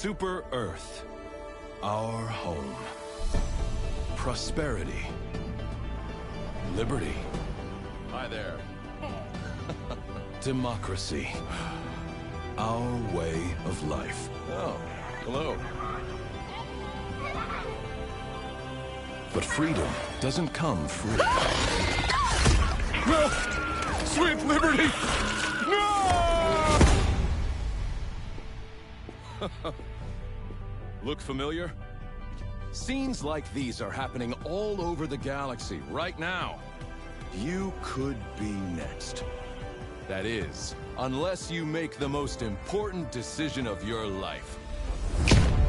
Super Earth, our home. Prosperity. Liberty. Hi there. Democracy. Our way of life. Oh, hello. But freedom doesn't come free. No! Sweet liberty! No! Look familiar? Scenes like these are happening all over the galaxy right now. You could be next. That is, unless you make the most important decision of your life.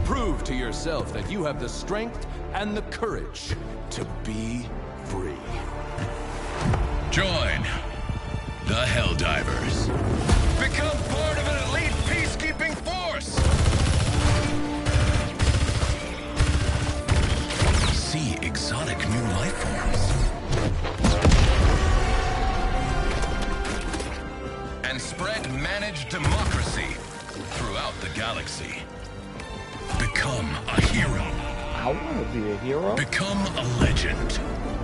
Prove to yourself that you have the strength and the courage to be free. Join the Helldivers. Become part of an elite peacekeeping force. See exotic new life forms. And spread managed democracy throughout the galaxy. Become a hero. I want to be a hero. Become a legend.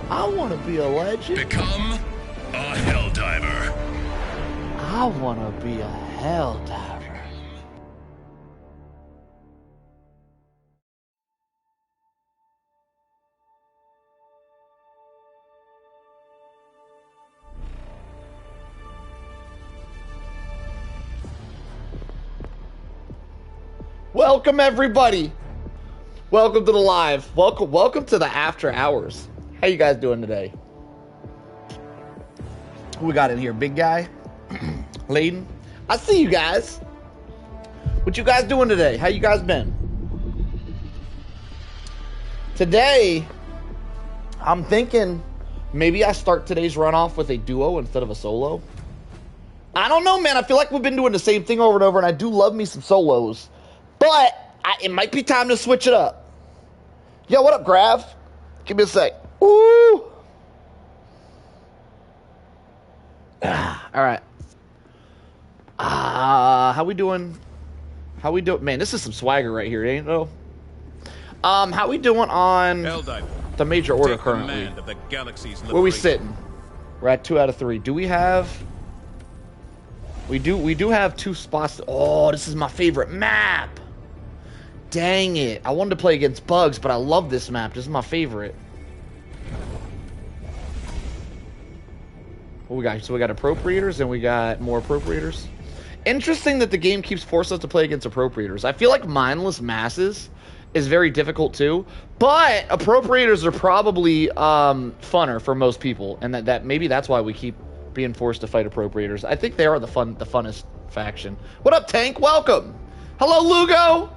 I want to be a legend. Become a Helldiver. I want to be a Helldiver. Welcome everybody. Welcome to the live. Welcome to the after hours. How you guys doing today? Who we got in here? Big guy? Layden? I see you guys. What you guys doing today? How you guys been? Today, I'm thinking maybe I start today's run off with a duo instead of a solo. I don't know, man. I feel like we've been doing the same thing over and over, and I do love me some solos. But it might be time to switch it up. Yo, what up, Grav? Give me a sec. Ooh. All right. How we doing? How we doing? Man, this is some swagger right here, ain't it? Though. How we doing on the major order currently? Of the galaxy's Where we sitting? We're at 2 out of 3. Do we have? We do have 2 spots. Oh, this is my favorite map. Dang it. I wanted to play against bugs, but I love this map. This is my favorite. What we got? So we got appropriators and we got more appropriators. Interesting that the game keeps forcing us to play against appropriators. I feel like mindless masses is very difficult too, but appropriators are probably funner for most people, and that maybe that's why we keep being forced to fight appropriators. I think they are the funnest faction. What up, Tank? Welcome. Hello, Lugo.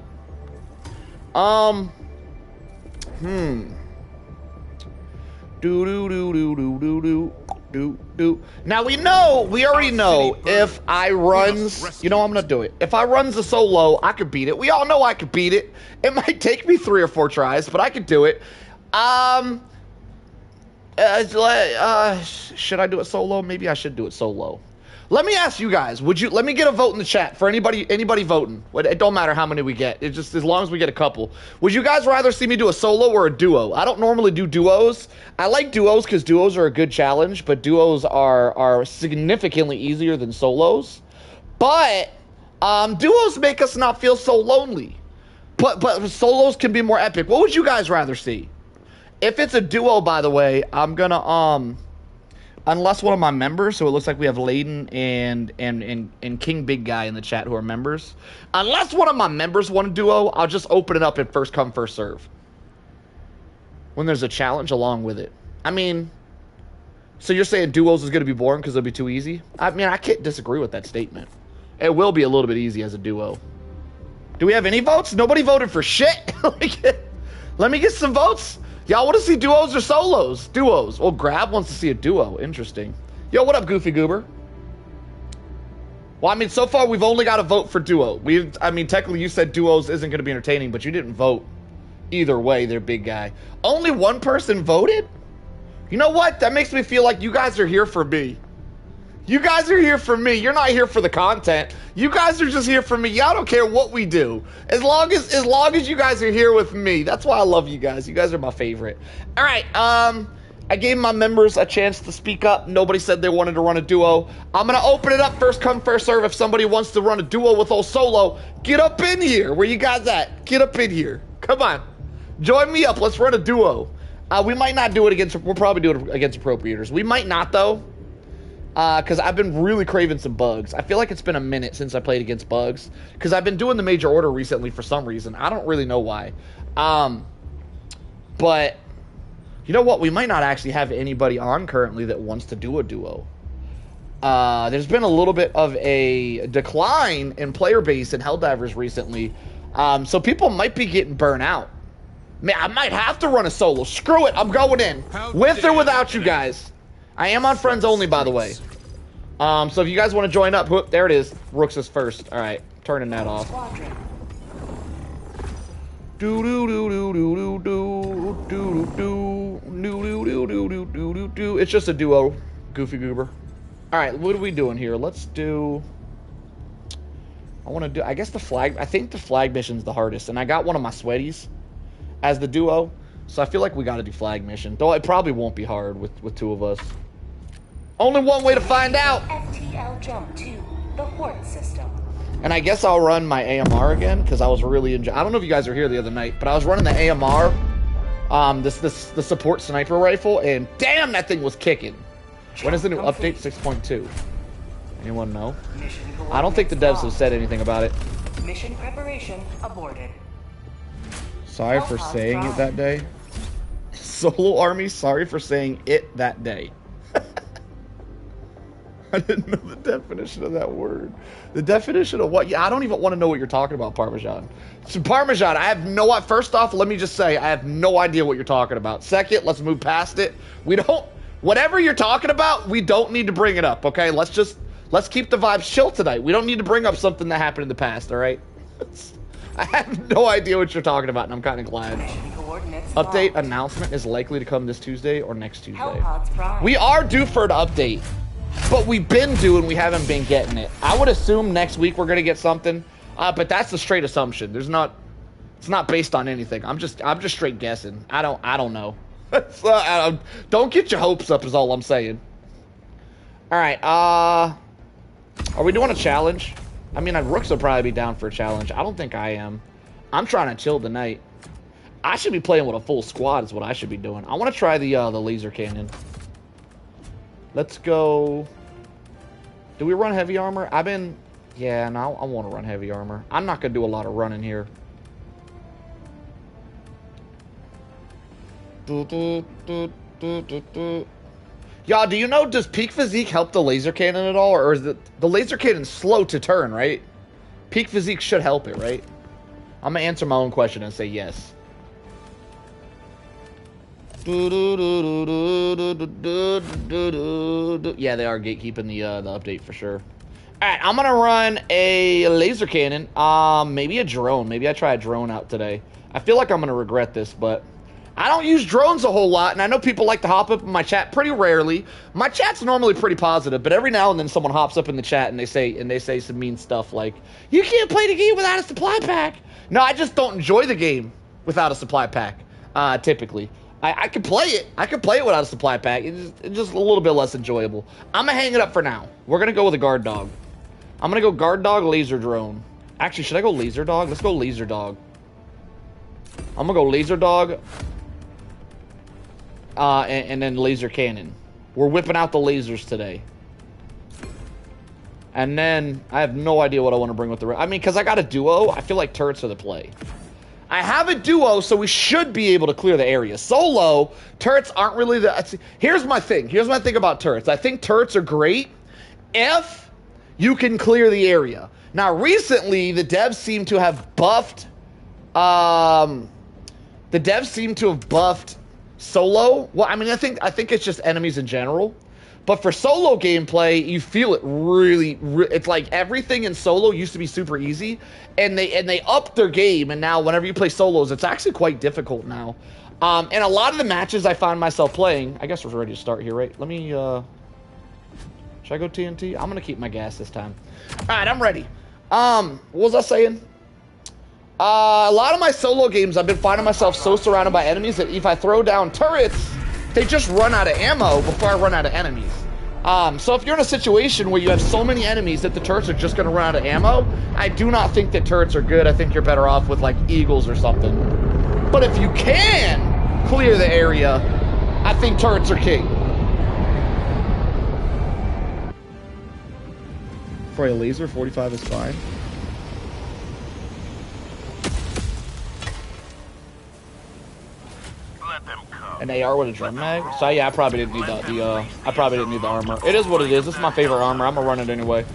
Now we already know if I runs, you know I'm gonna do it. If I runs a solo, I could beat it. We all know I could beat it. It might take me 3 or 4 tries, but I could do it. Should I do it solo? Maybe I should do it solo. Let me ask you guys, let me get a vote in the chat for anybody voting. It don't matter how many we get. It just, as long as we get a couple. Would you guys rather see me do a solo or a duo? I don't normally do duos. I like duos because duos are a good challenge, but duos are significantly easier than solos. But duos make us not feel so lonely. But solos can be more epic. What would you guys rather see? If it's a duo, by the way, I'm gonna unless one of my members, so it looks like we have Layden and King Big Guy in the chat who are members. Unless one of my members want a duo, I'll just open it up at first come, first serve. When there's a challenge along with it. I mean, so you're saying duos is going to be boring because it'll be too easy? I mean, I can't disagree with that statement. It will be a little bit easy as a duo. Do we have any votes? Nobody voted for shit. Let me get some votes. Y'all want to see duos or solos? Duos. Well, Grab wants to see a duo. Interesting. Yo, what up, Goofy Goober? Well, I mean, so far we've only got a vote for duo. I mean, technically you said duos isn't going to be entertaining, but you didn't vote either way, there, Big Guy. Only one person voted? You know what? That makes me feel like you guys are here for me. You guys are here for me. You're not here for the content. You guys are just here for me. Y'all don't care what we do. As long as you guys are here with me. That's why I love you guys. You guys are my favorite. All right. I gave my members a chance to speak up. Nobody said they wanted to run a duo. I'm going to open it up first come, first serve. If somebody wants to run a duo with old Solo, get up in here. Where you guys at? Get up in here. Come on. Join me up. Let's run a duo. We might not do it against, we'll probably do it against appropriators. We might not, though, because I've been really craving some bugs. I feel like it's been a minute since I played against bugs, because I've been doing the major order recently for some reason. I don't really know why. But... you know what? We might not actually have anybody on currently that wants to do a duo. There's been a little bit of a decline in player base in Helldivers recently. So people might be getting burnt out. Man, I might have to run a solo. Screw it. I'm going in. With or without you guys. I am on friends only, by the way. So if you guys want to join up, whoop, there it is. Rooks is first. All right. Turning that off. Do do do do do do do do do do. It's just a duo, Goofy Goober. All right, what are we doing here? Let's do. I want to do. I guess the flag. I think the flag mission's the hardest, and I got one of my sweaties as the duo, so I feel like we got to do flag mission. Though it probably won't be hard with two of us. Only one way to find out. FTL jump to the Horde system. And I guess I'll run my AMR again, because I was really enjoying. I don't know if you guys were here the other night, but I was running the AMR, the support sniper rifle, and damn, that thing was kicking. When is the new update? 6.2. Anyone know? I don't think the devs have said anything about it. Mission preparation aborted. Sorry for saying it that day. Solo Army, sorry for saying it that day. I didn't know the definition of that word. The definition of what? Yeah, I don't even want to know what you're talking about, Parmesan. So Parmesan, I have no... First off, let me just say, I have no idea what you're talking about. Second, let's move past it. We don't... Whatever you're talking about, we don't need to bring it up, okay? Let's keep the vibes chill tonight. We don't need to bring up something that happened in the past, all right? I have no idea what you're talking about, and I'm kind of glad. Update announcement is likely to come this Tuesday or next Tuesday. We are due for an update. But we've been doing, we haven't been getting it. I would assume next week we're gonna get something, but that's a straight assumption. It's not based on anything. I'm just straight guessing. I don't know. Don't get your hopes up is all I'm saying. All right, are we doing a challenge? I mean, Rooks will probably be down for a challenge. I don't think I am. I'm trying to chill tonight. I should be playing with a full squad is what I should be doing. I want to try the laser cannon. Let's go. Do we run heavy armor? Yeah, no, I want to run heavy armor. I'm not going to do a lot of running here. Y'all, do you know, does peak physique help the laser cannon at all? Or is the laser cannon slow to turn, right? Peak physique should help it, right? I'm going to answer my own question and say yes. Yeah, they are gatekeeping the update for sure. Alright, I'm gonna run a laser cannon. Maybe a drone. Maybe I try a drone out today. I feel like I'm gonna regret this, but I don't use drones a whole lot, and I know people like to hop up in my chat pretty rarely. My chat's normally pretty positive, but every now and then someone hops up in the chat and they say some mean stuff like, "You can't play the game without a supply pack." No, I just don't enjoy the game without a supply pack. Typically. I could play it. I could play it without a supply pack. It's just a little bit less enjoyable. I'm going to hang it up for now. We're going to go with a guard dog. I'm going to go guard dog, laser drone. Actually, should I go laser dog? Let's go laser dog. I'm going to go laser dog. And then laser cannon. We're whipping out the lasers today. And then I have no idea what I want to bring with the... I mean, because I got a duo, I feel like turrets are the play. I have a duo, so we should be able to clear the area. Solo, turrets aren't really the... Here's my thing. Here's my thing about turrets. I think turrets are great if you can clear the area. Now, recently, the devs seem to have buffed... Solo. Well, I mean, I think it's just enemies in general. But for solo gameplay, you feel it really, it's like everything in solo used to be super easy, and they upped their game, and now whenever you play solos, it's actually quite difficult now. And a lot of the matches I find myself playing, I guess we're ready to start here, right? Let me Should I go TNT? I'm gonna keep my gas this time. Alright, I'm ready. What was I saying? A lot of my solo games, I've been finding myself so surrounded by enemies that if I throw down turrets, they just run out of ammo before I run out of enemies. So if you're in a situation where you have so many enemies that the turrets are just gonna run out of ammo, I do not think that turrets are good. I think you're better off with like eagles or something. But if you can clear the area, I think turrets are king. For a laser, 45 is fine. An AR with a drum mag? So yeah, I probably didn't need the armor. It is what it is. This is my favorite armor. I'm gonna run it anyway.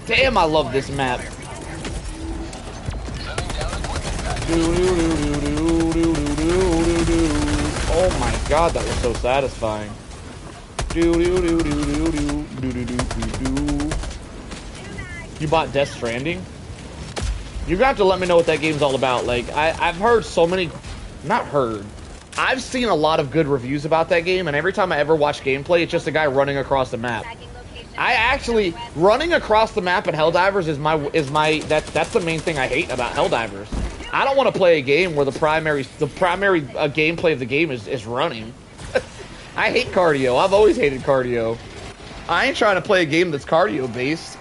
Damn, I love this map. Oh my god, that was so satisfying. You bought Death Stranding? You're gonna have to let me know what that game's all about. Like, I've heard so many... Not heard. I've seen a lot of good reviews about that game, and every time I ever watch gameplay, it's just a guy running across the map. I actually... Running across the map in Helldivers that's the main thing I hate about Helldivers. I don't want to play a game where the primary gameplay of the game is running. I hate cardio. I've always hated cardio. I ain't trying to play a game that's cardio based.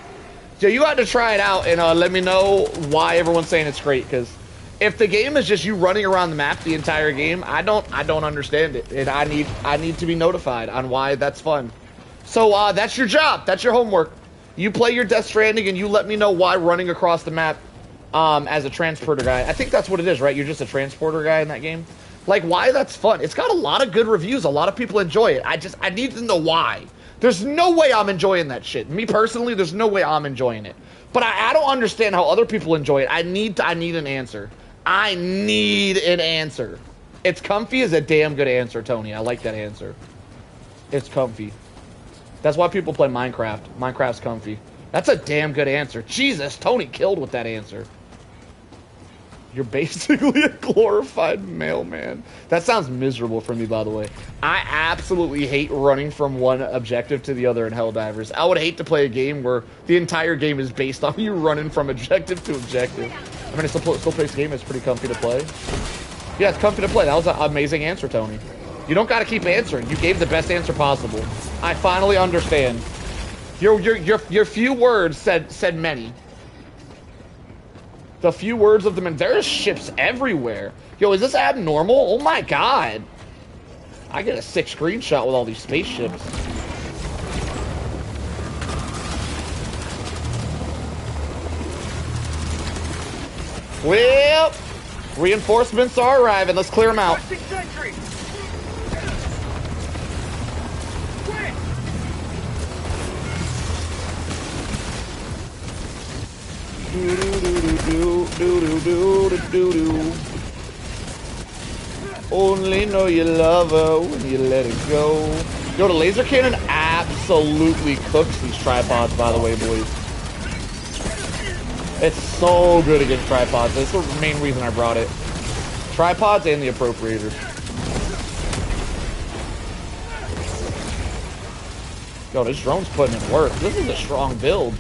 So you got to try it out and let me know why everyone's saying it's great. Because if the game is just you running around the map the entire game, I don't understand it. And I need to be notified on why that's fun. So that's your job. That's your homework. You play your Death Stranding and you let me know why running across the map as a transporter guy. I think that's what it is, right? You're just a transporter guy in that game. Like, why that's fun. It's got a lot of good reviews. A lot of people enjoy it. I need to know why. There's no way I'm enjoying that shit. Me personally, there's no way I'm enjoying it. But I don't understand how other people enjoy it. I need an answer. I need an answer. It's comfy is a damn good answer, Tony. I like that answer. It's comfy. That's why people play Minecraft. Minecraft's comfy. That's a damn good answer. Jesus, Tony killed with that answer. You're basically a glorified mailman. That sounds miserable for me, by the way. I absolutely hate running from one objective to the other in Helldivers. I would hate to play a game where the entire game is based on you running from objective to objective. I mean, it's a slow-paced game. It's pretty comfy to play. Yeah, it's comfy to play. That was an amazing answer, Tony. You don't got to keep answering. You gave the best answer possible. I finally understand. Your few words said many. The few words of the man. There's ships everywhere. Yo, is this abnormal? Oh my god. I get a sick screenshot with all these spaceships. Well, reinforcements are arriving. Let's clear them out. Only know you love her when you let it go. Yo, the laser cannon absolutely cooks these tripods, by the way, boys. It's so good against tripods. That's the main reason I brought it. Tripods and the appropriators. Yo, this drone's putting in work. This is a strong build.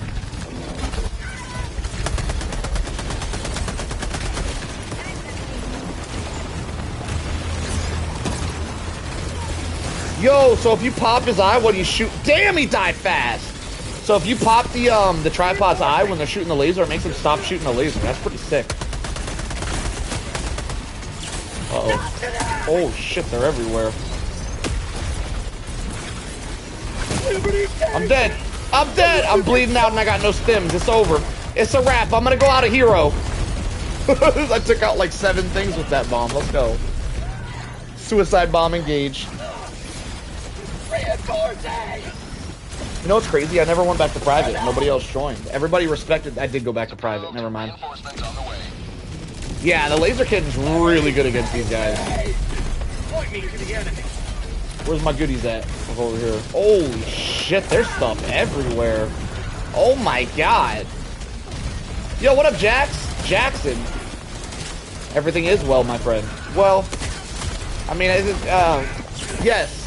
Yo, so if you pop his eye, what do you shoot? Damn, he died fast. So if you pop the tripod's eye when they're shooting the laser, it makes them stop shooting the laser. That's pretty sick. Uh-oh. Oh, shit, they're everywhere. I'm dead. I'm dead. I'm bleeding out and I got no stims. It's over. It's a wrap. I'm gonna go out a hero. I took out like 7 things with that bomb. Let's go. Suicide bomb engaged. You know what's crazy? I never went back to private. Nobody else joined. Everybody respected. I did go back to private. Never mind. Yeah, the laser cannon's really good against these guys. Where's my goodies at? Over here. Holy shit, there's stuff everywhere. Oh my god. Yo, what up, Jackson? Everything is well, my friend. Well, I mean, yes.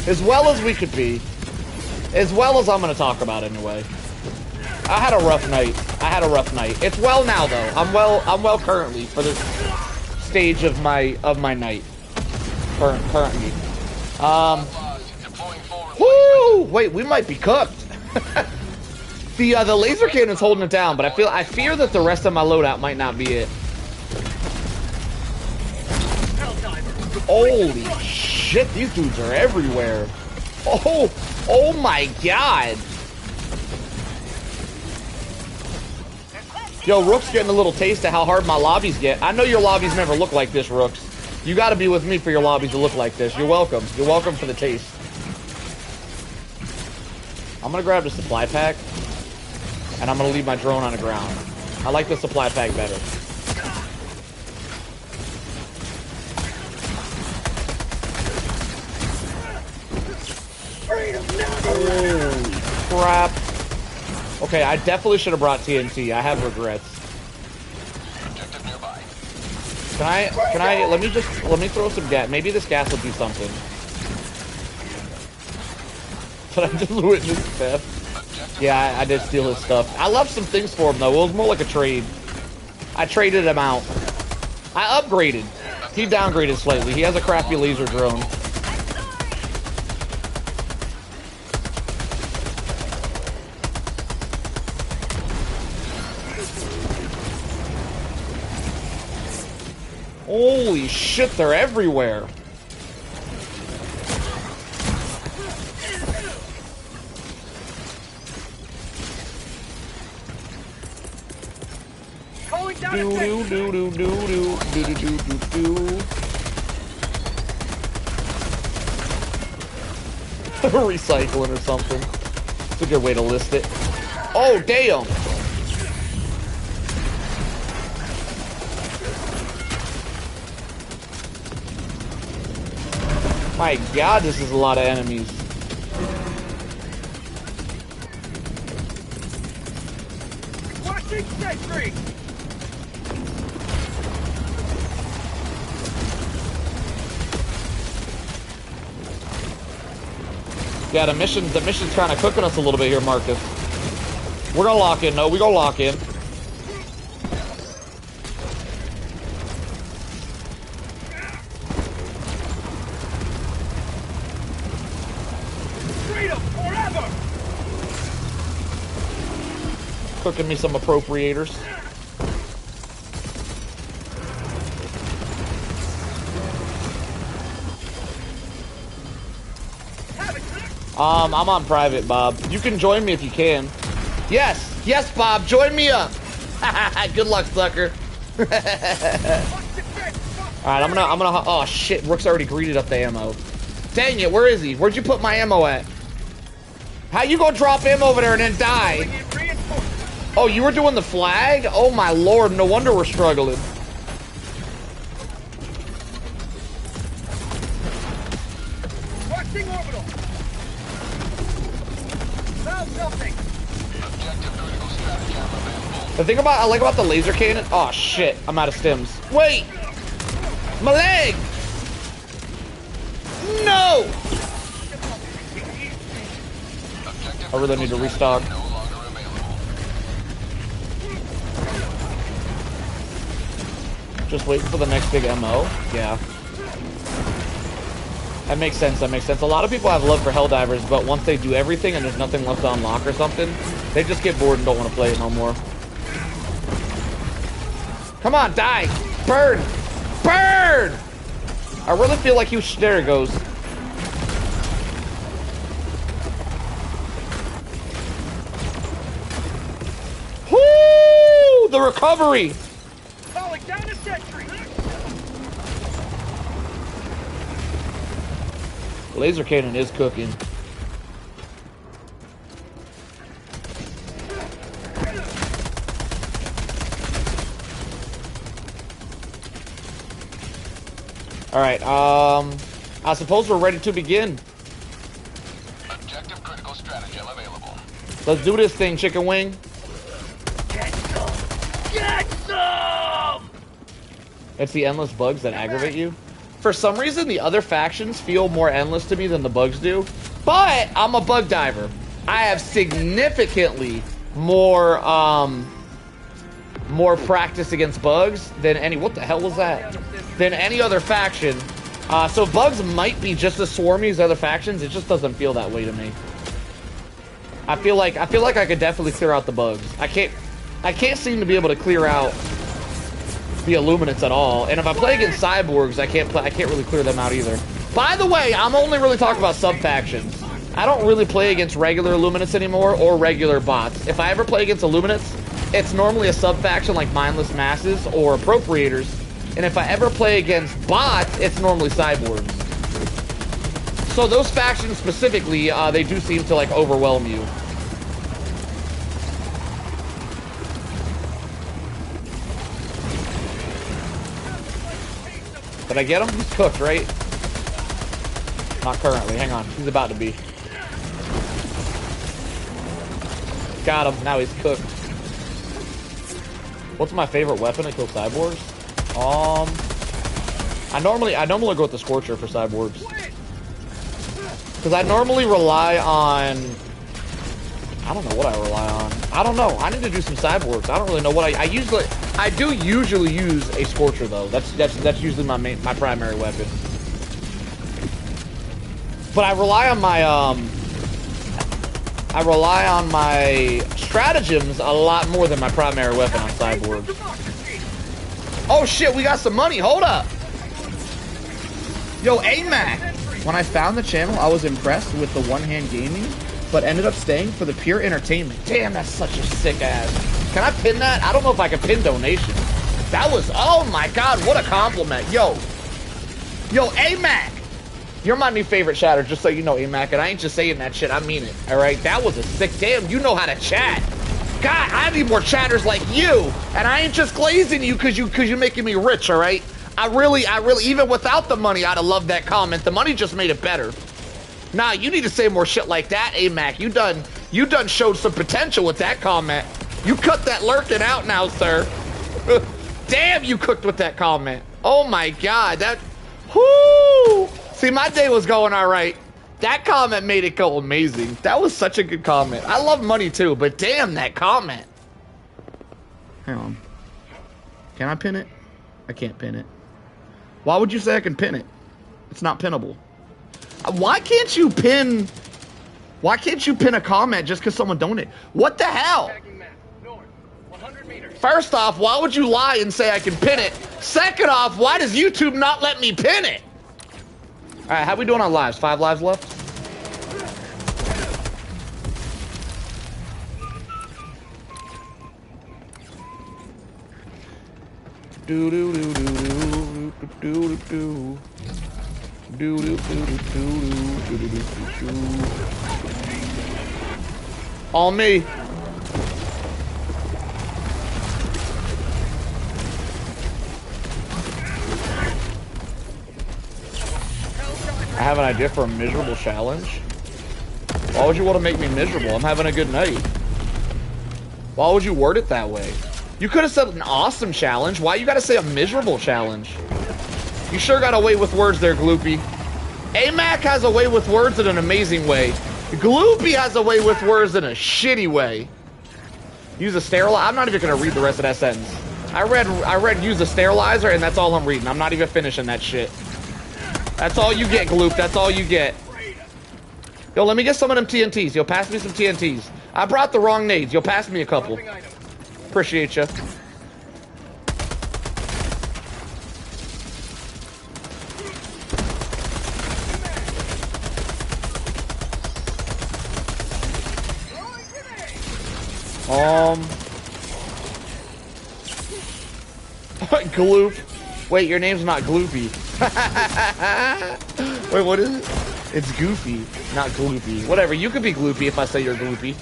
As well as we could be. As well as I'm gonna talk about anyway. I had a rough night. It's well now though. I'm well currently for this stage of my night. Currently. Woo! Wait, we might be cooked. The laser cannon's holding it down, but I fear that the rest of my loadout might not be it. Holy shit, these dudes are everywhere. Oh my god. Yo, Rook's getting a little taste of how hard my lobbies get. I know your lobbies never look like this, Rooks. You gotta be with me for your lobbies to look like this. You're welcome. You're welcome for the taste. I'm gonna grab the supply pack, and I'm gonna leave my drone on the ground. I like the supply pack better. Holy crap. Okay, I definitely should have brought TNT. I have regrets. Let me throw some gas. Maybe this gas will do something. But I just witnessed theft. Yeah, I did steal his stuff. I left some things for him though. It was more like a trade. I traded him out. I upgraded. He downgraded slightly. He has a crappy laser drone. Holy shit, they're everywhere. Recycling or something. It's a good way to list it. Oh, damn. My god, this is a lot of enemies. Watching sentry! Yeah, the mission's kind of cooking us a little bit here, Marcus. We're gonna lock in. No, we gonna lock in. Cooking me some appropriators. I'm on private, Bob. You can join me if you can. Yes, yes, Bob, join me up. Good luck, sucker. All right, I'm gonna. Oh shit, Rook's already greeted up the ammo. Dang it, where is he? Where'd you put my ammo at? How you gonna drop him over there and then die? Oh, you were doing the flag? Oh my lord, no wonder we're struggling. Watching orbital. The thing I like about the laser cannon. Oh shit, I'm out of stims. Wait! My leg! No! I really need to restock. Just waiting for the next big MO. Yeah. That makes sense, that makes sense. A lot of people have love for Helldivers, but once they do everything and there's nothing left to unlock or something, they just get bored and don't want to play it no more. Come on, die! Burn! Burn! I really feel like he was... There it goes. Woo! The recovery! Falling down a sentry! Laser cannon is cooking. Alright, I suppose we're ready to begin. Objective critical stratagem available. Let's do this thing, chicken wing. Get some! Get some! It's the endless bugs that aggravate you. For some reason, the other factions feel more endless to me than the bugs do. But I'm a bug diver. I have significantly more more practice against bugs than any. What the hell was that? Than any other faction. So bugs might be just as swarmy as other factions. It just doesn't feel that way to me. I feel like I could definitely clear out the bugs. I can't seem to be able to clear out the Illuminates at all. And if I play against cyborgs, I can't really clear them out either. By the way, I'm only really talking about sub-factions. I don't really play against regular Illuminates anymore or regular bots. If I ever play against Illuminates, it's normally a sub-faction like Mindless Masses or Appropriators. And if I ever play against bots, it's normally cyborgs. So those factions specifically, they do seem to like overwhelm you. Did I get him? He's cooked, right? Not currently. Hang on. He's about to be. Got him. Now he's cooked. What's my favorite weapon to kill cyborgs? I normally go with the Scorcher for cyborgs. Because I normally rely on... I don't know what I rely on. I don't know. I need to do some cyborgs. I don't really know what I usually... I do usually use a Scorcher though. That's usually my primary weapon. But I rely on my stratagems a lot more than my primary weapon on cyborgs. Oh shit, we got some money. Hold up. Yo, AMAC. When I found the channel, I was impressed with the one-hand-gaming, but ended up staying for the pure entertainment. Damn, that's such a sick ass. Can I pin that? I don't know if I can pin donation. That was, oh my god, what a compliment. Yo, AMAC. You're my new favorite chatter, just so you know, AMAC, and I ain't just saying that shit, I mean it, all right? That was a sick, damn, you know how to chat. God, I need more chatters like you, and I ain't just glazing you because you're making me rich, all right? I really, even without the money, I'd have loved that comment. The money just made it better. Nah, you need to say more shit like that, AMAC. You done showed some potential with that comment. You cut that lurking out now, sir. Damn, you cooked with that comment. Oh my god, that, whoo! See, my day was going all right. That comment made it go amazing. That was such a good comment. I love money too, but damn, that comment. Hang on. Can I pin it? I can't pin it. Why would you say I can pin it? It's not pinnable. Why can't you pin a comment just because someone donated? What the hell? First off, why would you lie and say I can pin it? Second off, why does YouTube not let me pin it? All right, how we doing on lives? 5 lives left? Do do do do do do do do. Do do do do do do do do. On me. I have an idea for a miserable challenge. Why would you want to make me miserable? I'm having a good night. Why would you word it that way? You could have said an awesome challenge. Why you gotta say a miserable challenge? You sure got a way with words there, Gloopy. AMAC has a way with words in an amazing way. Gloopy has a way with words in a shitty way. Use a sterilizer. I'm not even gonna read the rest of that sentence. I read use a sterilizer, and that's all I'm reading. I'm not even finishing that shit. That's all you get, Gloop. That's all you get. Yo, let me get some of them TNTs. Yo, pass me some TNTs. I brought the wrong nades. Yo, pass me a couple. Appreciate you. Gloop. Wait, your name's not Gloopy. Wait, what is it? It's Goofy, not Gloopy. Whatever, you could be Gloopy if I say you're Gloopy.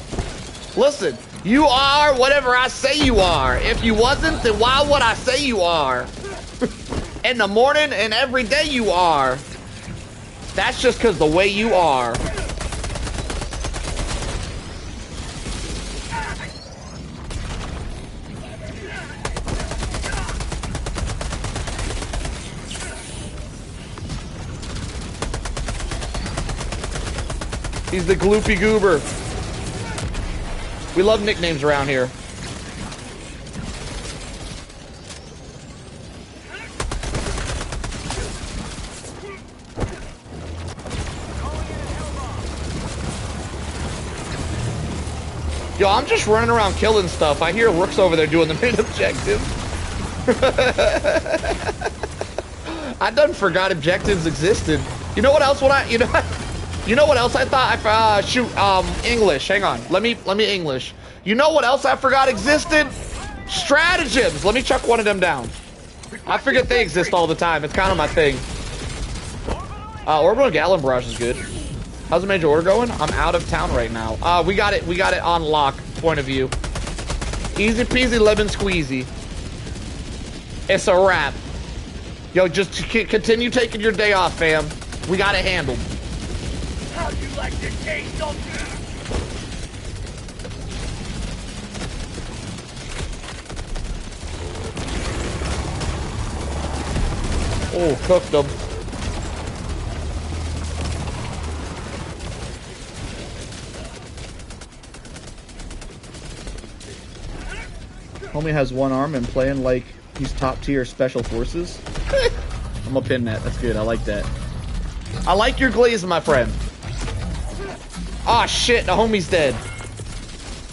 Listen, you are whatever I say you are. If you wasn't, then why would I say you are? In the morning and every day you are. That's just because the way you are. He's the Gloopy Goober. We love nicknames around here. Yo, I'm just running around killing stuff. I hear Rook's over there doing the main objective. I done forgot objectives existed. You know what else? You know what else I thought? English. Hang on. Let me English. You know what else I forgot existed? Stratagems. Let me chuck one of them down. I forget they exist all the time. It's kind of my thing. Orbital Gallon Barrage is good. How's the major order going? I'm out of town right now. We got it on lock. Point of view. Easy peasy lemon squeezy. It's a wrap. Yo, just continue taking your day off, fam. We got it handled. How'd you like to taste of Oh, cooked them. Homie has one arm and playing like he's top tier special forces. I'm gonna pin that. That's good. I like that. I like your glaze, my friend. Ah, shit. The homie's dead.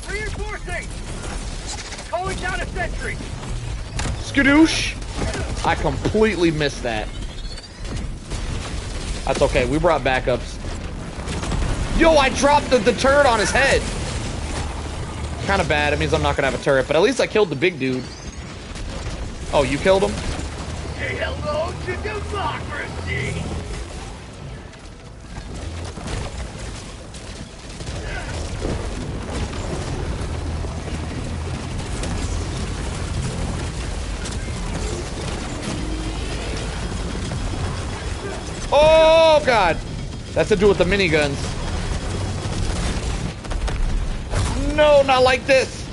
Reinforcing! Calling down a sentry! Skadoosh. I completely missed that. That's okay. We brought backups. Yo, I dropped the turret on his head. Kind of bad. It means I'm not gonna have a turret, but at least I killed the big dude. Oh, you killed him? Say hello to democracy! Oh, God. That's to do with the miniguns. No, not like this.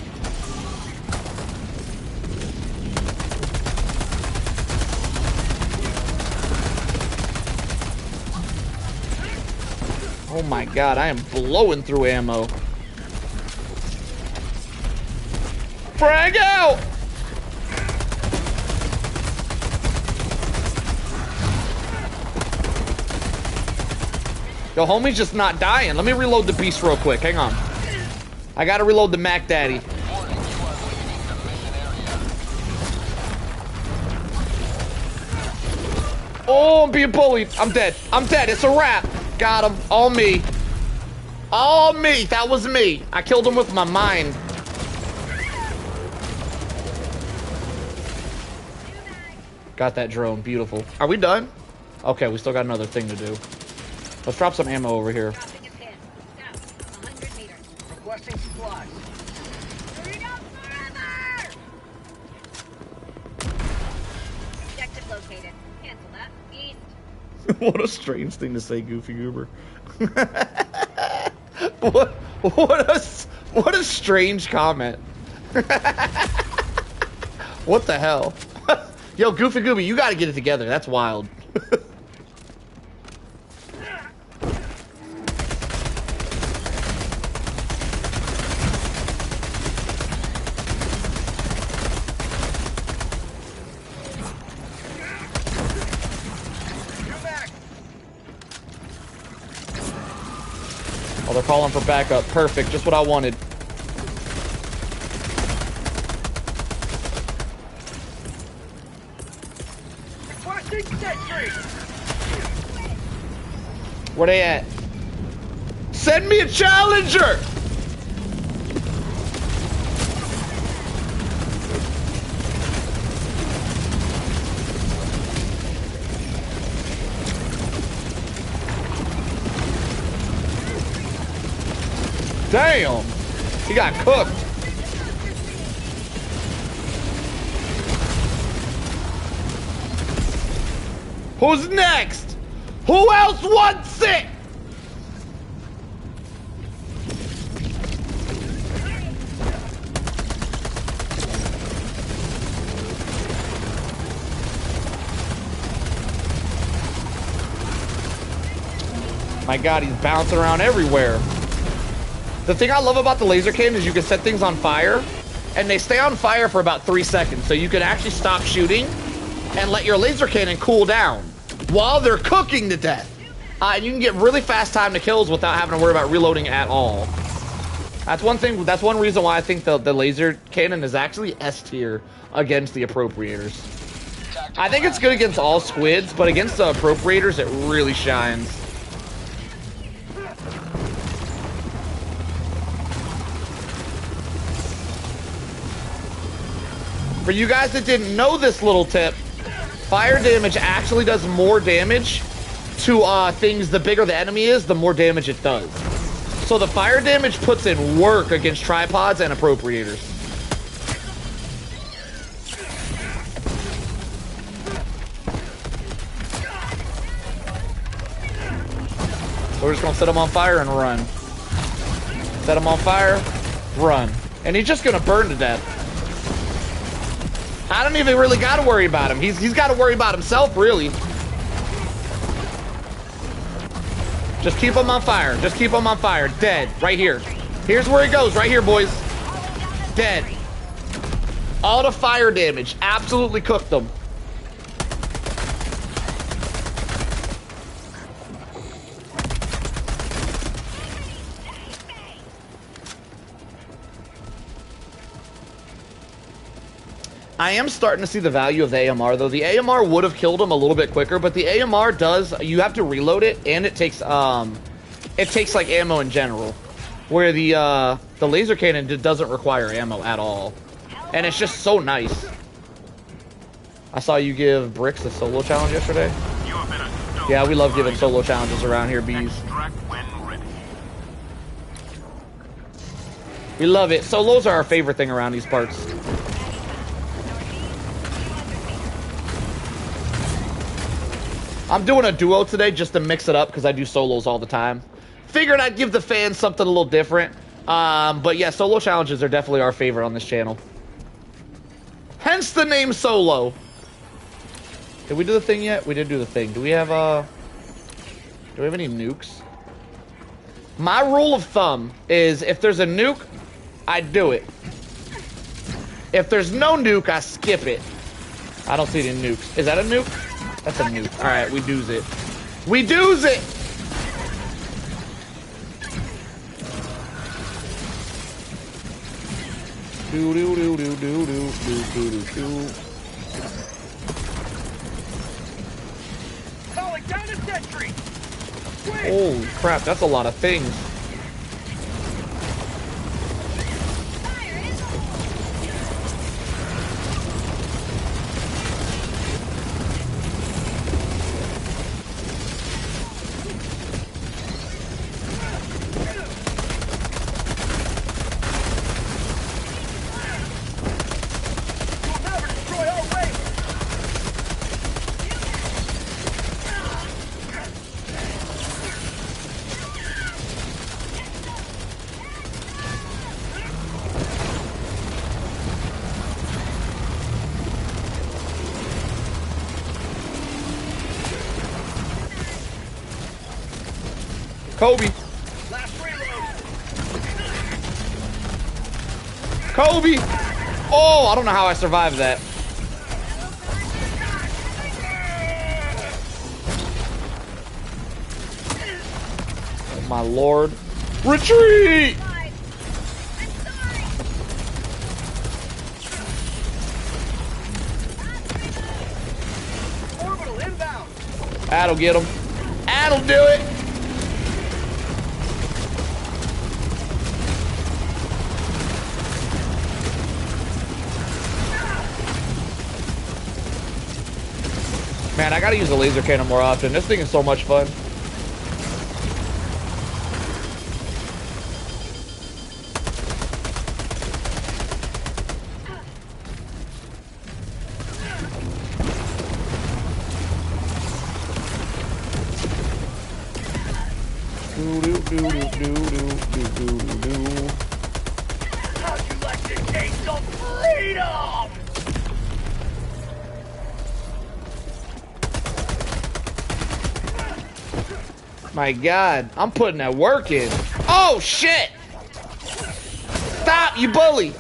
Oh my God, I am blowing through ammo. Frag out! Yo, homie's just not dying. Let me reload the beast real quick. Hang on. I gotta reload the Mac Daddy. Oh, I'm being bullied. I'm dead. I'm dead. It's a wrap. Got him. All me. All me. That was me. I killed him with my mind. Got that drone. Beautiful. Are we done? Okay, we still got another thing to do. Let's drop some ammo over here. Requesting supplies. Objective located. Cancel that. East. What a strange thing to say, Goofy Goober. what a strange comment. What the hell? Yo, Goofy Goober, you gotta get it together. That's wild. Oh, they're calling for backup. Perfect. Just what I wanted. Requesting sentry! Where they at? Send me a challenger! Damn! He got cooked. Who's next? Who else wants it? My god, he's bouncing around everywhere. The thing I love about the laser cannon is you can set things on fire, and they stay on fire for about 3 seconds. So you can actually stop shooting and let your laser cannon cool down while they're cooking to death. And you can get really fast time to kills without having to worry about reloading at all. That's one thing. That's one reason why I think the laser cannon is actually S tier against the appropriators. I think it's good against all squids, but against the appropriators, it really shines. For you guys that didn't know this little tip, fire damage actually does more damage to things. The bigger the enemy is, the more damage it does. So the fire damage puts in work against tripods and appropriators. We're just gonna set him on fire and run. Set him on fire, run. And he's just gonna burn to death. I don't even really gotta worry about him. He's gotta worry about himself, really. Just keep him on fire. Just keep him on fire. Dead. Right here. Here's where he goes. Right here, boys. Dead. All the fire damage. Absolutely cooked them. I am starting to see the value of the AMR, though. The AMR would have killed him a little bit quicker, but the AMR does, you have to reload it, and it takes like ammo in general, where the laser cannon doesn't require ammo at all, and it's just so nice. I saw you give Bricks a solo challenge yesterday. Yeah, we love giving solo challenges around here, bees. We love it. Solos are our favorite thing around these parts. I'm doing a duo today just to mix it up because I do solos all the time. Figured I'd give the fans something a little different. But yeah, solo challenges are definitely our favorite on this channel. Hence the name Solo. Did we do the thing yet? We did do the thing. Do we have any nukes? My rule of thumb is if there's a nuke, I do it. If there's no nuke, I skip it. I don't see any nukes. Is that a nuke? That's a nuke. Alright, we do's it. We do's it! Do do do do do do do do do. Calling down a sentry! Holy crap, that's a lot of things. Kobe. Kobe. Oh, I don't know how I survived that. Oh, my lord. Retreat! Orbital inbound. That'll get him. That'll do it. Man, I gotta use the laser cannon more often. This thing is so much fun. How'd you like to taste of freedom? My God, I'm putting that work in. Oh, shit! Stop, you bully!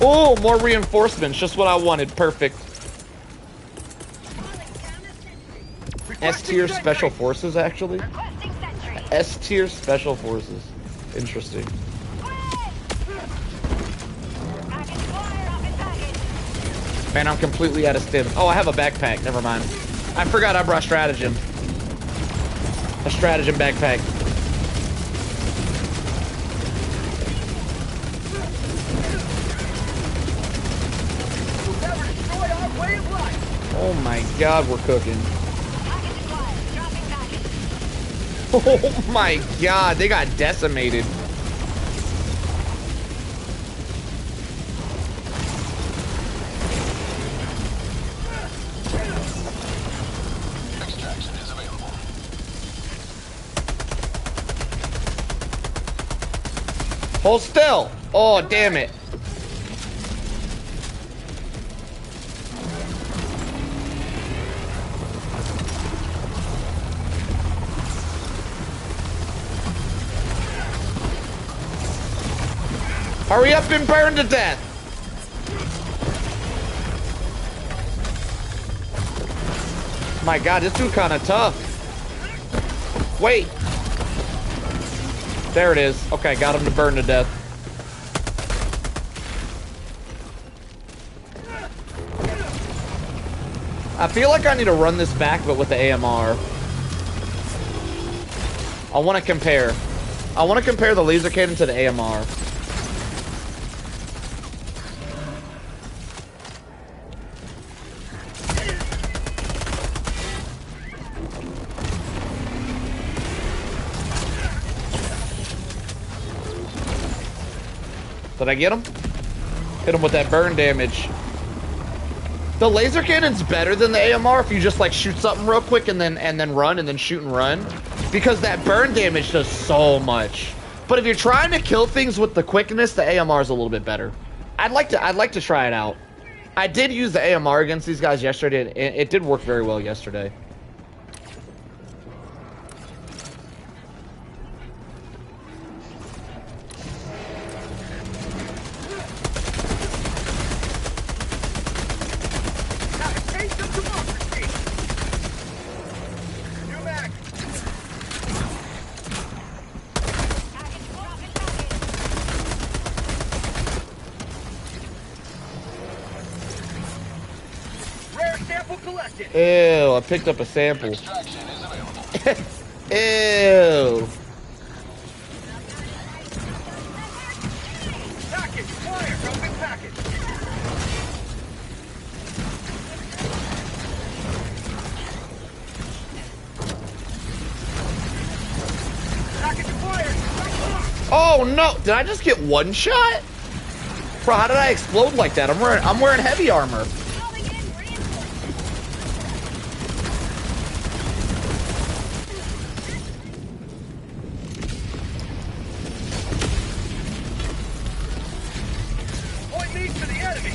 Oh, more reinforcements. Just what I wanted. Perfect. S-tier special forces, actually. S-tier special forces. Interesting. Man, I'm completely out of stim. Oh, I have a backpack. Never mind. I forgot I brought stratagem. A stratagem backpack. Oh my God, we're cooking. Oh my God, they got decimated. Extraction is available. Hold still. Oh, damn it. Hurry up and burn to death. My God, this dude kind of tough. Wait. There it is. Okay, got him to burn to death. I feel like I need to run this back, but with the AMR. I want to compare. I want to compare the laser cannon to the AMR. Did I get him? Hit him with that burn damage. The laser cannon's better than the AMR if you just like shoot something real quick and then run and then shoot and run, because that burn damage does so much. But if you're trying to kill things with the quickness, the AMR is a little bit better. I'd like to try it out. I did use the AMR against these guys yesterday, and it did work very well yesterday. Ew, I picked up a sample. Ew. Package, fire, dropping package. Package acquired. Oh no! Did I just get one shot? Bro, how did I explode like that? I'm wearing heavy armor. Point me to the enemy.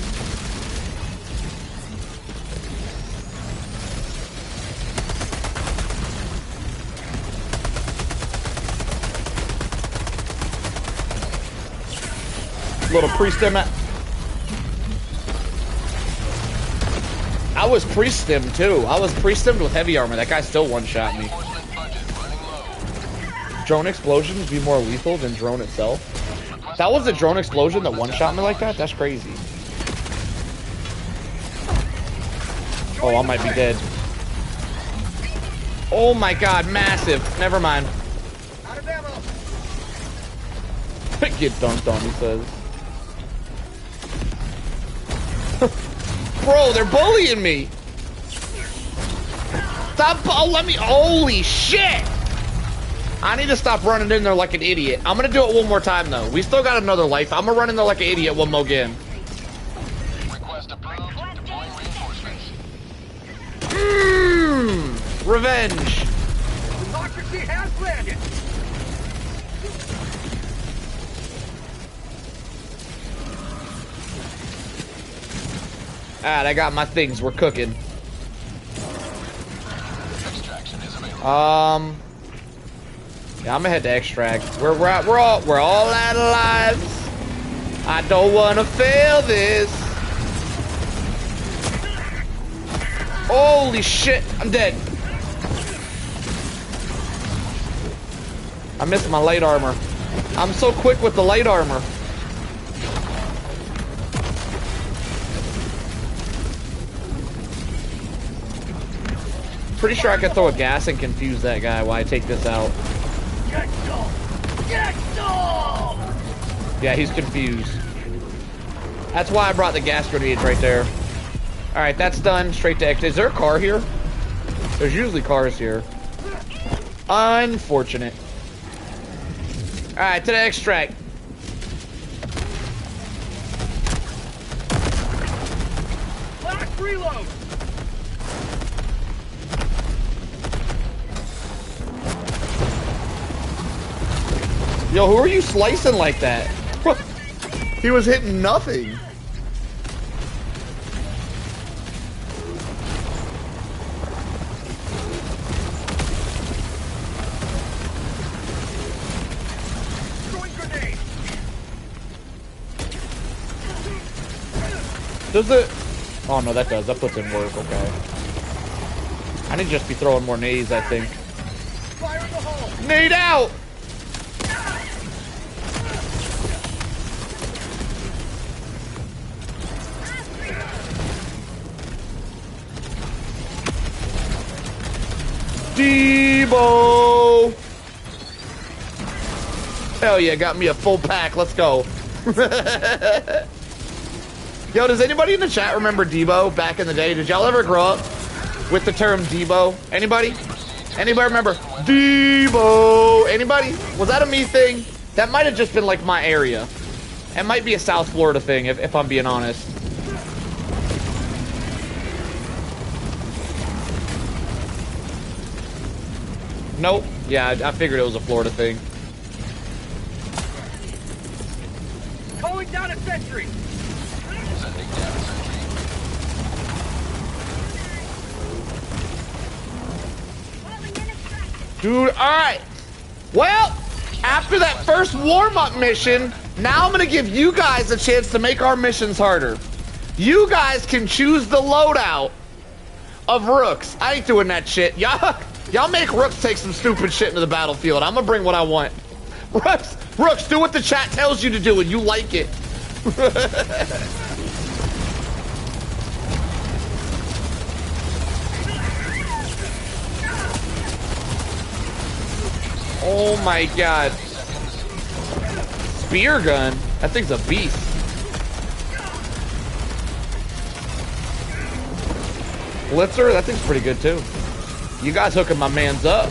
Little pre-stim. I was pre-stimmed too. I was pre-stimmed with heavy armor. That guy still one-shot me. Drone explosions be more lethal than drone itself. That was the drone explosion that one-shot me like that? That's crazy. Oh, I might be dead. Oh my God, massive. Never mind. Out of ammo. Get dunked on, he says. Bro, they're bullying me. Stop. Oh, let me. Holy shit. I need to stop running in there like an idiot. I'm going to do it one more time, though. We still got another life. I'm going to run in there like an idiot one more again. Request approved. Deploying reinforcements. Revenge. Democracy has landed. Alright, I got my things. We're cooking. Yeah, I'm gonna head to extract. We're all out of lives. I don't wanna fail this. Holy shit, I'm dead. I missed my light armor. I'm so quick with the light armor. Pretty sure I could throw a gas and confuse that guy while I take this out. Get some! Get some! Yeah, he's confused. That's why I brought the gas grenades right there. Alright, that's done. Straight to exit. Is there a car here? There's usually cars here. Unfortunate. Alright, to the extract. Last reload! Yo, who are you slicing like that? He was hitting nothing. Throwing grenade! Does it? Oh no, that does. That puts in work. Okay. I need to just be throwing more nades, I think. Fire in the hole! Nade out! Debo! Hell yeah, got me a full pack. Let's go. Yo, does anybody in the chat remember Debo back in the day? Did y'all ever grow up with the term Debo? Anybody? Anybody remember Debo? Anybody? Was that a me thing? That might have just been like my area. It might be a South Florida thing, if I'm being honest. Nope. Yeah, I figured it was a Florida thing. Calling down a sentry! Dude, alright. Well, after that first warm-up mission, now I'm gonna give you guys a chance to make our missions harder. You guys can choose the loadout of rooks. I ain't doing that shit. Y'all make rooks take some stupid shit into the battlefield. I'm gonna bring what I want. Rooks, do what the chat tells you to do and you like it. Oh my god. Spear gun? That thing's a beast. Blitzer? That thing's pretty good too. You guys hooking my mans up.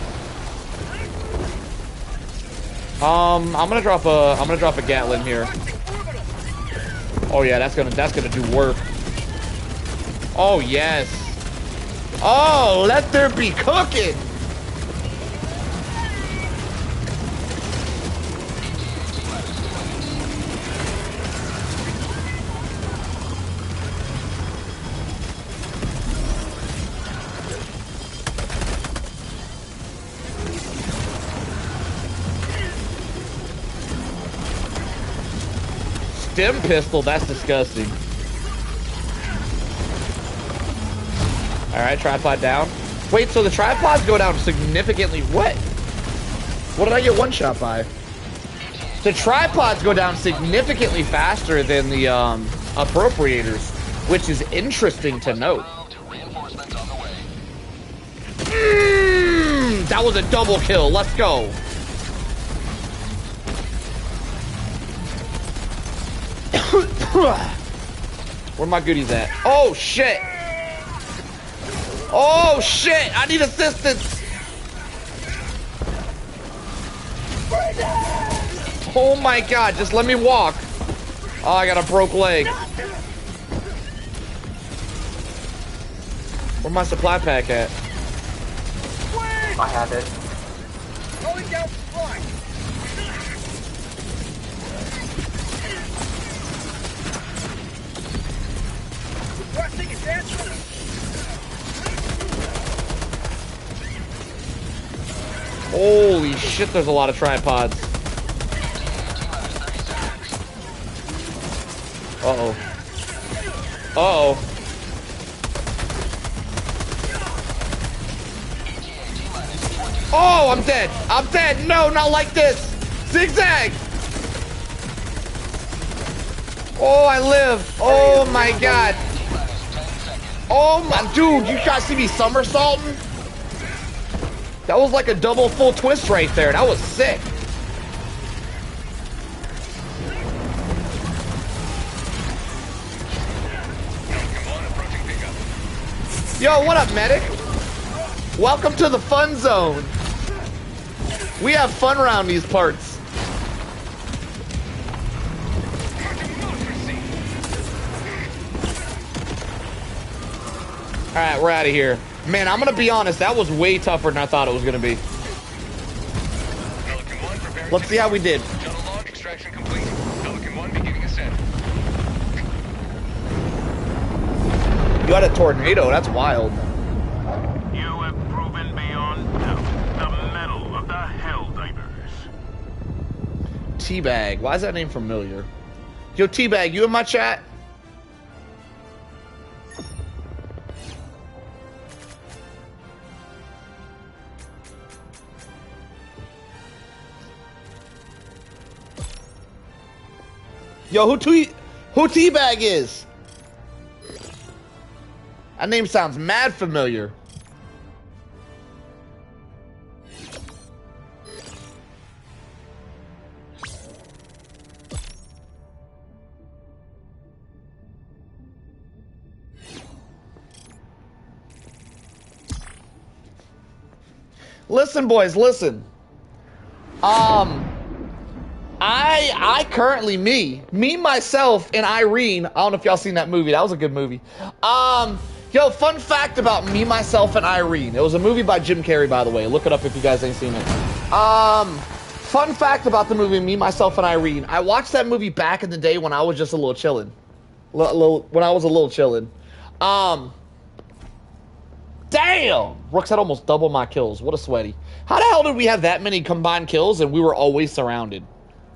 I'm gonna drop a Gatlin here. Oh yeah, that's gonna do work. Oh yes. Oh, let there be cooking. Stim pistol, that's disgusting. Alright, tripod down. Wait, so the tripods go down significantly. What did I get one shot by? The tripods go down significantly faster than the appropriators, which is interesting to note. That was a double kill. Let's go. Where my goodies at? Oh shit! Oh shit! I need assistance! Oh my god, just let me walk. Oh, I got a broke leg. Where my supply pack at? I have it. Calling down supply! Requesting advancement! Holy shit, there's a lot of tripods. Uh-oh. Uh-oh. Oh, I'm dead. I'm dead. No, not like this. Zigzag. Oh, I live. Oh, my God. Oh, my... Dude, you guys see me somersaulting? That was like a double full twist right there. That was sick. Yo, what up, medic? Welcome to the fun zone. We have fun around these parts. All right, we're out of here. Man, I'm gonna be honest, that was way tougher than I thought it was gonna be. Let's see how we did. Extraction complete. Pelican 1 beginning ascent. You had a tornado, that's wild. You have proven beyond doubt the mettle of the Helldivers. Teabag, why is that name familiar? Yo, Teabag, you in my chat? Yo, who Teabag is? That name sounds mad familiar. Listen, boys, listen. I currently, me, myself, and Irene, I don't know if y'all seen that movie. That was a good movie. Yo, fun fact about me, myself, and Irene. It was a movie by Jim Carrey, by the way. Look it up if you guys ain't seen it. Fun fact about the movie, me, myself, and Irene. I watched that movie back in the day when I was just a little chillin'. When I was a little chillin'. Damn! Rooks had almost double my kills. What a sweaty. How the hell did we have that many combined kills and we were always surrounded?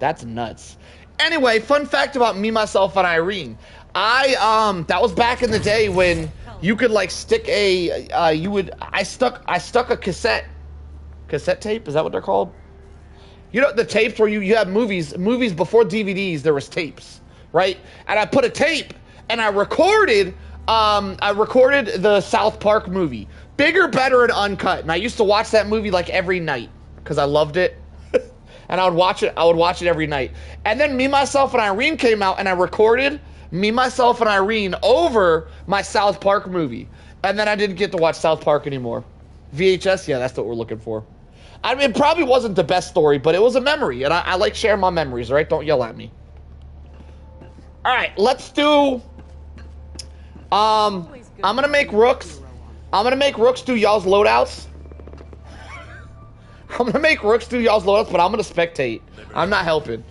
That's nuts. Anyway, fun fact about me, myself, and Irene. That was back in the day when you could like stick a, I stuck a cassette tape, is that what they're called? You know, the tapes where you have movies before DVDs, there was tapes, right? And I put a tape and I recorded the South Park movie. Bigger, better, and uncut. And I used to watch that movie like every night because I loved it. And I would watch it every night. And then Me, Myself, and Irene came out and I recorded Me, Myself, and Irene over my South Park movie. And then I didn't get to watch South Park anymore. VHS, yeah, that's what we're looking for. I mean, it probably wasn't the best story, but it was a memory. And I like sharing my memories, all right? Don't yell at me. All right, let's do... I'm gonna make Rooks do y'all's loadouts. I'm gonna make Rooks do y'all's loadouts, but I'm gonna spectate. I'm not helping.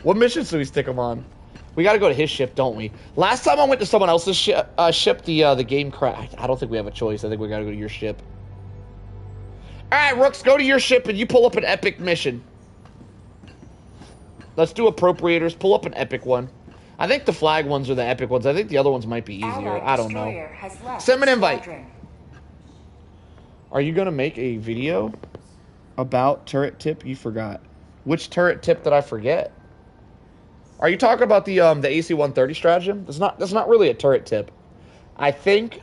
What mission should we stick him on? We gotta go to his ship, don't we? Last time I went to someone else's ship, the game crashed. I don't think we have a choice. I think we gotta go to your ship. All right, Rooks, go to your ship and you pull up an epic mission. Let's do appropriators. Pull up an epic one. I think the flag ones are the epic ones. I think the other ones might be easier. I don't know. Send me an invite. Are you going to make a video about turret tip you forgot? Which turret tip did I forget? Are you talking about the AC-130 stratagem? That's not really a turret tip. I think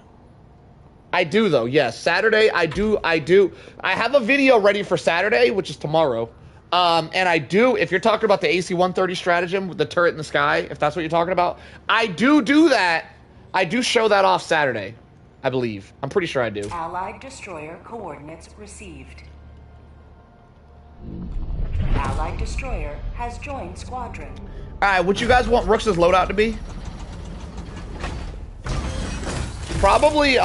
I do though. Yes, Saturday I do. I have a video ready for Saturday, which is tomorrow. And I do, if you're talking about the AC-130 stratagem with the turret in the sky, if that's what you're talking about, I do that. I do show that off Saturday, I believe. I'm pretty sure I do. Allied destroyer coordinates received. Allied destroyer has joined squadron. Alright, what you guys want Rooks' loadout to be? Probably,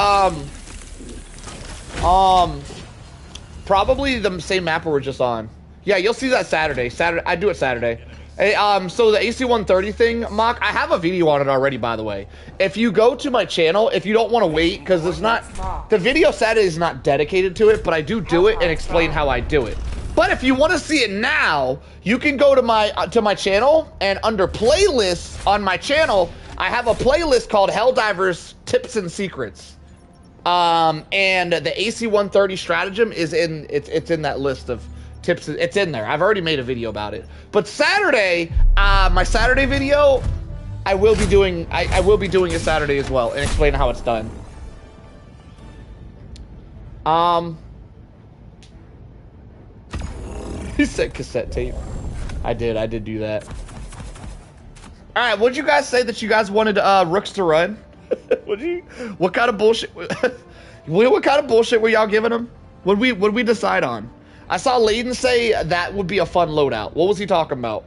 probably the same map we were just on. Yeah, you'll see that Saturday. I do it Saturday. Hey, so the AC-130 thing, Mock, I have a video on it already, by the way. If you go to my channel, if you don't want to wait, because it's not, the video Saturday is not dedicated to it, but I do it and explain how I do it. But if you want to see it now, you can go to my channel, and under playlists on my channel, I have a playlist called Helldivers Tips and Secrets. And the AC-130 stratagem is it's in that list of tips. It's in there. I've already made a video about it. But Saturday, my Saturday video, I will be doing a Saturday as well and explain how it's done. He said cassette tape. I did do that. All right, what'd you guys say that you guys wanted Rooks to run? What kind of bullshit? What kind of bullshit were y'all giving him? What we decide on? I saw Layden say that would be a fun loadout. What was he talking about?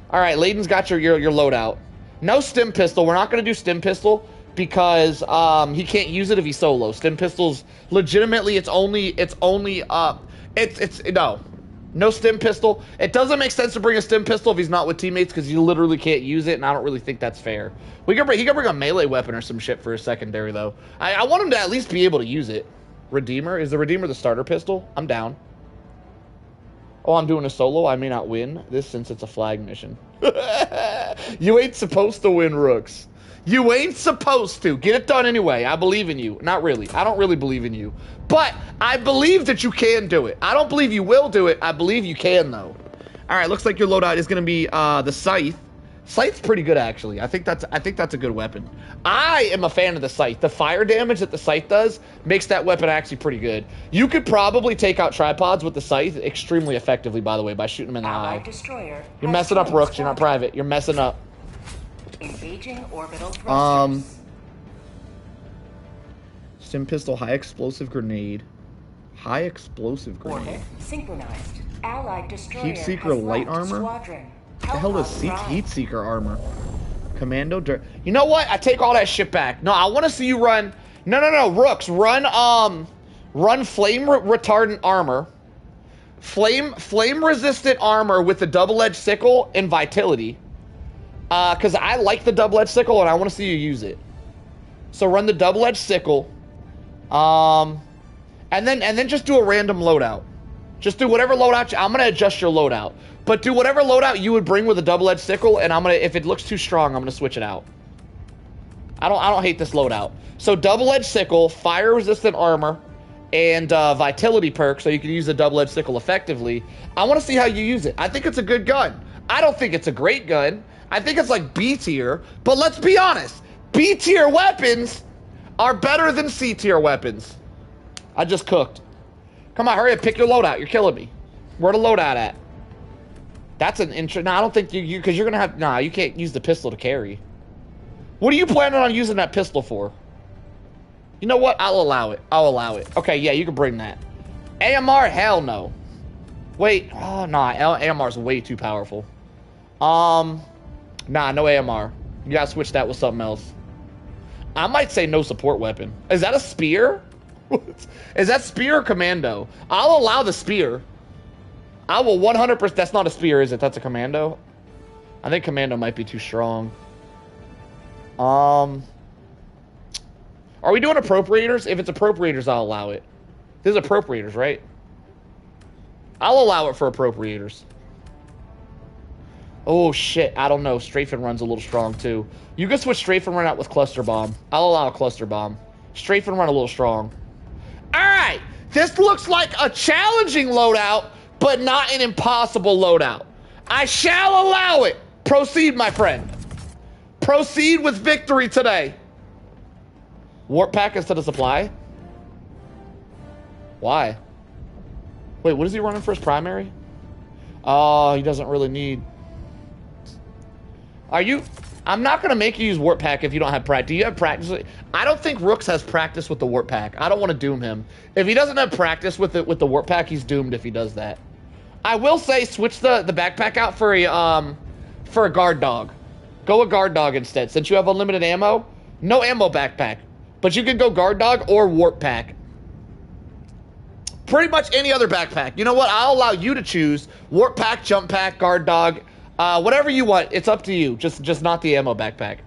All right, Layden's got your loadout. No stim pistol. We're not gonna do stim pistol because he can't use it if he's solo. Stim pistols, legitimately, no stim pistol. It doesn't make sense to bring a stim pistol if he's not with teammates because you literally can't use it, and I don't really think that's fair. He can bring a melee weapon or some shit for a secondary though. I want him to at least be able to use it. Redeemer? Is the Redeemer the starter pistol? I'm down. Oh, I'm doing a solo. I may not win this since it's a flag mission. You ain't supposed to win, Rooks. You ain't supposed to. Get it done anyway. I believe in you. Not really. I don't really believe in you. But I believe that you can do it. I don't believe you will do it. I believe you can, though. All right, looks like your loadout is going to be the Scythe. Scythe's pretty good, actually. I think that's a good weapon. I am a fan of the Scythe. The fire damage that the Scythe does makes that weapon actually pretty good. You could probably take out tripods with the Scythe extremely effectively, by the way, by shooting them in the eye. You're messing up, Rooks. You're not private. You're messing up. Engaging orbital thrusters. Stim pistol, high explosive grenade. High explosive grenade. Orbit synchronized. Allied destroyer Heat Seeker light armor? Squadron. What the hell is Heat Seeker armor? Commando dirt. You know what? I take all that shit back. No, I want to see you run. No, Rooks, run flame retardant armor. Flame resistant armor with the double-edged sickle and vitality. Because I like the double-edged sickle and I want to see you use it. So run the double-edged sickle. And then just do a random loadout. Just do whatever loadout I'm gonna adjust your loadout. But do whatever loadout you would bring with a double-edged sickle, and if it looks too strong, I'm gonna switch it out. I don't hate this loadout. So double-edged sickle, fire-resistant armor, and vitality perk, so you can use the double-edged sickle effectively. I want to see how you use it. I think it's a good gun. I don't think it's a great gun. I think it's like B tier. But let's be honest, B tier weapons are better than C tier weapons. I just cooked. Come on, hurry up, pick your loadout. You're killing me. Where the loadout at? That's an intro. No, I don't think you because you're gonna have. Nah, you can't use the pistol to carry. What are you planning on using that pistol for? You know what? I'll allow it. I'll allow it. Okay, yeah, you can bring that. AMR? Hell no. Wait. Oh, nah. AMR's way too powerful. Nah, no AMR. You gotta switch that with something else. I might say no support weapon. Is that a spear? Is that spear or commando? I'll allow the spear. I will 100%. That's not a spear, is it? That's a commando. I think commando might be too strong. Are we doing appropriators? If it's appropriators, I'll allow it. This is appropriators, right? I'll allow it for appropriators. Oh shit, I don't know. Strafing run's a little strong too. You can switch strafing run out with cluster bomb. I'll allow a cluster bomb. Strafing run a little strong. Alright, this looks like a challenging loadout, but not an impossible loadout. I shall allow it. Proceed, my friend. Proceed with victory today. Warp pack instead of supply? Why? Wait, what is he running for his primary? Oh, he doesn't really need... Are you... I'm not going to make you use warp pack if you don't have practice. Do you have practice? I don't think Rooks has practice with the warp pack. I don't want to doom him. If he doesn't have practice with the warp pack, he's doomed if he does that. I will say switch the backpack out for a guard dog. Go a guard dog instead. Since you have unlimited ammo, no ammo backpack. But you can go guard dog or warp pack. Pretty much any other backpack. You know what? I'll allow you to choose. Warp pack, jump pack, guard dog. Whatever you want. It's up to you. Just not the ammo backpack.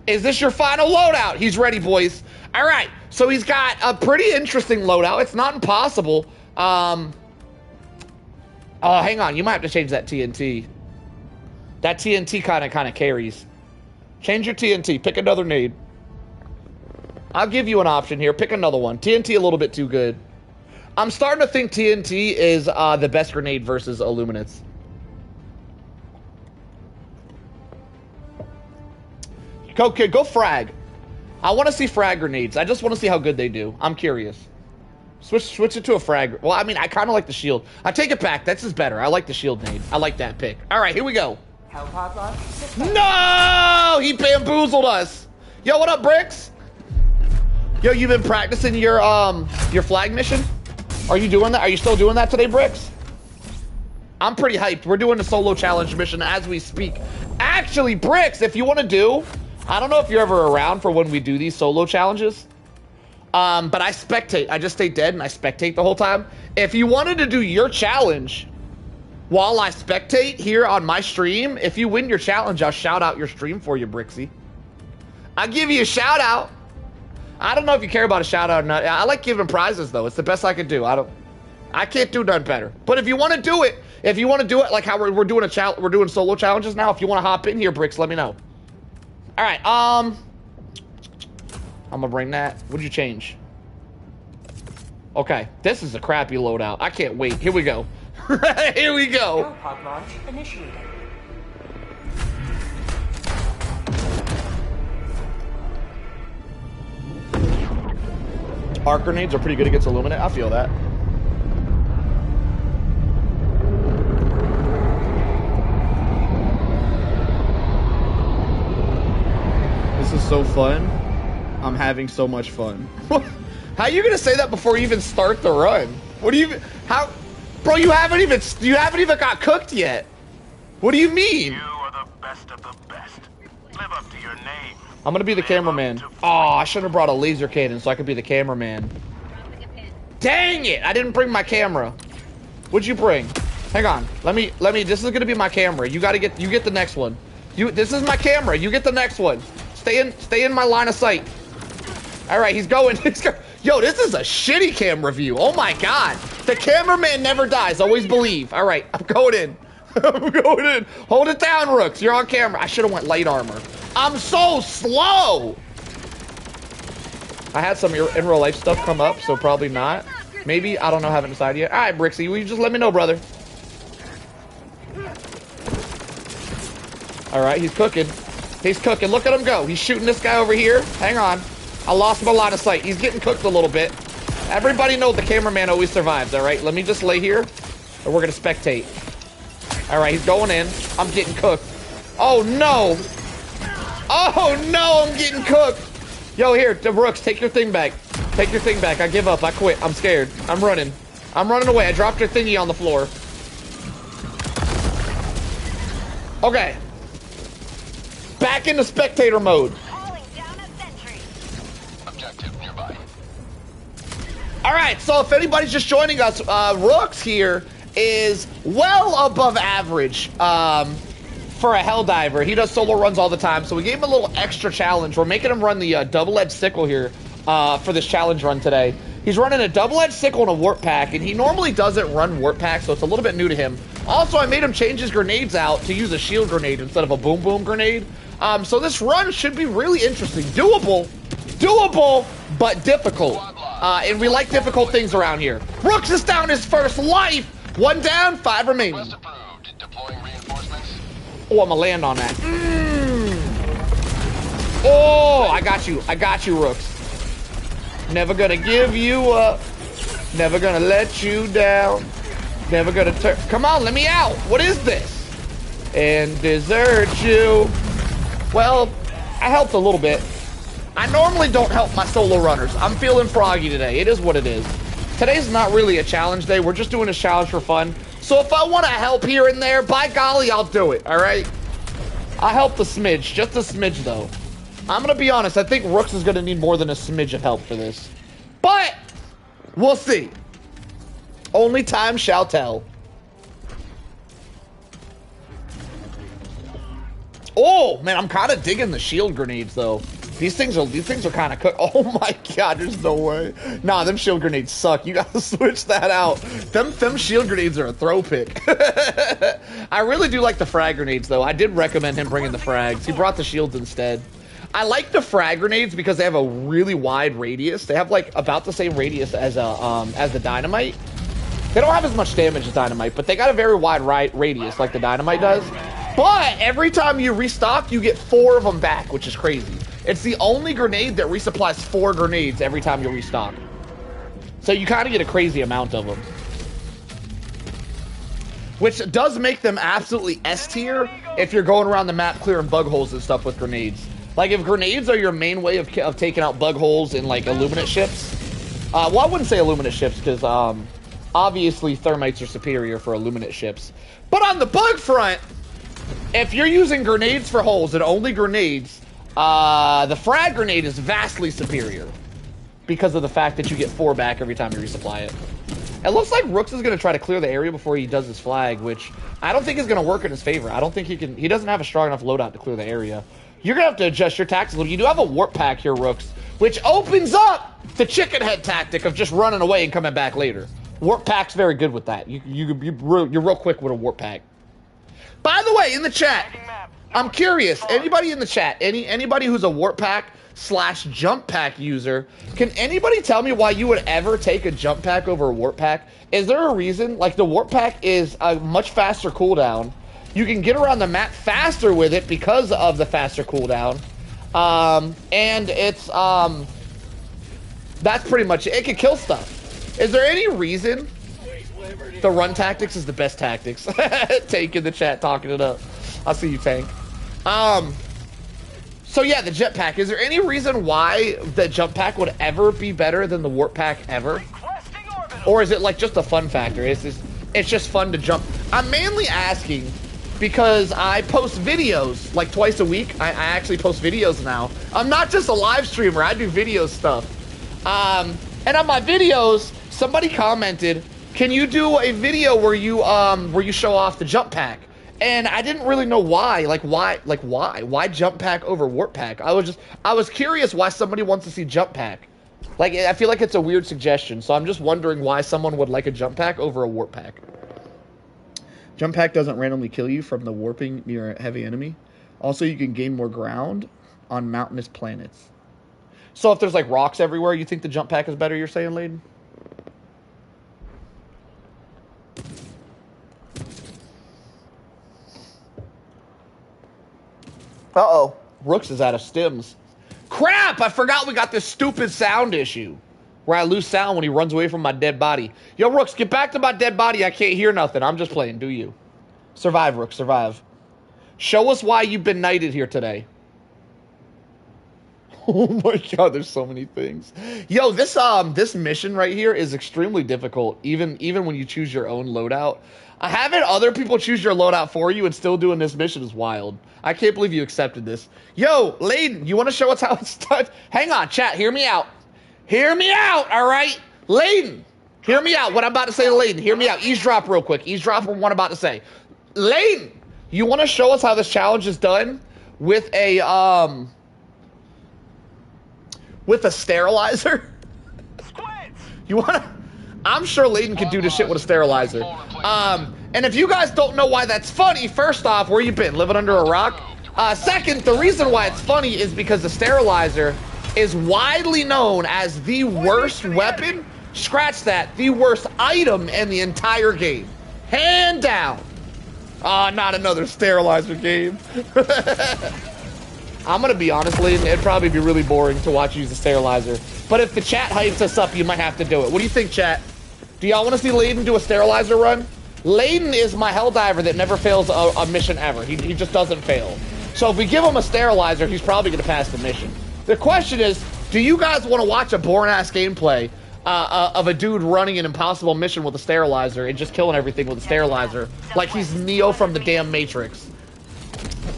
Is this your final loadout? He's ready, boys. All right. So he's got a pretty interesting loadout. It's not impossible. Oh, hang on. You might have to change that TNT. That TNT kind of carries. Change your TNT. Pick another nade. I'll give you an option here. Pick another one. TNT a little bit too good. I'm starting to think TNT is the best grenade versus Illuminates. Go frag. I want to see frag grenades. I just want to see how good they do. I'm curious. Switch it to a frag. Well, I mean, I kind of like the shield. I take it back. That's just better. I like the shield nade. I like that pick. All right, here we go. No! He bamboozled us. Yo, what up, Bricks? Yo, you been practicing your flag mission? Are you doing that? Are you still doing that today, Bricks? I'm pretty hyped. We're doing a solo challenge mission as we speak. Actually, Bricks, if you want to do, I don't know if you're ever around for when we do these solo challenges. But I spectate. I just stay dead and I spectate the whole time. If you wanted to do your challenge while I spectate here on my stream, if you win your challenge, I'll shout out your stream for you, Brixie. I'll give you a shout out. I don't know if you care about a shout out or not. I like giving prizes though. It's the best I can do. I can't do none better. But if you want to do it, like how we're doing we're doing solo challenges now. If you want to hop in here, Bricks, let me know. All right. I'm gonna bring that. What'd you change? Okay, this is a crappy loadout. I can't wait. Here we go. Here we go. Pod launch initiated. Arc grenades are pretty good against Illuminate. I feel that. This is so fun. I'm having so much fun. How are you gonna say that before you even start the run? What do you? How, bro? You haven't even got cooked yet. What do you mean? You are the best of the best. Live up to your name. I'm gonna be the cameraman. Oh, I should have brought a laser cannon so I could be the cameraman. Dang it! I didn't bring my camera. What'd you bring? Hang on. Let me. This is gonna be my camera. You get the next one. This is my camera. You get the next one. Stay in my line of sight. All right, he's going. Yo, this is a shitty camera view. Oh my god. The cameraman never dies. Always believe. All right, I'm going in. I'm going in. Hold it down, Rooks. You're on camera. I should have went light armor. I'm so slow. I had some in real life stuff come up, so probably not. Maybe, I don't know, haven't decided yet. All right, Brixie, will you just let me know, brother? All right, he's cooking. He's cooking. Look at him go. He's shooting this guy over here. Hang on. I lost my line of sight. He's getting cooked a little bit. Everybody knows the cameraman always survives, all right? Let me just lay here, and we're going to spectate. All right, he's going in. I'm getting cooked. Oh, no. Oh, no, I'm getting cooked. Yo, here, Brooks, take your thing back. Take your thing back. I give up. I quit. I'm scared. I'm running. I'm running away. I dropped your thingy on the floor. Okay. Back into spectator mode. All right, so if anybody's just joining us, Rooks here is well above average for a Helldiver. He does solo runs all the time, so we gave him a little extra challenge. We're making him run the double-edged sickle here for this challenge run today. He's running a double-edged sickle and a warp pack, and he normally doesn't run warp pack, so it's a little bit new to him. Also, I made him change his grenades out to use a shield grenade instead of a boom-boom grenade. So this run should be really interesting. Doable, but difficult. And we like difficult things around here. Rooks is down his first life. 1 down, 5 remaining. Oh, I'm gonna land on that. Oh, I got you, Rooks. Never gonna give you up. Never gonna let you down. Never gonna turn. Come on, let me out. What is this? And desert you. Well, I helped a little bit. I normally don't help my solo runners. I'm feeling froggy today. It is what it is. Today's not really a challenge day. We're just doing a challenge for fun. So if I want to help here and there, by golly, I'll do it, all right? I'll help the smidge. Just a smidge, though. I'm going to be honest. I think Rooks is going to need more than a smidge of help for this. But We'll see. Only time shall tell. Oh man, I'm kind of digging the shield grenades though. These things are kind of cooked. Oh my god, there's no way. Nah, them shield grenades suck. You gotta switch that out. Them shield grenades are a throw pick. I really do like the frag grenades though. I did recommend him bringing the frags. He brought the shields instead. I like the frag grenades because they have a really wide radius. They have like about the same radius as the dynamite. They don't have as much damage as dynamite, but they got a very wide radius like the dynamite does. But every time you restock, you get 4 of them back, which is crazy. It's the only grenade that resupplies 4 grenades every time you restock. So you kind of get a crazy amount of them. Which does make them absolutely S tier if you're going around the map clearing bug holes and stuff with grenades. Like if grenades are your main way of taking out bug holes in like Illuminate ships. Well, I wouldn't say Illuminate ships because obviously thermites are superior for Illuminate ships. But on the bug front, if you're using grenades for holes and only grenades, the frag grenade is vastly superior because of the fact that you get 4 back every time you resupply it. It looks like Rooks is going to try to clear the area before he does his flag, which I don't think is going to work in his favor. I don't think he doesn't have a strong enough loadout to clear the area. You're going to have to adjust your tactics a little. You do have a warp pack here, Rooks, which opens up the chicken head tactic of just running away and coming back later. Warp pack's very good with that. You're real quick with a warp pack. By the way, in the chat, I'm curious, anybody in the chat, anybody who's a warp pack / jump pack user, can anybody tell me why you would ever take a jump pack over a warp pack? Is there a reason? Like the warp pack is a much faster cooldown. You can get around the map faster with it because of the faster cooldown. And it's, that's pretty much it. It can kill stuff. Is there any reason the run tactics is the best tactics? Tank in the chat talking it up. I'll see you, Tank. So yeah, the jetpack. Is there any reason why the jump pack would ever be better than the warp pack ever? Or is it like just a fun factor? It's just fun to jump. I'm mainly asking because I post videos like twice a week. I actually post videos now. I'm not just a live streamer. I do video stuff. And on my videos, somebody commented, "Can you do a video where you show off the jump pack?" And I didn't really know why. Why jump pack over warp pack? I was curious why somebody wants to see jump pack. Like, I feel like it's a weird suggestion, so I'm just wondering why someone would like a jump pack over a warp pack. Jump pack doesn't randomly kill you from the warping near a heavy enemy. Also, you can gain more ground on mountainous planets. So if there's like rocks everywhere, you think the jump pack is better, you're saying, Layden? Uh-oh. Rooks is out of stims. Crap! I forgot we got this stupid sound issue where I lose sound when he runs away from my dead body. Yo, Rooks, get back to my dead body. I can't hear nothing. I'm just playing. Do you? Survive, Rooks. Survive. Show us why you've been knighted here today. Oh my god, there's so many things. Yo, this mission right here is extremely difficult, even when you choose your own loadout. Having other people choose your loadout for you and still doing this mission is wild. I can't believe you accepted this. Yo, Layden, you want to show us how it's done? Hang on, chat, hear me out. Hear me out, all right? Layden, hear me out. What I'm about to say to Layden, hear me out. Eavesdrop real quick. Eavesdrop on what I'm about to say. Layden, you want to show us how this challenge is done with a sterilizer? You want to... I'm sure Layden could do this shit with a sterilizer. And if you guys don't know why that's funny, first off, where you been? Living under a rock? Second, the reason why it's funny is because the sterilizer is widely known as the worst weapon, scratch that, the worst item in the entire game. Hand down. Not another sterilizer game. I'm gonna be honest, Layden, it'd probably be really boring to watch you use the sterilizer. But if the chat hypes us up, you might have to do it. What do you think, chat? Do y'all want to see Layden do a sterilizer run? Layden is my Helldiver that never fails a mission ever. He just doesn't fail. So if we give him a sterilizer, he's probably going to pass the mission. The question is, do you guys want to watch a boring-ass gameplay of a dude running an impossible mission with a sterilizer and just killing everything with a sterilizer like he's Neo from the damn Matrix?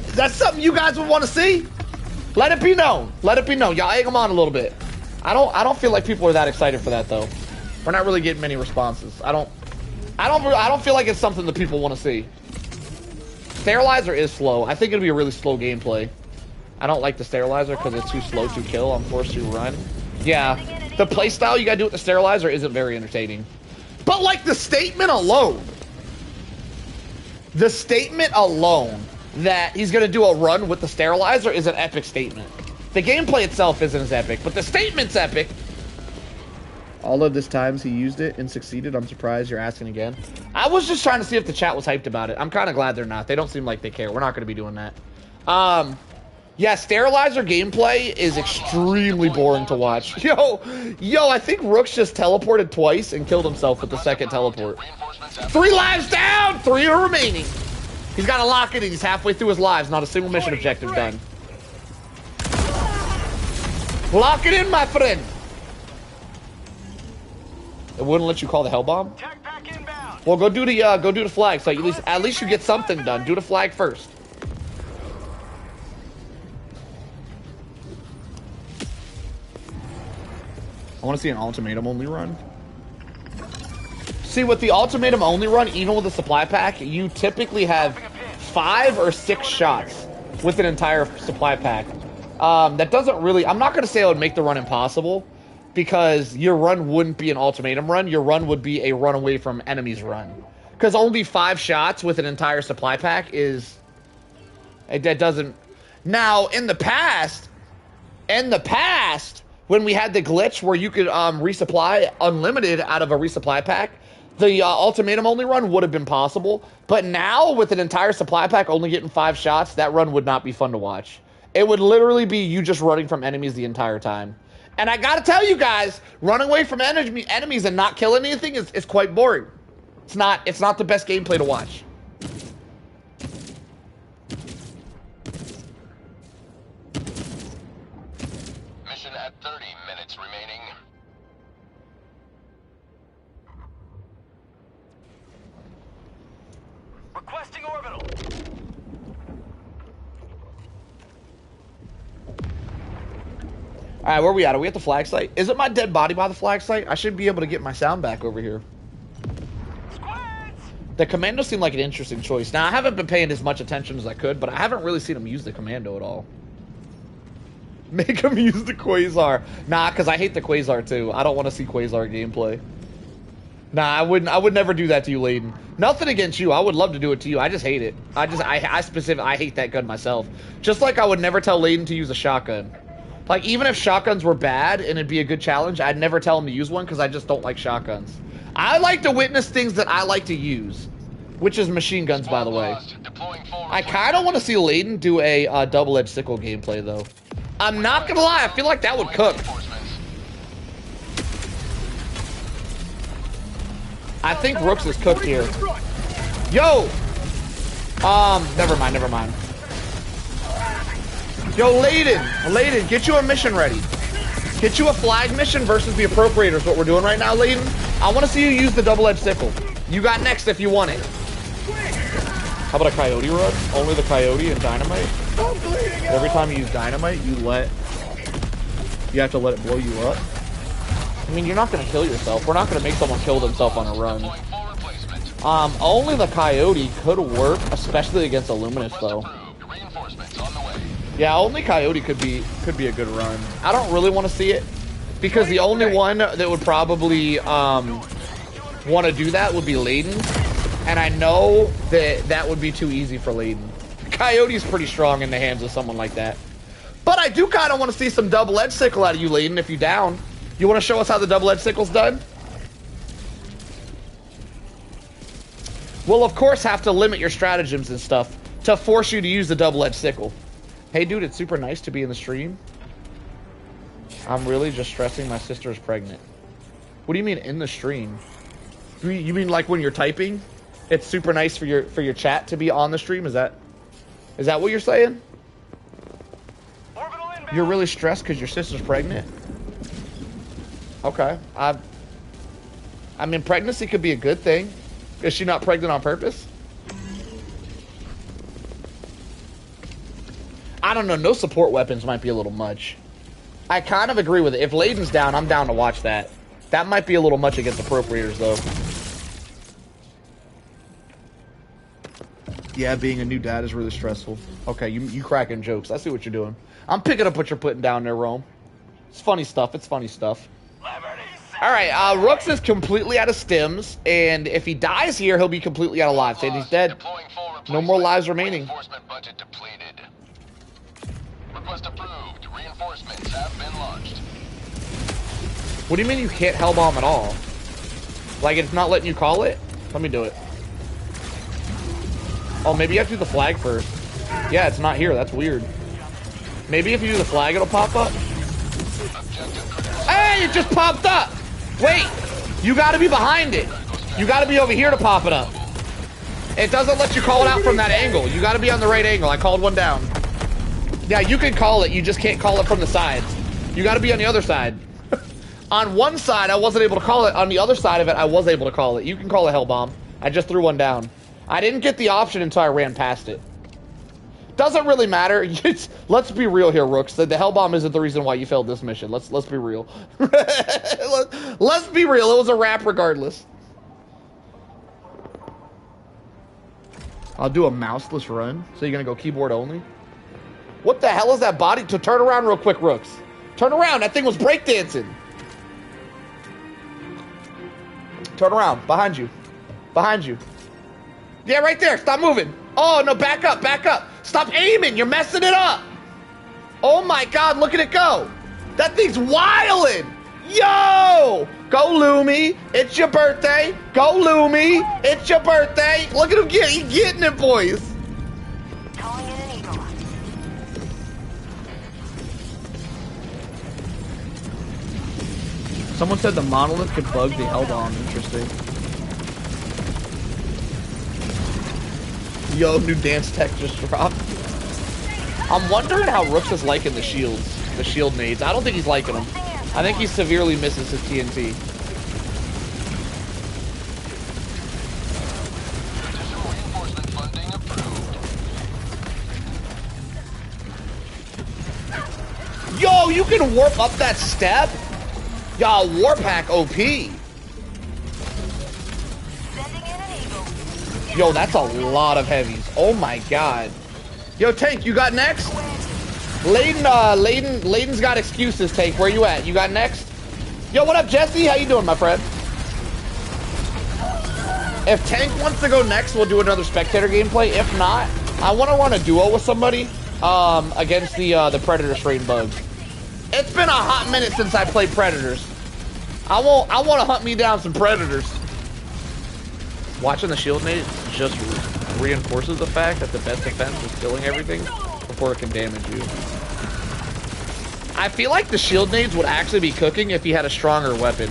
Is that something you guys would want to see? Let it be known. Let it be known. Y'all egg them on a little bit. I don't feel like people are that excited for that, though. We're not really getting many responses. I don't feel like it's something that people want to see. Sterilizer is slow. I think it'll be a really slow gameplay. I don't like the sterilizer because it's too slow to kill. I'm forced to run. Yeah, the playstyle you gotta do with the sterilizer isn't very entertaining. But like the statement alone that he's gonna do a run with the sterilizer is an epic statement. The gameplay itself isn't as epic, but the statement's epic. All of this times he used it and succeeded. I'm surprised you're asking again. I was just trying to see if the chat was hyped about it. I'm kind of glad they're not. They don't seem like they care. We're not going to be doing that. Yeah, sterilizer gameplay is extremely boring to watch. Yo, I think Rooks just teleported twice and killed himself with the second teleport. 3 lives down, 3 are remaining. He's got to lock it in. He's halfway through his lives. Not a single mission objective done. Lock it in, my friend. It wouldn't let you call the hell bomb. Well, go do the flag. So at least you get something done. Do the flag first. I want to see an ultimatum only run. See, with the ultimatum only run, even with the supply pack, you typically have 5 or 6 shots with an entire supply pack. That doesn't really. I'm not going to say it would make the run impossible, because your run wouldn't be an ultimatum run. Your run would be a run away from enemies run. Because only 5 shots with an entire supply pack is... That doesn't... Now, in the past, when we had the glitch where you could resupply unlimited out of a resupply pack, the ultimatum only run would have been possible. But now, with an entire supply pack only getting 5 shots, that run would not be fun to watch. It would literally be you just running from enemies the entire time. And I gotta tell you guys, running away from enemies and not killing anything is quite boring. It's not the best gameplay to watch. Mission at 30 minutes remaining. Requesting orbital. Alright, where are we at? Are we at the flag site? Is it my dead body by the flag site? I should be able to get my sound back over here. The commando seemed like an interesting choice. Now, I haven't been paying as much attention as I could, but I haven't really seen him use the commando at all. Make him use the Quasar. Nah, because I hate the Quasar too. I don't want to see Quasar gameplay. Nah, I would never do that to you, Layden. Nothing against you. I would love to do it to you. I just hate it. I hate that gun myself. Just like I would never tell Layden to use a shotgun. Like, even if shotguns were bad and it'd be a good challenge, I'd never tell him to use one because I just don't like shotguns. I like to witness things that I like to use, which is machine guns, by the way. I kind of want to see Layden do a double-edged sickle gameplay, though. I'm not going to lie. I feel like that would cook. I think Rooks is cooked here. Yo! Never mind. Yo, Layden, get you a mission ready. Get you a flag mission versus the appropriator is what we're doing right now, Layden. I want to see you use the double-edged sickle. You got next if you want it. How about a coyote run? Only the coyote and dynamite? Every time you use dynamite, you have to let it blow you up. I mean, you're not going to kill yourself. We're not going to make someone kill themselves on a run. Only the coyote could work, especially against a luminous, though. Yeah, only coyote could be a good run. I don't really want to see it because the only one that would probably want to do that would be Layden, and I know that would be too easy for Layden. Coyote's pretty strong in the hands of someone like that. But I do kind of want to see some double-edged sickle out of you, Layden, if you're down. You want to show us how the double-edged sickle's done? We'll, of course, have to limit your stratagems and stuff to force you to use the double-edged sickle. Hey, dude, it's super nice to be in the stream. I'm really just stressing my sister is pregnant. What do you mean in the stream? You mean like when you're typing? It's super nice for your chat to be on the stream? Is that what you're saying? You're really stressed because your sister's pregnant? Okay. I mean, pregnancy could be a good thing. Is she not pregnant on purpose? I don't know. No support weapons might be a little much. I kind of agree with it. If Layden's down, I'm down to watch that. That might be a little much against appropriators, though. Yeah, being a new dad is really stressful. Okay, you cracking jokes. I see what you're doing. I'm picking up what you're putting down there, Rome. It's funny stuff. It's funny stuff. Alright, Rooks is completely out of stims, and if he dies here, he'll be completely out of lives. And he's dead. No more lives remaining. Reinforcement budget depleted. Request approved. Reinforcements have been launched. What do you mean you can't Hellbomb at all? Like, it's not letting you call it? Let me do it. Oh, maybe you have to do the flag first. Yeah, it's not here. That's weird. Maybe if you do the flag, it'll pop up. Hey, it just popped up! Wait! You gotta be behind it. You gotta be over here to pop it up. It doesn't let you call it out from that angle. You gotta be on the right angle. I called one down. Yeah, you can call it. You just can't call it from the sides. You gotta be on the other side. On one side, I wasn't able to call it. On the other side of it, I was able to call it. You can call a Hellbomb. I just threw one down. I didn't get the option until I ran past it. Doesn't really matter. Let's be real here, Rooks. The Hellbomb isn't the reason why you failed this mission. Let's be real. Let's be real. It was a wrap regardless. I'll do a mouseless run. So you're gonna go keyboard only? What the hell is that body? To turn around real quick, Rooks. Turn around. That thing was breakdancing. Turn around. Behind you. Behind you. Yeah, right there. Stop moving. Oh, no, back up, back up. Stop aiming. You're messing it up. Oh, my God. Look at it go. That thing's wildin'. Yo. Go, Lumi. It's your birthday. Go, Lumi. It's your birthday. Look at him getting it, boys. Calling in an eagle. Someone said the monolith could bug the Hellbomb. Interesting. Yo, new dance tech just dropped. I'm wondering how Rooks is liking the shields, the shield nades. I don't think he's liking them. I think he severely misses his TNT. Yo, you can warp up that step? Y'all, warp hack OP. Yo, that's a lot of heavies. Oh my God. Yo, Tank, you got next? Layden's got excuses, Tank. Where you at? You got next? Yo, what up, Jesse? How you doing, my friend? If Tank wants to go next, we'll do another spectator gameplay. If not, I want to run a duo with somebody against the Predator strain bugs. It's been a hot minute since I played Predators. I want to hunt me down some Predators. Watching the shield nade just reinforces the fact that the best defense is killing everything before it can damage you. I feel like the shield nades would actually be cooking if he had a stronger weapon.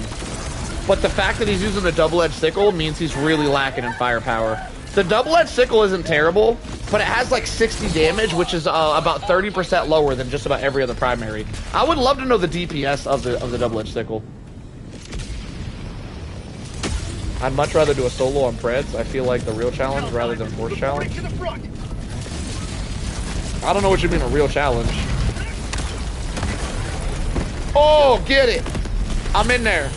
But the fact that he's using a double-edged sickle means he's really lacking in firepower. The double-edged sickle isn't terrible, but it has like 60 damage, which is about 30% lower than just about every other primary. I would love to know the DPS of the double-edged sickle. I'd much rather do a solo on Preds. I feel like the real challenge rather than force challenge. I don't know what you mean a real challenge. Oh, get it. I'm in there.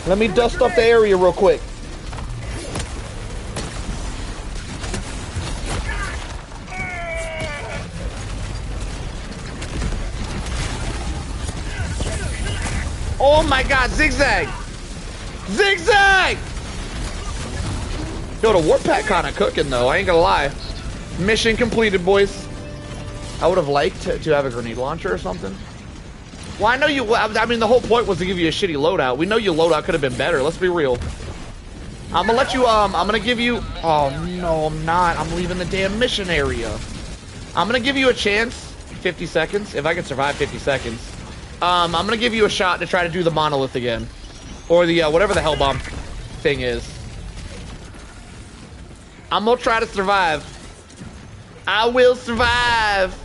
Let me dust up the area real quick. Oh my God, zigzag! Zigzag! Yo, the warp pack kind of cooking though, I ain't gonna lie. Mission completed, boys. I would have liked to have a grenade launcher or something. Well, I know you, I mean, the whole point was to give you a shitty loadout. We know your loadout could have been better, let's be real. I'm gonna let you, I'm gonna give you, oh no, I'm not. I'm leaving the damn mission area. I'm gonna give you a chance, 50 seconds, if I can survive 50 seconds. I'm gonna give you a shot to try to do the monolith again. Or the, whatever the Hellbomb thing is. I'm gonna try to survive. I will survive.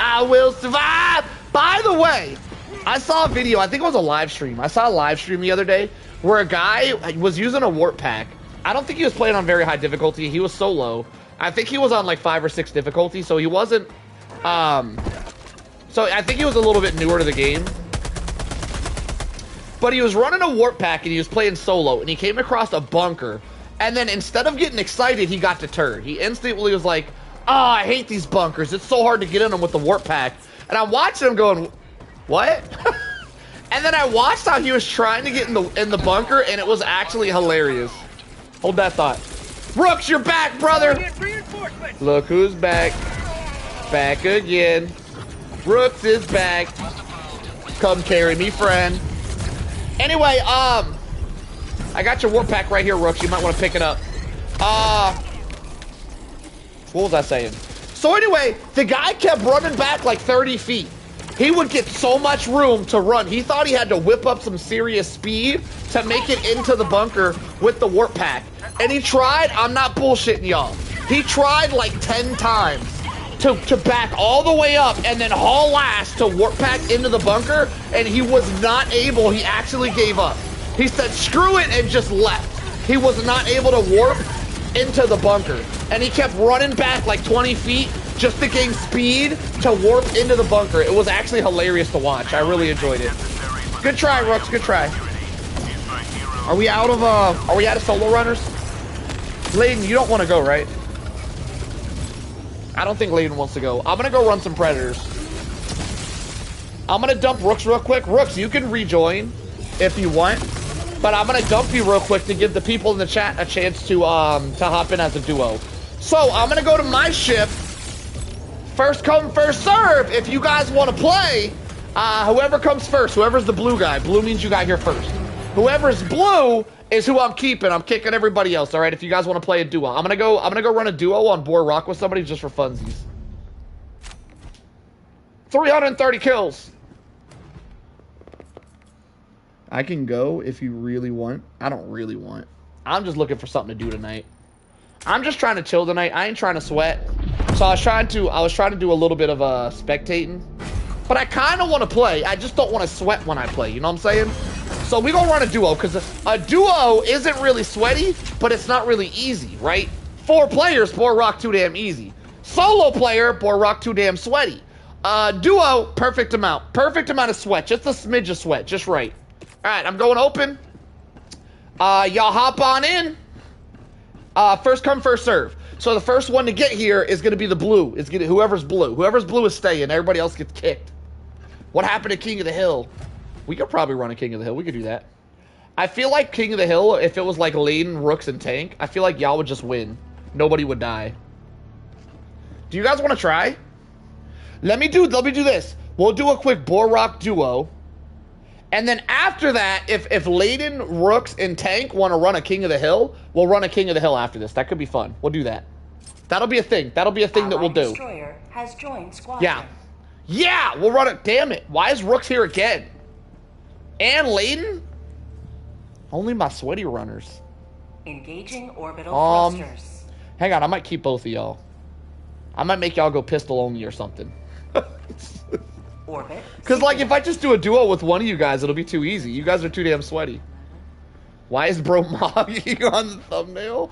I will survive. By the way, I saw a video, I think it was a live stream. I saw a live stream the other day where a guy was using a warp pack. I don't think he was playing on very high difficulty. He was solo. I think he was on like 5 or 6 difficulty, so he wasn't, so I think he was a little bit newer to the game. But he was running a warp pack and he was playing solo and he came across a bunker. And then instead of getting excited, he got deterred. He instantly was like, oh, I hate these bunkers. It's so hard to get in them with the warp pack. And I'm watching him going, what? And then I watched how he was trying to get in the bunker, and it was actually hilarious. Hold that thought. Rooks, you're back, brother. Look who's back. Back again. Rooks is back. Come carry me, friend. Anyway, I got your warp pack right here, Rooks. You might want to pick it up. What was I saying? So anyway, the guy kept running back like 30 feet. He would get so much room to run. He thought he had to whip up some serious speed to make it into the bunker with the warp pack. And he tried, I'm not bullshitting y'all. He tried like 10 times to back all the way up and then haul ass to warp pack into the bunker, and he was not able. He actually gave up. He said, screw it, and just left. He was not able to warp into the bunker. And he kept running back like 20 feet just to gain speed to warp into the bunker. It was actually hilarious to watch. I really enjoyed it. Good try, Rooks. Good try. Are we out of solo runners? Layden, you don't want to go, right? I don't think Layden wants to go. I'm gonna go run some predators. I'm gonna dump Rooks real quick. Rooks, you can rejoin if you want, but I'm gonna dump you real quick to give the people in the chat a chance to hop in as a duo. So I'm gonna go to my ship. First come, first serve. If you guys want to play, whoever comes first, whoever's the blue guy. Blue means you got here first. Whoever's blue is who I'm keeping. I'm kicking everybody else. All right. If you guys want to play a duo, I'm gonna go run a duo on Boar Rock with somebody just for funsies. 330 kills. I can go if you really want. I don't really want. I'm just looking for something to do tonight. I'm just trying to chill tonight. I ain't trying to sweat. So I was trying to do a little bit of spectating. But I kind of want to play. I just don't want to sweat when I play. You know what I'm saying? So we gonna run a duo, because a duo isn't really sweaty, but it's not really easy, right? 4 players, Boar Rock too damn easy. Solo player, Boar Rock too damn sweaty. Duo, perfect amount. Perfect amount of sweat. Just a smidge of sweat. Just right. All right, I'm going open. Y'all hop on in. First come, first serve. So the first one to get here is going to be the blue. It's gonna, whoever's blue. Whoever's blue is staying. Everybody else gets kicked. What happened to King of the Hill? We could probably run a King of the Hill. We could do that. I feel like King of the Hill, if it was like Layden, Rooks, and Tank, I feel like y'all would just win. Nobody would die. Do you guys want to try? Let me do this. We'll do a quick Boar Rock duo. And then after that, if Layden, Rooks, and Tank want to run a King of the Hill, we'll run a King of the Hill after this. That could be fun. We'll do that. That'll be a thing. That'll be a thing that we'll do. Destroyer has joined squadron. Yeah. Yeah, we'll run it. Damn it. Why is Rooks here again? And Layden? Only my sweaty runners. Engaging orbital thrusters. Hang on, I might keep both of y'all. I might make y'all go pistol only or something. Orbit. Because, like, if I just do a duo with one of you guys, it'll be too easy. You guys are too damn sweaty. Why is bro mobbing on the thumbnail?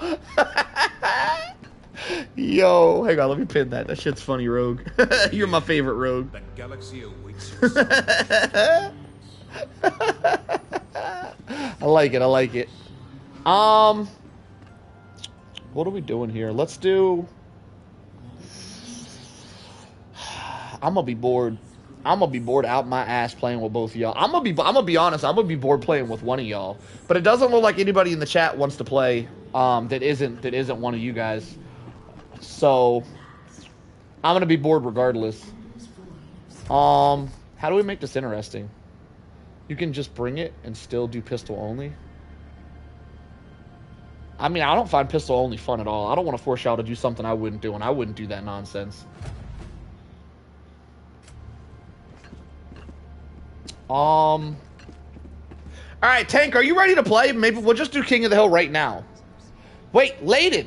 Yo, hang on, let me pin that. That shit's funny, Rogue. You're my favorite, Rogue. That galaxy awaits. I like it, I like it. What are we doing here? Let's do... I'm gonna be bored. I'm gonna be bored out my ass playing with both of y'all. I'm gonna be honest. I'm gonna be bored playing with one of y'all. But it doesn't look like anybody in the chat wants to play. That isn't one of you guys. So I'm gonna be bored regardless. How do we make this interesting? You can just bring it and still do pistol only. I mean, I don't find pistol only fun at all. I don't want to force y'all to do something I wouldn't do, and I wouldn't do that nonsense. All right, Tank, are you ready to play? Maybe we'll just do King of the Hill right now. Wait, Layden,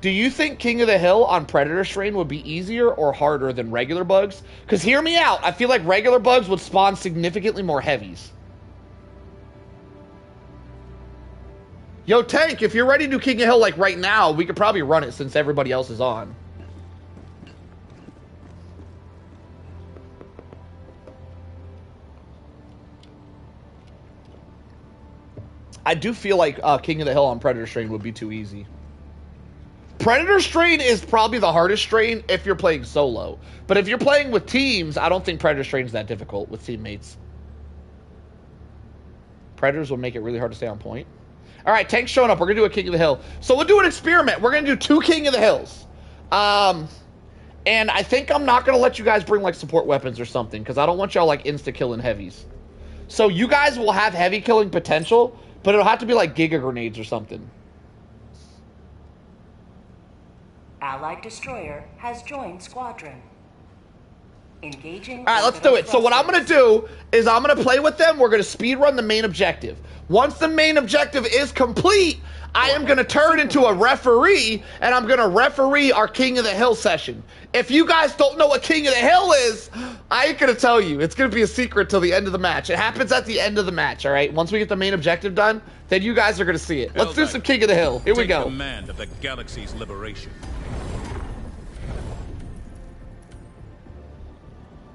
do you think King of the Hill on Predator Strain would be easier or harder than regular bugs? Because hear me out, I feel like regular bugs would spawn significantly more heavies. Yo, Tank, if you're ready to do King of Hill like right now, we could probably run it since everybody else is on. I do feel like King of the Hill on Predator Strain would be too easy. Predator Strain is probably the hardest strain if you're playing solo. But if you're playing with teams, I don't think Predator Strain is that difficult with teammates. Predators will make it really hard to stay on point. All right, Tank's showing up. We're going to do a King of the Hill. So we'll do an experiment. We're going to do 2 King of the Hills. And I think I'm not going to let you guys bring, like, support weapons or something, because I don't want y'all, like, insta-killing heavies. So you guys will have heavy killing potential, but it'll have to be, like, Giga Grenades or something. Allied destroyer has joined squadron. Engaging. All right, let's do it. So what I'm going to do is I'm going to play with them. We're going to speed run the main objective. Once the main objective is complete, I am going to turn into a referee, and I'm going to referee our King of the Hill session. If you guys don't know what King of the Hill is, I ain't going to tell you. It's going to be a secret till the end of the match. It happens at the end of the match, all right? Once we get the main objective done, then you guys are going to see it. Let's do some King of the Hill. Here we go. Take command of the galaxy's liberation.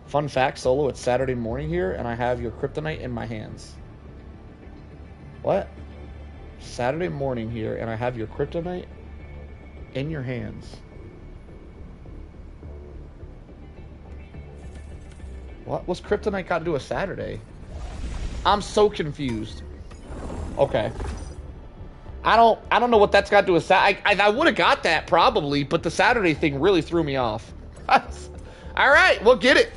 Fun fact, Solo, it's Saturday morning here, and I have your kryptonite in my hands. What? Saturday morning here, and I have your kryptonite in your hands. What was kryptonite got to do with Saturday? I'm so confused. Okay. I don't know what that's got to do with Saturday. I would have got that probably, but the Saturday thing really threw me off. All right, we'll get it.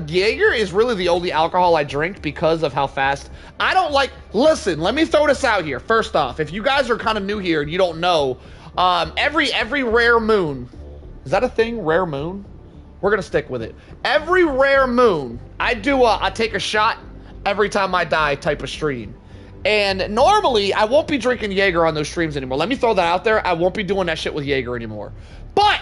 Jaeger is really the only alcohol I drink because of how fast. I don't like. Listen, let me throw this out here. First off, if you guys are kind of new here and you don't know, every rare moon, is that a thing? Rare moon? We're gonna stick with it. Every rare moon, I take a shot every time I die type of stream. And normally, I won't be drinking Jaeger on those streams anymore. Let me throw that out there. I won't be doing that shit with Jaeger anymore. But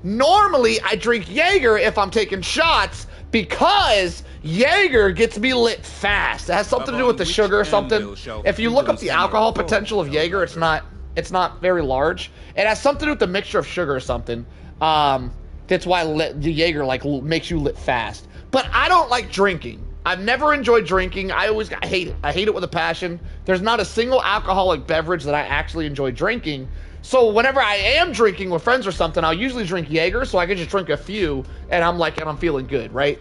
normally, I drink Jaeger if I'm taking shots because Jaeger gets me lit fast. It has something to do with the sugar or something. If you look up the alcohol potential of Jaeger, it's not very large. It has something to do with the mixture of sugar or something. That's why the Jaeger makes you lit fast. But I don't like drinking. I've never enjoyed drinking. I hate it. I hate it with a passion. There's not a single alcoholic beverage that I actually enjoy drinking. So whenever I am drinking with friends or something, I'll usually drink Jaeger, so I can just drink a few, and I'm feeling good, right?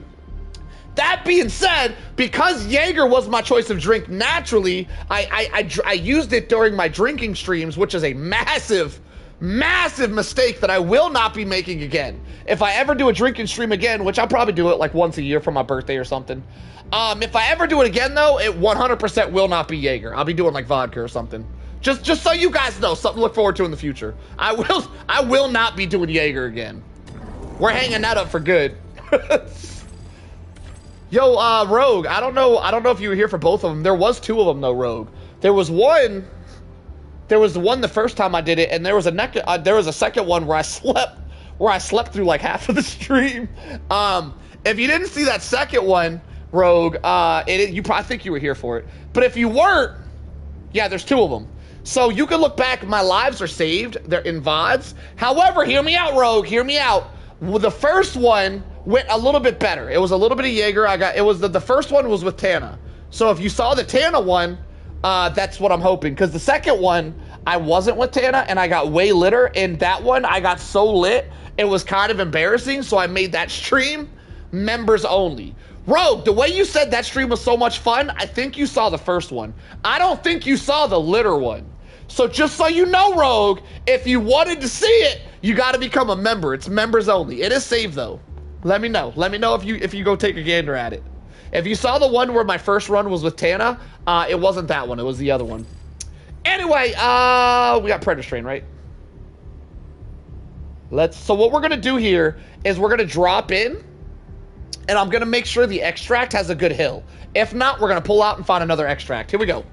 That being said, because Jaeger was my choice of drink naturally, I used it during my drinking streams, which is a massive mistake that I will not be making again. If I ever do a drinking stream again, which I'll probably do it like once a year for my birthday or something. If I ever do it again, though, it 100% will not be Jaeger. I'll be doing like vodka or something. Just so you guys know, something to look forward to in the future. I will not be doing Jaeger again. We're hanging that up for good. Yo, Rogue, I don't know if you were here for both of them. There was 2 of them though, Rogue. There was one the first time I did it, and there was a second one where I slept through like half of the stream. If you didn't see that second one, Rogue, I think you were here for it. But if you weren't, yeah, there's 2 of them. So you can look back. My lives are saved. They're in VODs. However, hear me out, Rogue. Hear me out. Well, the first one went a little bit better. It was a little bit of Jaeger. The first one was with Tana. So if you saw the Tana one, that's what I'm hoping. Because the second one, I wasn't with Tana, and I got way litter. And that one, I got so lit, it was kind of embarrassing. So I made that stream members only. Rogue, the way you said that stream was so much fun, I think you saw the first one. I don't think you saw the litter one. So just so you know, Rogue, if you wanted to see it, you got to become a member. It's members only. It is saved, though. Let me know. Let me know if you go take a gander at it. If you saw the one where my first run was with Tana, it wasn't that one. It was the other one. Anyway, we got Predator Strain, right? So what we're going to do here is we're going to drop in, and I'm going to make sure the extract has a good hill. If not, we're going to pull out and find another extract. Here we go.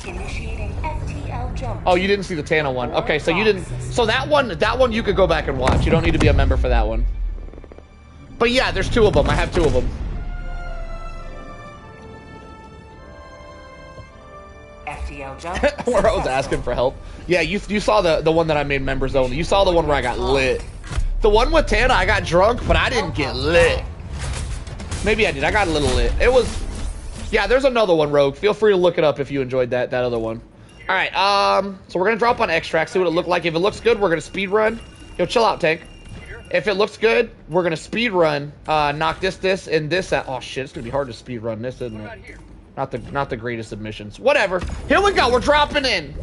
Initiating FTL jump. Oh, you didn't see the Tana one. Okay, so you didn't. So that one you could go back and watch. You don't need to be a member for that one. But yeah, there's 2 of them. I have 2 of them. scenario jump. Where I was asking for help. Yeah, you saw the one that I made members only. You saw the one where I got lit. The one with Tana, I got drunk, but I didn't get lit. Maybe I did. I got a little lit. It was... Yeah, there's another one, Rogue. Feel free to look it up if you enjoyed that other one. All right, so we're going to drop on extract, see what it looked like. If it looks good, we're going to speed run. Yo, chill out, Tank. If it looks good, we're going to speed run, knock this, and this out. Oh, shit, it's going to be hard to speed run this, isn't it? Not the greatest submissions. Whatever. Here we go. We're dropping in.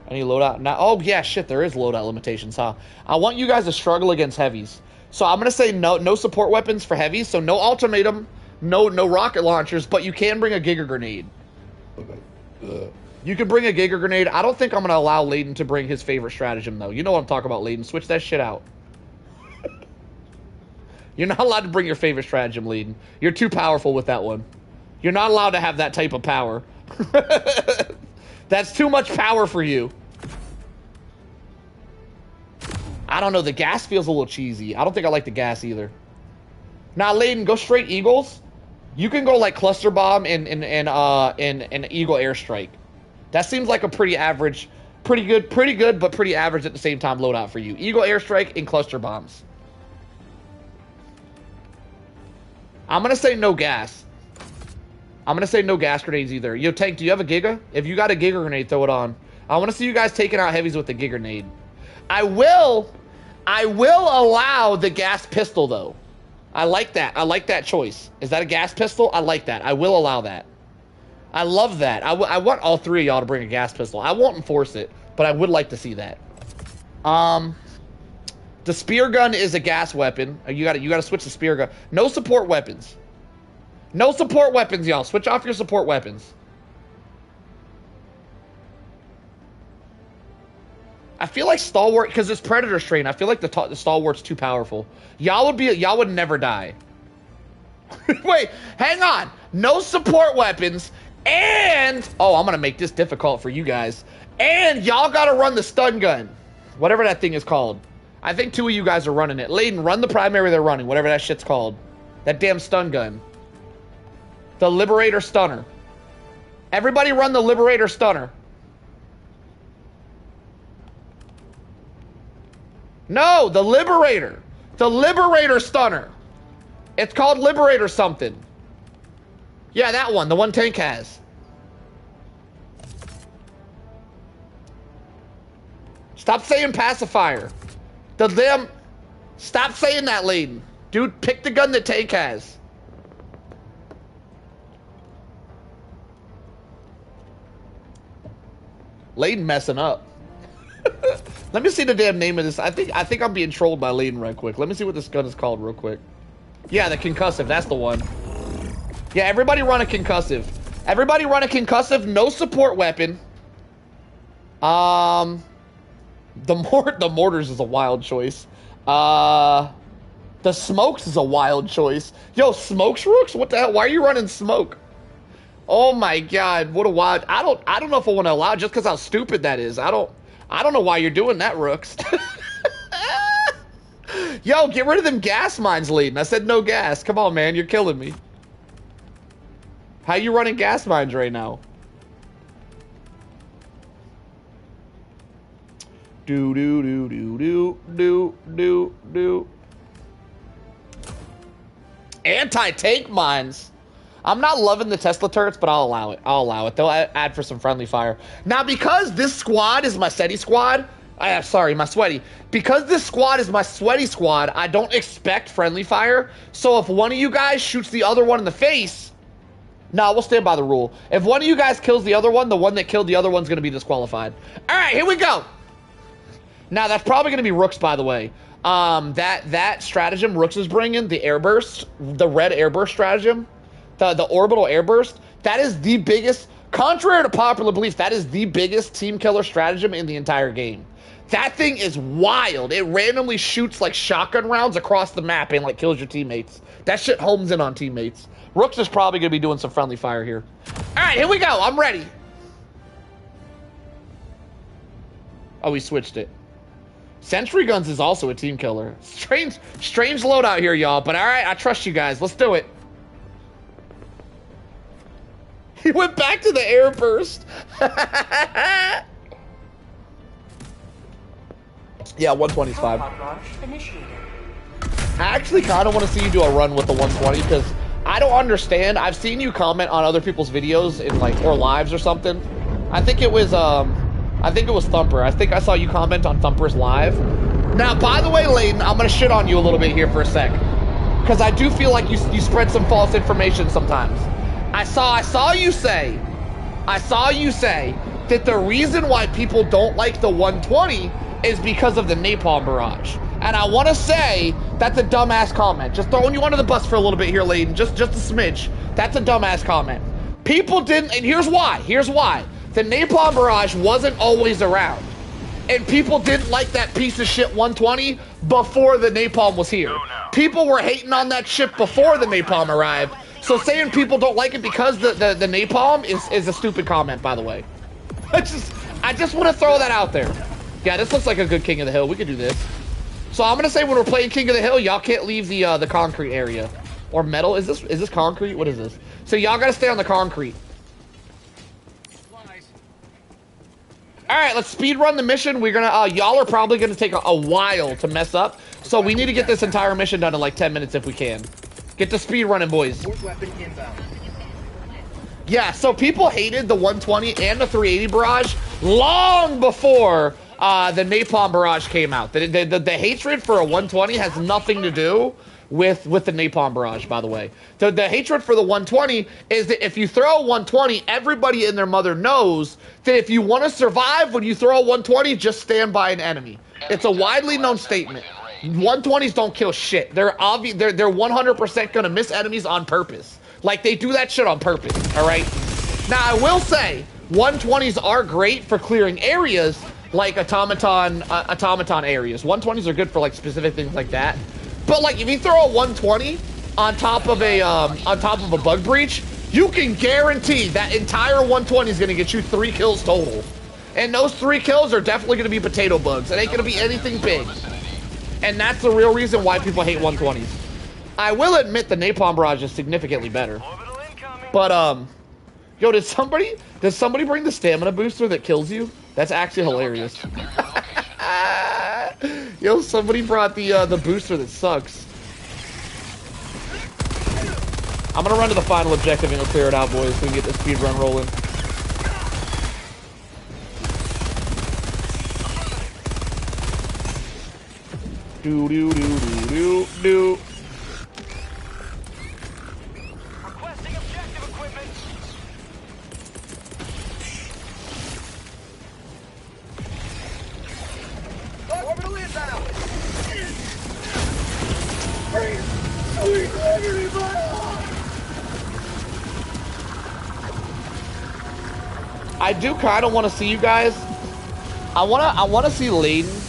Any loadout? Now, oh yeah, shit, there is loadout limitations, huh? I want you guys to struggle against heavies. So I'm gonna say no support weapons for heavies. So no ultimatum, no rocket launchers, but you can bring a Giga Grenade. You can bring a Giga Grenade. I don't think I'm gonna allow Layden to bring his favorite stratagem though. You know what I'm talking about, Layden. Switch that shit out. You're not allowed to bring your favorite stratagem, Layden. You're too powerful with that one. You're not allowed to have that type of power. That's too much power for you. I don't know. The gas feels a little cheesy. I don't think I like the gas either. Now, Layden, go straight Eagles. You can go like Cluster Bomb and Eagle Airstrike. That seems like a pretty average, pretty good, but pretty average at the same time loadout for you. Eagle Airstrike and Cluster Bombs. I'm going to say no gas. I'm going to say no gas grenades either. Yo, Tank, do you have a Giga? If you got a Giga Grenade, throw it on. I want to see you guys taking out heavies with the Giga Grenade. I will allow the gas pistol, though. I like that. I like that choice. Is that a gas pistol? I like that. I will allow that. I love that. I want all three of y'all to bring a gas pistol. I won't enforce it, but I would like to see that. The spear gun is a gas weapon. You gotta switch the spear gun. No support weapons. No support weapons, y'all. Switch off your support weapons. I feel like Stalwart, because it's Predator Strain, I feel like the Stalwart's too powerful. Y'all would never die. Wait, hang on. No support weapons, and... Oh, I'm going to make this difficult for you guys. And y'all got to run the stun gun. Whatever that thing is called. I think two of you guys are running it. Layden, run the primary they're running, whatever that shit's called. That damn stun gun. The Liberator Stunner. Everybody run the Liberator Stunner. No, the Liberator. The Liberator Stunner. It's called Liberator something. Yeah, that one. The one Tank has. Stop saying pacifier. The damn... Stop saying that, Layden. Dude, pick the gun that Tank has. Layden messing up. Let me see the damn name of this. I think I'm being trolled by Layden right quick. Let me see what this gun is called real quick. Yeah, the concussive. That's the one. Yeah, everybody run a concussive. Everybody run a concussive. No support weapon. The mortars is a wild choice. The smokes is a wild choice. Yo, smokes rooks? What the hell? Why are you running smoke? Oh my god, what a wild... I don't know if I want to allow it just because how stupid that is. I don't know why you're doing that, Rooks. Yo, get rid of them gas mines, Layden. I said no gas. Come on, man. You're killing me. How you running gas mines right now? Do. Anti-tank mines. I'm not loving the Tesla turrets, but I'll allow it. I'll allow it. They'll add for some friendly fire. Now, because this squad is my SETI squad, sorry, my sweaty. Because this squad is my sweaty squad, I don't expect friendly fire. So if one of you guys shoots the other one in the face, no, we'll stand by the rule. If one of you guys kills the other one, the one that killed the other one's going to be disqualified. All right, here we go. Now, that's probably going to be Rooks, by the way. That stratagem Rooks is bringing, the airburst, the red airburst stratagem, the orbital airburst, that is the biggest, Contrary to popular belief, that is the biggest team killer stratagem in the entire game. That thing is wild. It randomly shoots like shotgun rounds across the map and like kills your teammates. That shit homes in on teammates. Rooks is probably gonna be doing some friendly fire here. All right, here we go. I'm ready. Oh, we switched it. Sentry guns is also a team killer. Strange loadout here, y'all. But all right, I trust you guys. Let's do it. He went back to the air burst. Yeah, 120's fine. I actually kind of want to see you do a run with the 120 because I don't understand. I've seen you comment on other people's videos in like or lives or something. I think it was Thumper. I think I saw you comment on Thumper's live. Now, by the way, Layden, I'm gonna shit on you a little bit here for a sec because I do feel like you spread some false information sometimes. I saw you say that the reason why people don't like the 120 is because of the napalm barrage. And I want to say that's a dumbass comment. Just throwing you under the bus for a little bit here, Layden. Just a smidge. That's a dumbass comment. People didn't, and here's why. The napalm barrage wasn't always around. And people didn't like that piece of shit 120 before the napalm was here. People were hating on that shit before the napalm arrived. So saying people don't like it because the napalm is a stupid comment, by the way. I just want to throw that out there. Yeah, this looks like a good King of the Hill. We could do this. So I'm gonna say when we're playing King of the Hill, y'all can't leave the concrete area or metal. Is this concrete? What is this? So y'all gotta stay on the concrete. All right, let's speed run the mission. We're gonna y'all are probably gonna take a while to mess up, so we need to get this entire mission done in like 10 minutes if we can. Get the speed running, boys. Yeah, so people hated the 120 and the 380 barrage long before the napalm barrage came out. The hatred for a 120 has nothing to do with the napalm barrage, by the way. The hatred for the 120 is that if you throw a 120, everybody and their mother knows that if you want to survive when you throw a 120, just stand by an enemy. It's a widely known statement. 120s don't kill shit. They're 100% gonna miss enemies on purpose. Like, they do that shit on purpose, all right? Now, I will say, 120s are great for clearing areas like automaton areas. 120s are good for, like, specific things like that. But, like, if you throw a 120 on top of a bug breach, you can guarantee that entire 120 is gonna get you 3 kills total. And those 3 kills are definitely gonna be potato bugs. It ain't gonna be anything big. And that's the real reason why people hate 120s. I will admit the napalm barrage is significantly better. But, yo, did somebody bring the stamina booster that kills you? That's actually hilarious. Yo, somebody brought the booster that sucks. I'm gonna run to the final objective and we'll clear it out, boys, so we can get the speed run rolling. Do do do do do do. Requesting objective equipment. Orbital inbound. I do kind of want to see you guys. I want to see Layden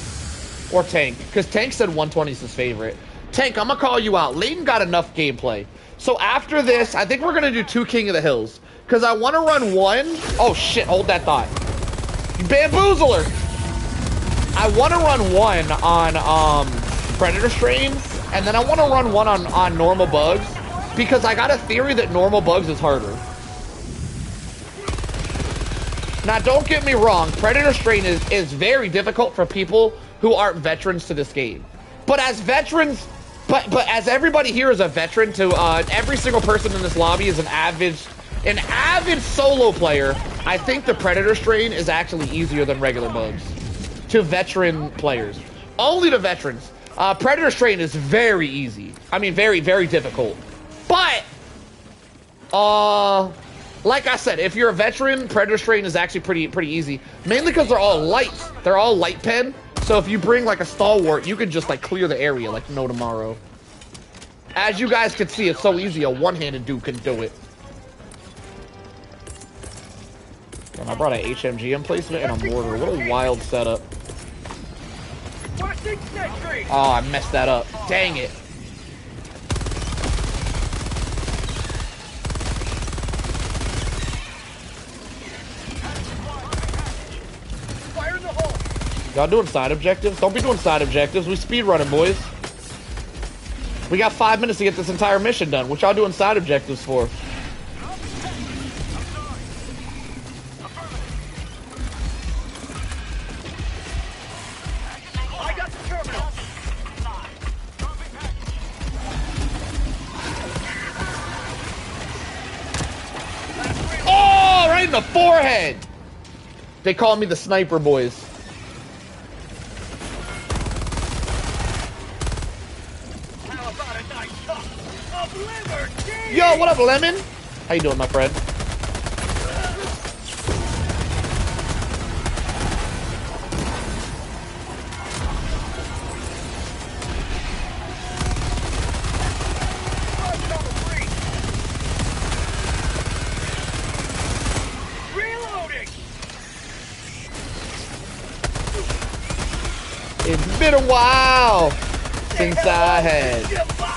or Tank, because Tank said 120 is his favorite. Tank, I'm gonna call you out. Layden got enough gameplay. So after this, I think we're gonna do 2 King of the Hills, because I want to run 1. Oh shit! Hold that thought. Bamboozler. I want to run 1 on Predator Strain, and then I want to run 1 on normal bugs, because I got a theory that normal bugs is harder. Now, don't get me wrong, Predator Strain is very difficult for people who aren't veterans to this game. But as veterans, but as everybody here is a veteran to, every single person in this lobby is an avid solo player, I think the Predator Strain is actually easier than regular bugs to veteran players. Only to veterans. Predator Strain is very easy. I mean, very, very difficult. But, like I said, if you're a veteran, Predator Strain is actually pretty easy. Mainly because they're all light. They're all light pen. So if you bring like a stalwart, you can just like clear the area like no tomorrow. As you guys can see, it's so easy. A one-handed dude can do it. I brought an HMG emplacement and a mortar. What a wild setup. Oh, I messed that up. Dang it. Fire in the hole. Y'all doing side objectives? Don't be doing side objectives. We speed running, boys. We got 5 minutes to get this entire mission done. What y'all doing side objectives for? I got the terminal. Oh, right in the forehead. They call me the sniper, boys. How about a nice cup of liver tea? Yo, what up, Lemon? How you doing, my friend? Reloading. It's been a while since I had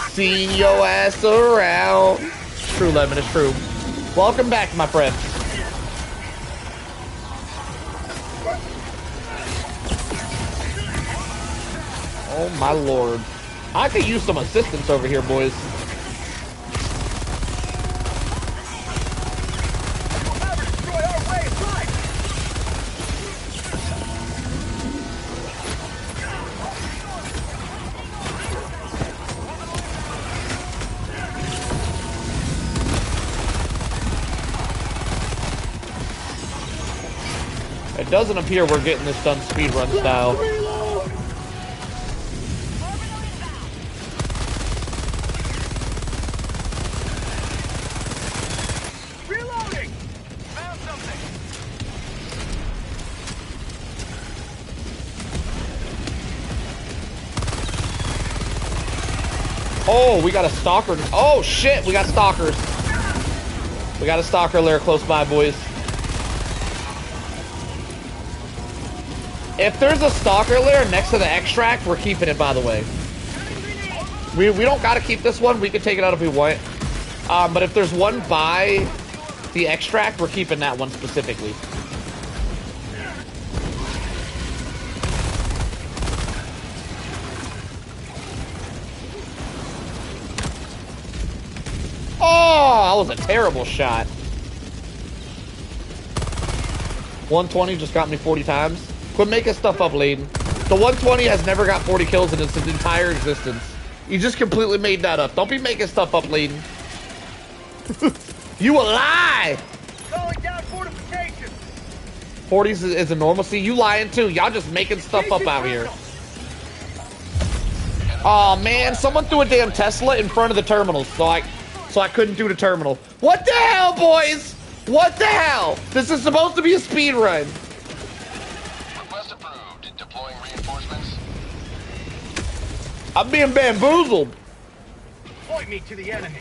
seen your ass around. It's true, Lemon, it's true. Welcome back, my friend. Oh my lord. I could use some assistance over here, boys. It doesn't appear we're getting this done speedrun style. Reloading. Found something. Oh, we got a stalker. Oh shit, we got stalkers. We got a stalker lair close by, boys. If there's a stalker lair next to the extract, we're keeping it, by the way. We don't gotta keep this one. We can take it out if we want. But if there's one by the extract, we're keeping that one specifically. Oh, that was a terrible shot. 120 just got me 40 times. Quit making stuff up, Layden. The 120 has never got 40 kills in its entire existence. You just completely made that up. Don't be making stuff up, Layden. You a lie! Calling down fortifications. 40s is a normalcy. You lying too. Y'all just making stuff up out here. Oh man, someone threw a damn Tesla in front of the terminal, so I couldn't do the terminal. What the hell, boys? What the hell? This is supposed to be a speed run. Request approved. Deploying reinforcements. I'm being bamboozled. Point me to the enemy.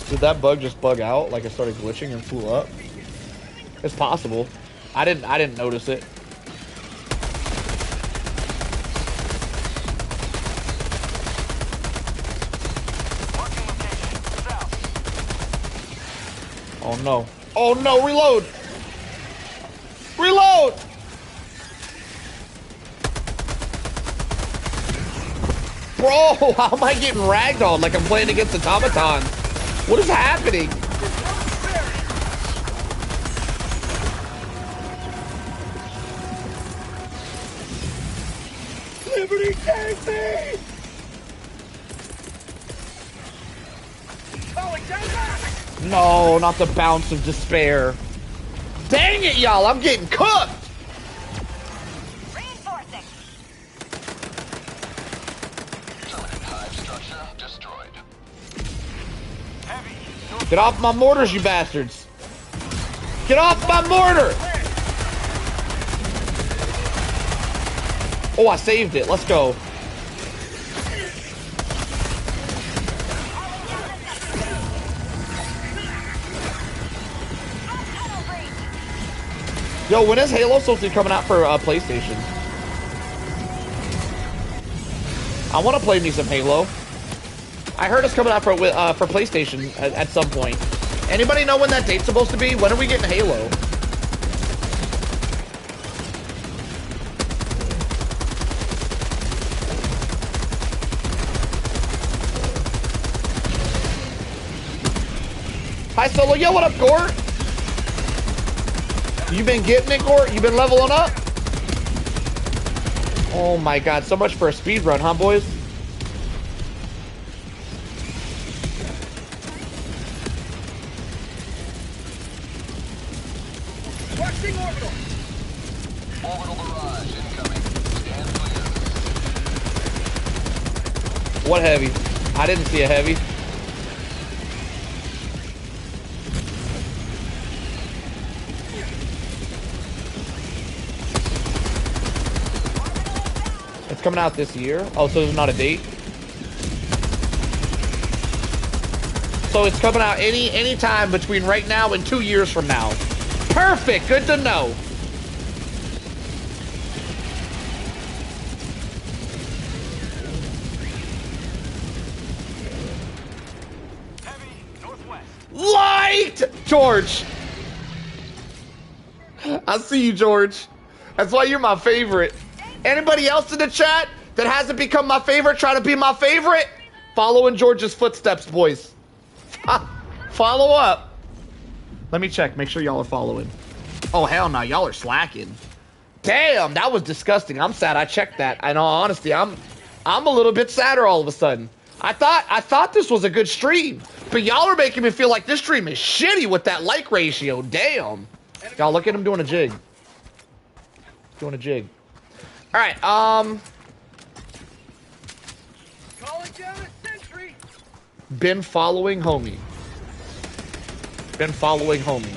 Did that bug just bug out? Like it started glitching and flew up? It's possible. I didn't notice it. Oh no. Oh no, reload! Reload! Bro, how am I getting ragdolled like I'm playing against automatons? What is happening? Liberty, take me! Calling down back! No, not the bounce of despair. Dang it, y'all, I'm getting cooked! Reinforcing. Terminate hive structure destroyed. Get off my mortars, you bastards! Get off my mortar! Oh, I saved it. Let's go. Yo, when is Halo supposed to be coming out for PlayStation? I want to play me some Halo. I heard it's coming out for PlayStation at some point. Anybody know when that date's supposed to be? When are we getting Halo? Hi, Solo. Yo, what up, Gort? You been getting it, Gort? You been leveling up? Oh my god, so much for a speed run, huh, boys? Watching orbital. Orbital barrage incoming. Stand clear. What heavy? I didn't see a heavy. It's coming out this year. Oh, so there's not a date. So it's coming out any time between right now and 2 years from now. Perfect. Good to know. Light! George! I see you, George. That's why you're my favorite. Anybody else in the chat that hasn't become my favorite, try to be my favorite? Follow in George's footsteps, boys. Follow up. Let me check. Make sure y'all are following. Oh, hell no. Y'all are slacking. Damn, that was disgusting. I'm sad I checked that. In all honesty, I'm a little bit sadder all of a sudden. I thought this was a good stream, but y'all are making me feel like this stream is shitty with that like ratio. Damn. Y'all look at him doing a jig. Doing a jig. All right. Calling down a sentry. Been following homie. Been following homie.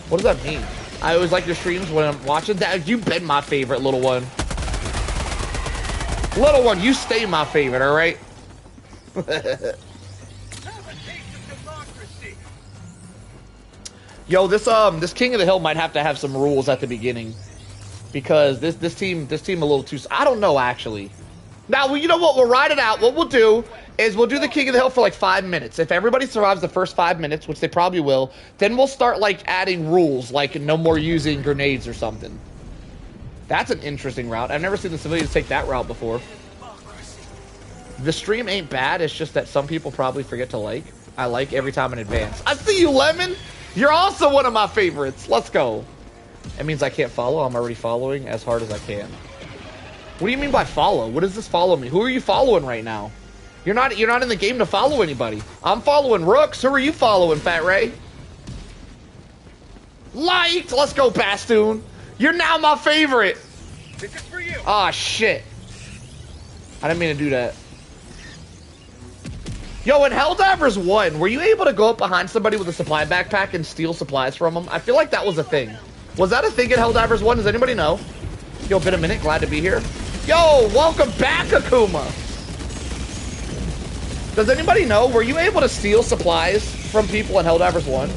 What does that mean? I always like your streams when I'm watching that. You've been my favorite, little one. Little one, you stay my favorite, all right? Have a taste of democracy. Yo, this King of the Hill might have to have some rules at the beginning, because this team a little too. I don't know actually. Now, you know what? We'll ride it out. What we'll do is we'll do the King of the Hill for like 5 minutes. If everybody survives the first 5 minutes, which they probably will, then we'll start like adding rules, like no more using grenades or something. That's an interesting route. I've never seen the civilians take that route before. The stream ain't bad. It's just that some people probably forget to like. I like every time in advance. I see you, Lemon. You're also one of my favorites. Let's go. It means I can't follow. I'm already following as hard as I can. What do you mean by follow? What does this follow me? Who are you following right now? You're not in the game to follow anybody. I'm following Rooks. Who are you following, Fat Ray? Light. Let's go, Bastoon. You're now my favorite. This is for you. Ah, shit. I didn't mean to do that. Yo, in Helldivers 1, were you able to go up behind somebody with a supply backpack and steal supplies from them? I feel like that was a thing. Was that a thing in Helldivers 1? Does anybody know? Yo, been a minute. Glad to be here. Yo, welcome back, Akuma. Does anybody know? Were you able to steal supplies from people in Helldivers 1?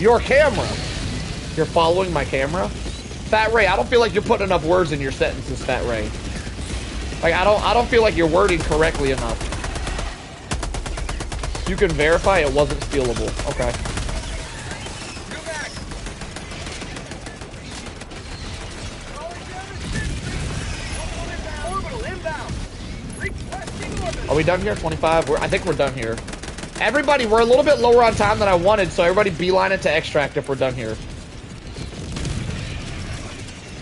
Your camera. You're following my camera? Fat Ray, I don't feel like you're putting enough words in your sentences, Fat Ray. Like, I don't feel like you're wording correctly enough. You can verify it wasn't stealable. Okay. Are we done here? 25? I think we're done here. Everybody, we're a little bit lower on time than I wanted, so everybody beeline it to extract if we're done here.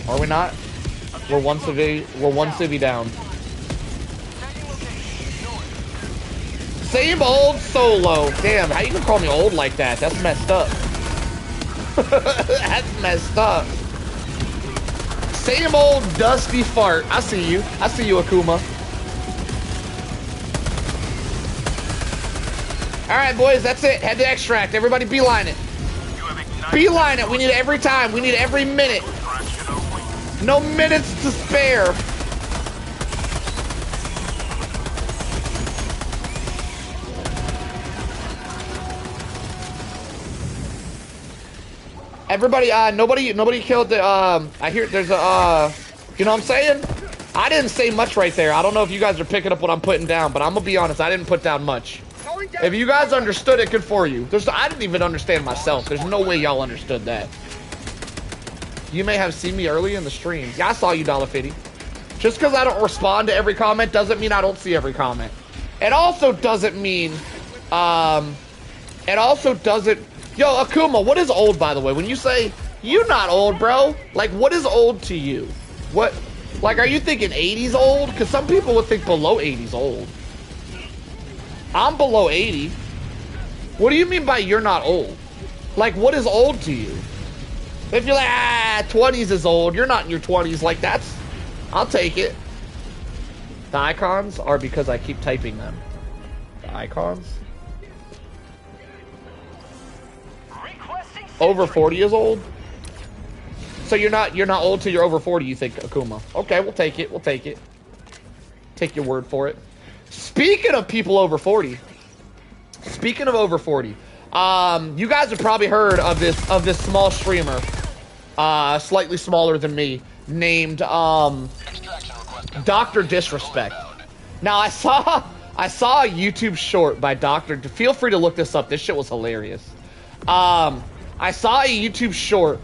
Are we not? We're one civvy down. Same old Solo. Damn, how you gonna call me old like that? That's messed up. That's messed up. Same old dusty fart. I see you. I see you, Akuma. Alright, boys, that's it. Head to extract. Everybody beeline it. Beeline it. We need it every time. We need it every minute. No minutes to spare. Everybody, nobody killed the, I hear there's a, you know what I'm saying? I didn't say much right there. I don't know if you guys are picking up what I'm putting down, but I'm gonna be honest, I didn't put down much. If you guys understood it, good for you. I didn't even understand myself. There's no way y'all understood that. You may have seen me early in the stream. Yeah, I saw you, Dollar Fitty. Just because I don't respond to every comment doesn't mean I don't see every comment. It also doesn't mean, it also doesn't, yo, Akuma, what is old, by the way? When you say, you're not old, bro, like, what is old to you? What, like, are you thinking 80s old? Because some people would think below 80s old. I'm below 80. What do you mean by you're not old? Like, what is old to you? If you're like, 20s is old, you're not in your 20s, like, that's, I'll take it. The icons are because I keep typing them. The icons? Over 40 is old? So you're not old till you're over 40, you think, Akuma. Okay, we'll take it, we'll take it. Take your word for it. Speaking of people over 40. Speaking of over 40. You guys have probably heard of this small streamer. Slightly smaller than me. Named, Dr. Disrespect. Now, I saw a YouTube short by Dr. Feel free to look this up. This shit was hilarious. I saw a YouTube short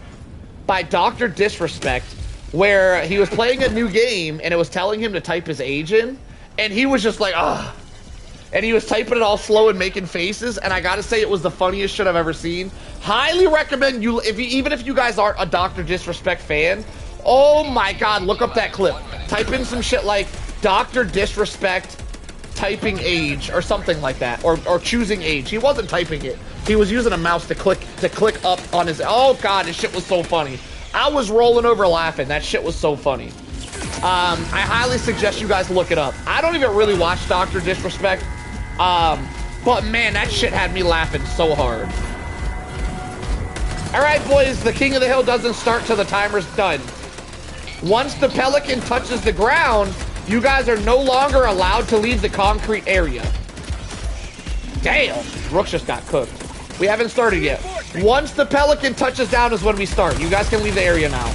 by Dr. Disrespect where he was playing a new game and it was telling him to type his age in. And he was just like, ugh. And he was typing it all slow and making faces. And I gotta say, it was the funniest shit I've ever seen. Highly recommend you, even if you guys aren't a Dr. Disrespect fan, oh my god, look up that clip. Type in some shit like Dr. Disrespect typing age or something like that, or choosing age. He wasn't typing it. He was using a mouse to click up on his. Oh god, this shit was so funny. I was rolling over laughing. That shit was so funny. I highly suggest you guys look it up. I don't even really watch Dr. Disrespect, but man, that shit had me laughing so hard. All right, boys, the King of the Hill doesn't start till the timer's done. Once the pelican touches the ground, you guys are no longer allowed to leave the concrete area. Damn, Rook just got cooked. We haven't started yet. Once the pelican touches down is when we start. You guys can leave the area now.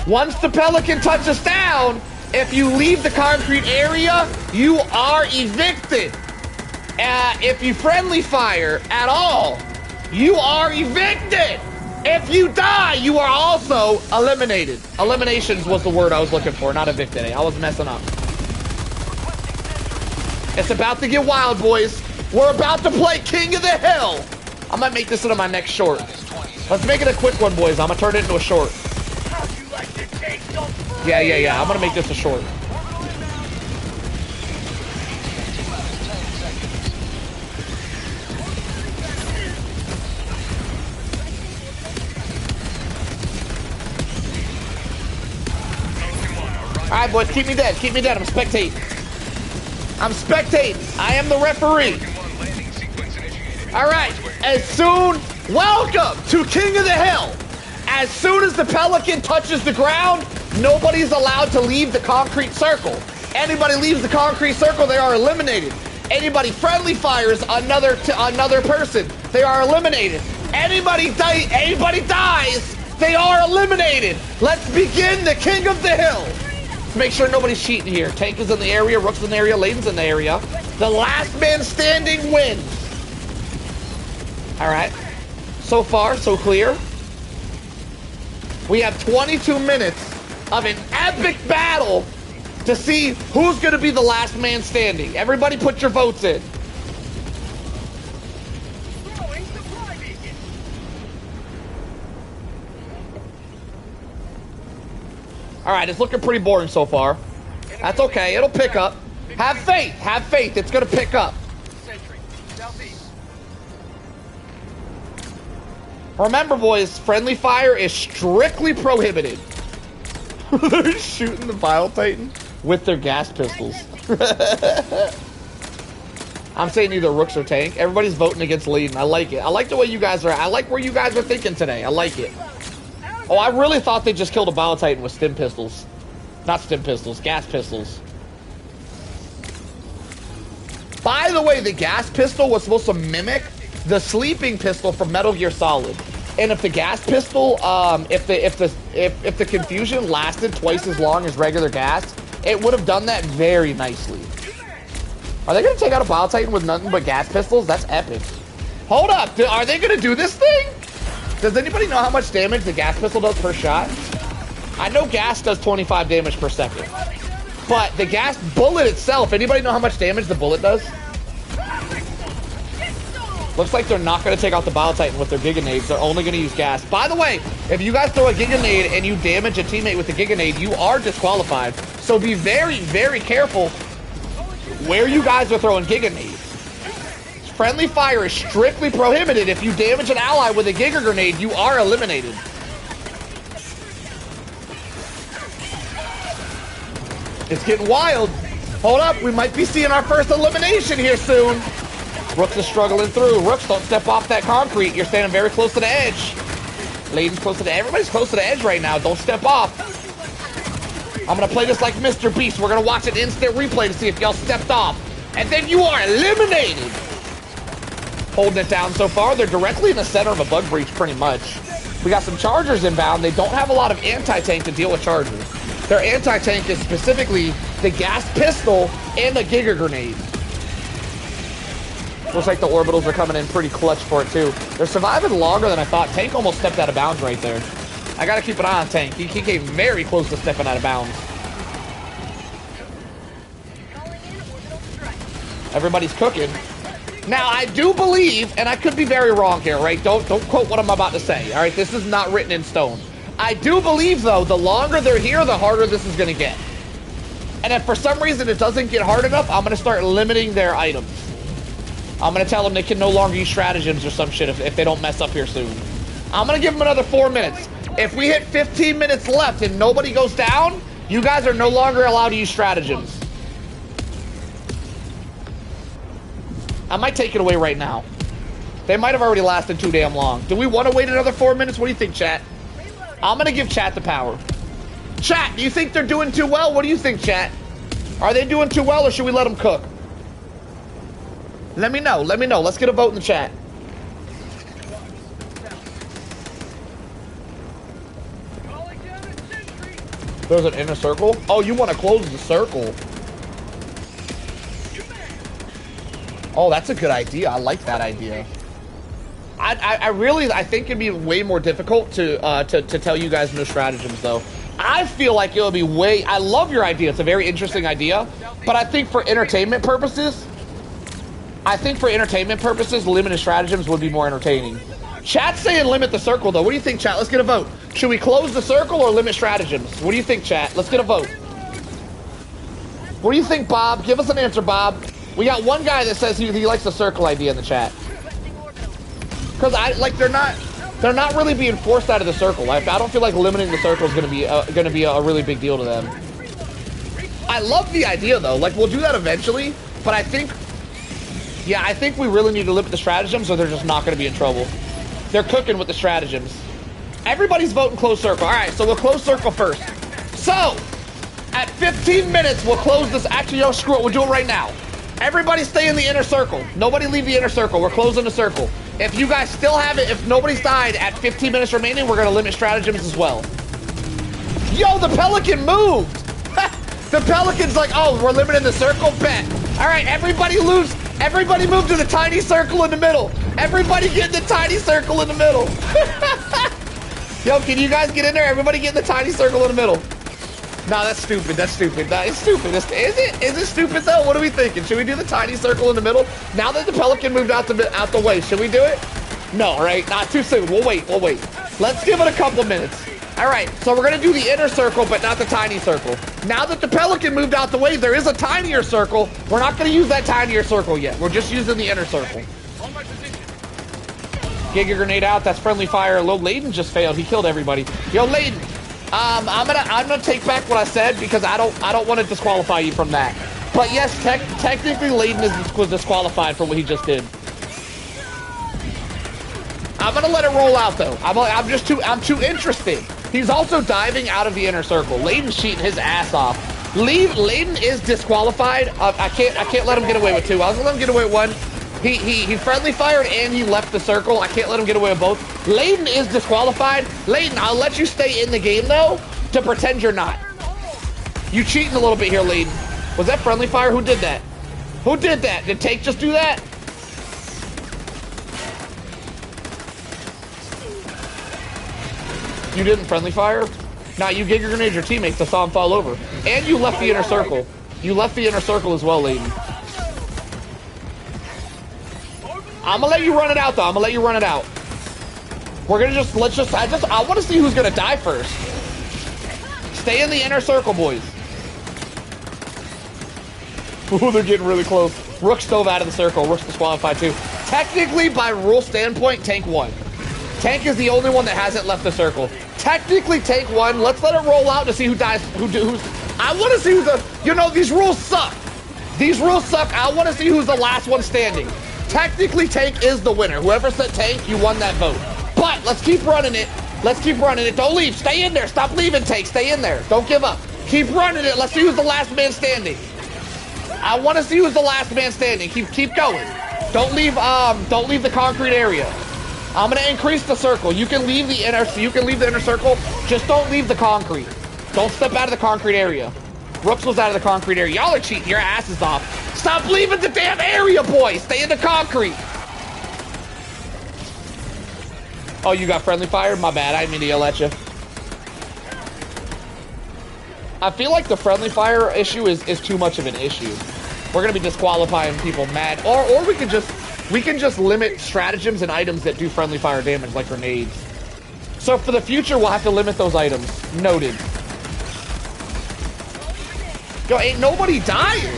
Once the pelican touches down, if you leave the concrete area, you are evicted. If you friendly fire at all, you are evicted. If you die, you are also eliminated. Eliminations was the word I was looking for, not evicted. I was messing up. It's about to get wild, boys. We're about to play King of the Hill. I might make this into my next short. Let's make it a quick one, boys. I'm gonna turn it into a short. Yeah. I'm gonna make this a short. All right, boys, keep me dead. Keep me dead. I'm spectating. I am the referee. All right. Welcome to King of the Hill. As soon as the pelican touches the ground, nobody's allowed to leave the concrete circle. Anybody leaves the concrete circle, they are eliminated. Anybody friendly fires another person, they are eliminated. Anybody dies, they are eliminated. Let's begin the King of the Hill. Make sure nobody's cheating here. Tank is in the area, Rook's in the area, Layden's in the area. The last man standing wins. All right. So far, so clear. We have 22 minutes of an epic battle to see who's going to be the last man standing. Everybody put your votes in. All right, it's looking pretty boring so far. That's okay. It'll pick up. Have faith. Have faith. It's going to pick up. Remember, boys, friendly fire is strictly prohibited. They're shooting the Vile Titan with their gas pistols. I'm saying either Rooks or Tank. Everybody's voting against Layden. I like it. I like the way you guys are. I like where you guys are thinking today. I like it. Oh, I really thought they just killed a Vile Titan with stim pistols. Not stim pistols, gas pistols. By the way, the gas pistol was supposed to mimic the sleeping pistol from Metal Gear Solid. and if the gas pistol, if the confusion lasted twice as long as regular gas, it would have done that very nicely. Are they gonna take out a Bile Titan with nothing but gas pistols? That's epic. Hold up, are they gonna do this thing? Does anybody know how much damage the gas pistol does per shot? I know gas does 25 damage per second, but the gas bullet itself, anybody know how much damage the bullet does? Looks like they're not going to take out the Bile Titan with their Giganades. They're only going to use gas. By the way, if you guys throw a Giganade and you damage a teammate with the Giganade, you are disqualified. So be very, very careful where you guys are throwing Giganade. Friendly fire is strictly prohibited. If you damage an ally with a Giga Grenade, you are eliminated. It's getting wild. Hold up, we might be seeing our first elimination here soon. Rooks is struggling through. Rooks, don't step off that concrete. You're standing very close to the edge. Layden's close to the edge. Everybody's close to the edge right now. Don't step off. I'm going to play this like Mr. Beast. We're going to watch an instant replay to see if y'all stepped off. And then you are eliminated. Holding it down so far. They're directly in the center of a bug breach pretty much. We got some Chargers inbound. They don't have a lot of anti-tank to deal with Chargers. Their anti-tank is specifically the gas pistol and the Giga Grenade. Looks like the orbitals are coming in pretty clutch for it too. They're surviving longer than I thought. Tank almost stepped out of bounds right there. I gotta keep an eye on Tank. He came very close to stepping out of bounds. Everybody's cooking. Now, I do believe, and I could be very wrong here, right? Don't quote what I'm about to say, all right? This is not written in stone. I do believe, though, the longer they're here, the harder this is gonna get. And if for some reason it doesn't get hard enough, I'm gonna start limiting their items. I'm going to tell them they can no longer use stratagems or some shit if they don't mess up here soon. I'm going to give them another 4 minutes. If we hit 15 minutes left and nobody goes down, you guys are no longer allowed to use stratagems. I might take it away right now. They might have already lasted too damn long. Do we want to wait another 4 minutes? What do you think, chat? I'm going to give chat the power. Chat, do you think they're doing too well? What do you think, chat? Are they doing too well or should we let them cook? Let me know. Let me know. Let's get a vote in the chat. There's an inner circle? Oh, you want to close the circle. Oh, that's a good idea. I like that idea. I think it'd be way more difficult to tell you guys no stratagems, though. I feel like it'll be way... I love your idea. It's a very interesting idea. But I think for entertainment purposes... limited stratagems would be more entertaining. Chat's saying limit the circle, though. What do you think, chat? Let's get a vote. Should we close the circle or limit stratagems? What do you think, chat? Let's get a vote. What do you think, Bob? Give us an answer, Bob. We got one guy that says he likes the circle idea in the chat. Because they're not really being forced out of the circle. I don't feel like limiting the circle is going to be a really big deal to them. I love the idea, though. Like, we'll do that eventually, but I think we really need to limit the stratagems or they're just not going to be in trouble. They're cooking with the stratagems. Everybody's voting closed circle. All right, so we'll close circle first. So, at 15 minutes, we'll close this. Actually, yo, screw it. We'll do it right now. Everybody stay in the inner circle. Nobody leave the inner circle. We're closing the circle. If you guys still have it, if nobody's died at 15 minutes remaining, we're going to limit stratagems as well. Yo, the Pelican moved. The Pelican's like, oh, we're limiting the circle? Bet. All right, everybody lose. Everybody move to the tiny circle in the middle. Everybody get in the tiny circle in the middle. Yo, can you guys get in there? Everybody get in the tiny circle in the middle. No, that's stupid. That's stupid. That is stupid. Is it stupid though? What are we thinking? Should we do the tiny circle in the middle? Now that the Pelican moved out the way, should we do it? No, right? Not too soon. We'll wait. We'll wait. Let's give it a couple minutes. All right, so we're gonna do the inner circle, but not the tiny circle. Now that the Pelican moved out the way, there is a tinier circle. We're not gonna use that tinier circle yet. We're just using the inner circle. Giga Grenade out. That's friendly fire. Low Layden just failed. He killed everybody. Yo, Layden. I'm gonna take back what I said because I don't want to disqualify you from that. But yes, technically Layden was disqualified for what he just did. I'm gonna let it roll out though. I'm too interested. He's also diving out of the inner circle. Layden's cheating his ass off. Layden is disqualified. I can't let him get away with two. I was gonna let him get away with one. He friendly fired and he left the circle. I can't let him get away with both. Layden is disqualified. Layden, I'll let you stay in the game though to pretend you're not. You cheating a little bit here, Layden. Was that friendly fire? Who did that? Who did that? Did Tank just do that? You didn't friendly fire? Nah, you gave your grenade your teammates to saw him fall over. And you left the inner circle. You left the inner circle as well, Layden. I'm gonna let you run it out though. I'm gonna let you run it out. We're gonna I wanna see who's gonna die first. Stay in the inner circle, boys. Ooh, they're getting really close. Rook stove out of the circle. Rook's disqualified too. Technically, by rule standpoint, Tank won. Tank is the only one that hasn't left the circle. Technically, Tank won. Let's let it roll out to see who dies. I want to see who's the. You know, these rules suck. These rules suck. I want to see who's the last one standing. Technically, Tank is the winner. Whoever said Tank, you won that vote. But let's keep running it. Let's keep running it. Don't leave. Stay in there. Stop leaving, Tank. Stay in there. Don't give up. Keep running it. Let's see who's the last man standing. I want to see who's the last man standing. Keep going. Don't leave the concrete area. I'm gonna increase the circle. You can leave the inner circle. Just don't leave the concrete. Don't step out of the concrete area. Rooks was out of the concrete area. Y'all are cheating. Your ass is off. Stop leaving the damn area, boys. Stay in the concrete. Oh, you got friendly fire? My bad. I didn't mean to yell at you. I feel like the friendly fire issue is too much of an issue. We're gonna be disqualifying people mad, or we can just limit stratagems and items that do friendly fire damage, like grenades. So for the future, we'll have to limit those items. Noted. Yo, ain't nobody dying.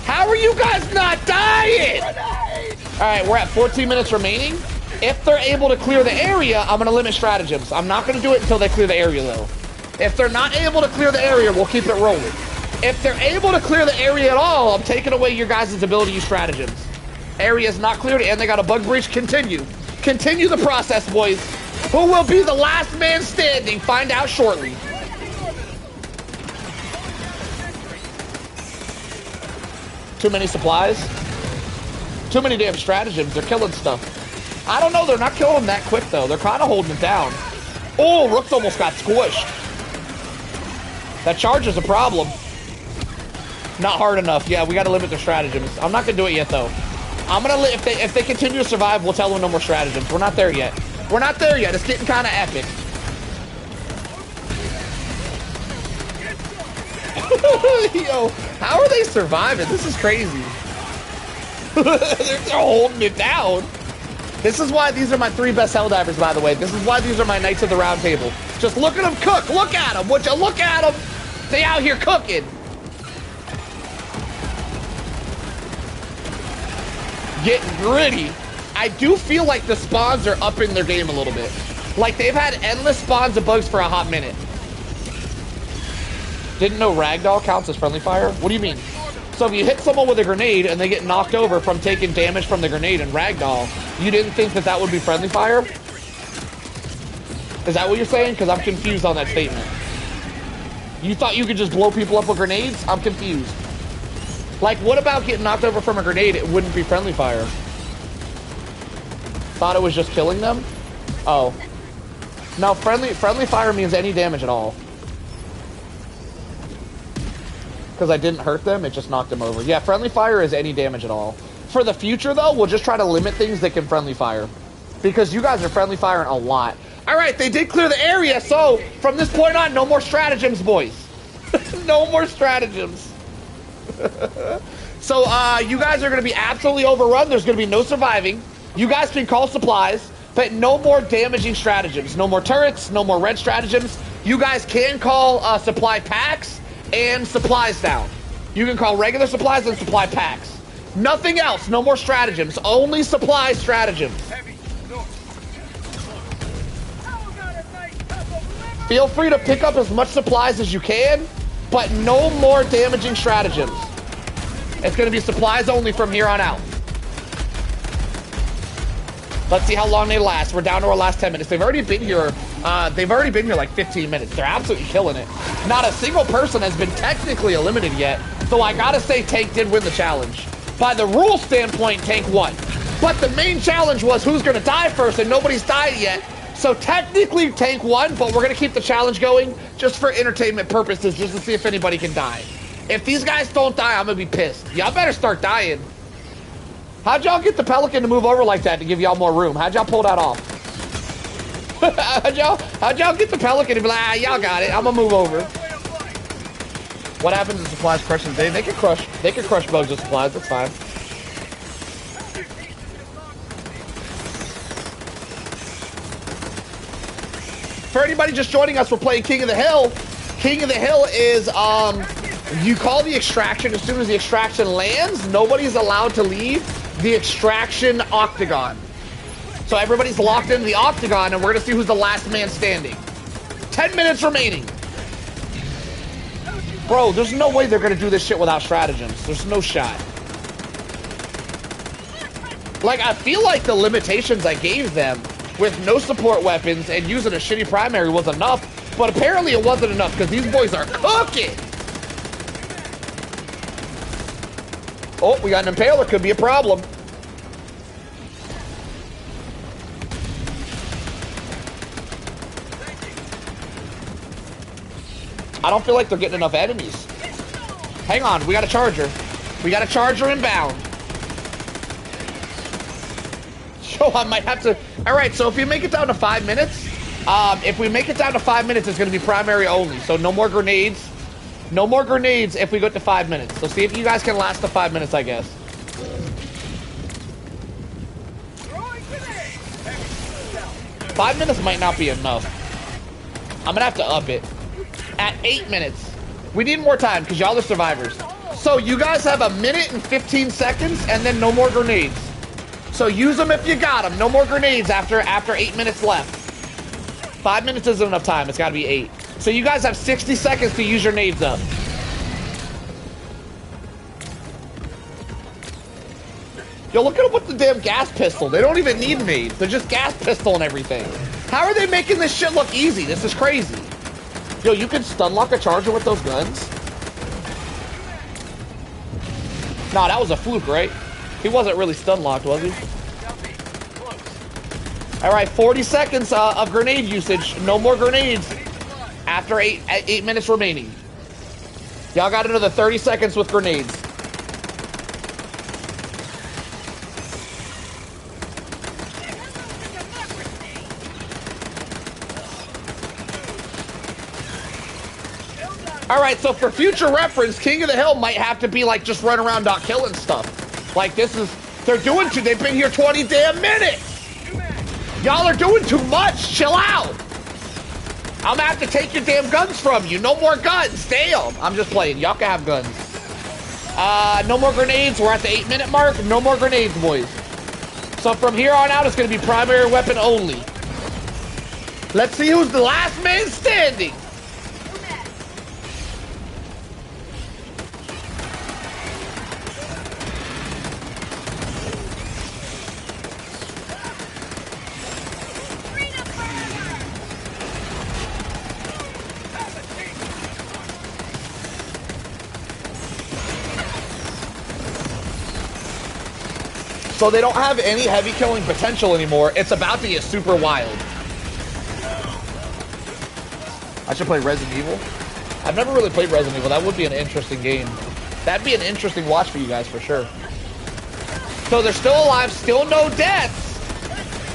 How are you guys not dying? All right, we're at 14 minutes remaining. If they're able to clear the area, I'm gonna limit stratagems. I'm not gonna do it until they clear the area though. If they're not able to clear the area, we'll keep it rolling. If they're able to clear the area at all, I'm taking away your guys' ability to use stratagems. Area's not cleared and they got a bug breach. Continue. Continue the process, boys. Who will be the last man standing? Find out shortly. Too many supplies? Too many damn stratagems. They're killing stuff. I don't know. They're not killing them that quick, though. They're kind of holding it down. Oh, Rook's almost got squished. That charge is a problem. Not hard enough. Yeah, we got to limit their stratagems. I'm not going to do it yet, though. I'm going to... If they continue to survive, we'll tell them no more stratagems. We're not there yet. We're not there yet. It's getting kind of epic. Yo, how are they surviving? This is crazy. They're holding it down. This is why these are my 3 best Helldivers, by the way. This is why these are my Knights of the Round Table. Just look at them cook. Look at them. Would you look at them? They out here cooking. Getting gritty. I do feel like the spawns are upping their game a little bit. Like they've had endless spawns of bugs for a hot minute. Didn't know ragdoll counts as friendly fire? What do you mean? So if you hit someone with a grenade and they get knocked over from taking damage from the grenade and ragdoll, you didn't think that that would be friendly fire? Is that what you're saying? Because I'm confused on that statement. You thought you could just blow people up with grenades? I'm confused. Like, what about getting knocked over from a grenade? It wouldn't be friendly fire. Thought it was just killing them? Oh. No, friendly fire means any damage at all. Because I didn't hurt them, it just knocked them over. Yeah, friendly fire is any damage at all. For the future, though, we'll just try to limit things that can friendly fire. Because you guys are friendly firing a lot. All right, they did clear the area, so from this point on, no more stratagems, boys. No more stratagems. So, you guys are going to be absolutely overrun. There's going to be no surviving. You guys can call supplies, but no more damaging stratagems. No more turrets, no more red stratagems. You guys can call supply packs and supplies down. You can call regular supplies and supply packs. Nothing else. No more stratagems. Only supply stratagems. Feel free to pick up as much supplies as you can, but no more damaging stratagems. It's going to be supplies only from here on out. Let's see how long they last. We're down to our last 10 minutes. They've already been here. Like 15 minutes. They're absolutely killing it. Not a single person has been technically eliminated yet. So I gotta say, Tank did win the challenge. By the rule standpoint, Tank won. But the main challenge was who's gonna die first, and nobody's died yet. So technically Tank won, but we're gonna keep the challenge going just for entertainment purposes, just to see if anybody can die. If these guys don't die, I'm gonna be pissed. Y'all better start dying. How'd y'all get the Pelican to move over like that to give y'all more room? How'd y'all pull that off? How'd y'all get the Pelican to be like, ah, y'all got it, I'm gonna move over. What happens if supplies crush them? They can crush bugs with supplies, that's fine. For anybody just joining us, we're playing King of the Hill. King of the Hill is, you call the extraction. As soon as the extraction lands, nobody's allowed to leave the extraction octagon. So everybody's locked into the octagon, and we're gonna see who's the last man standing. 10 minutes remaining. Bro, there's no way they're gonna do this shit without stratagems. There's no shot. Like, I feel like the limitations I gave them with no support weapons and using a shitty primary was enough, but apparently it wasn't enough because these boys are cooking. Oh, we got an impaler, could be a problem. I don't feel like they're getting enough enemies. Hang on, we got a charger. We got a charger inbound. Yo, I might have to... Alright, so if you make it down to 5 minutes, if we make it down to 5 minutes, it's going to be primary only. So no more grenades. No more grenades if we go to 5 minutes. So see if you guys can last the 5 minutes, I guess. Five minutes might not be enough. I'm going to have to up it. At 8 minutes. We need more time because y'all are survivors. So you guys have 1 minute and 15 seconds and then no more grenades. So use them if you got them. No more grenades after 8 minutes left. 5 minutes isn't enough time. It's got to be 8. So you guys have 60 seconds to use your nades up. Yo, look at them with the damn gas pistol. They don't even need nades. They're just gas pistol and everything. How are they making this shit look easy? This is crazy. Yo, you can stun lock a charger with those guns? Nah, that was a fluke, right? He wasn't really stun locked, was he? Alright, 40 seconds of grenade usage. No more grenades after 8 minutes remaining. Y'all got another 30 seconds with grenades. Alright, so for future reference, King of the Hill might have to be like just run around not killing stuff. Like this is, they've been here 20 damn minutes! Y'all are doing too much, chill out! I'm gonna have to take your damn guns from you, no more guns, damn! I'm just playing, y'all can have guns. No more grenades, we're at the 8 minute mark, no more grenades, boys. So from here on out, it's gonna be primary weapon only. Let's see who's the last man standing! So they don't have any heavy killing potential anymore. It's about to get super wild. I should play Resident Evil. I've never really played Resident Evil. That would be an interesting game. That'd be an interesting watch for you guys for sure. So they're still alive, still no deaths.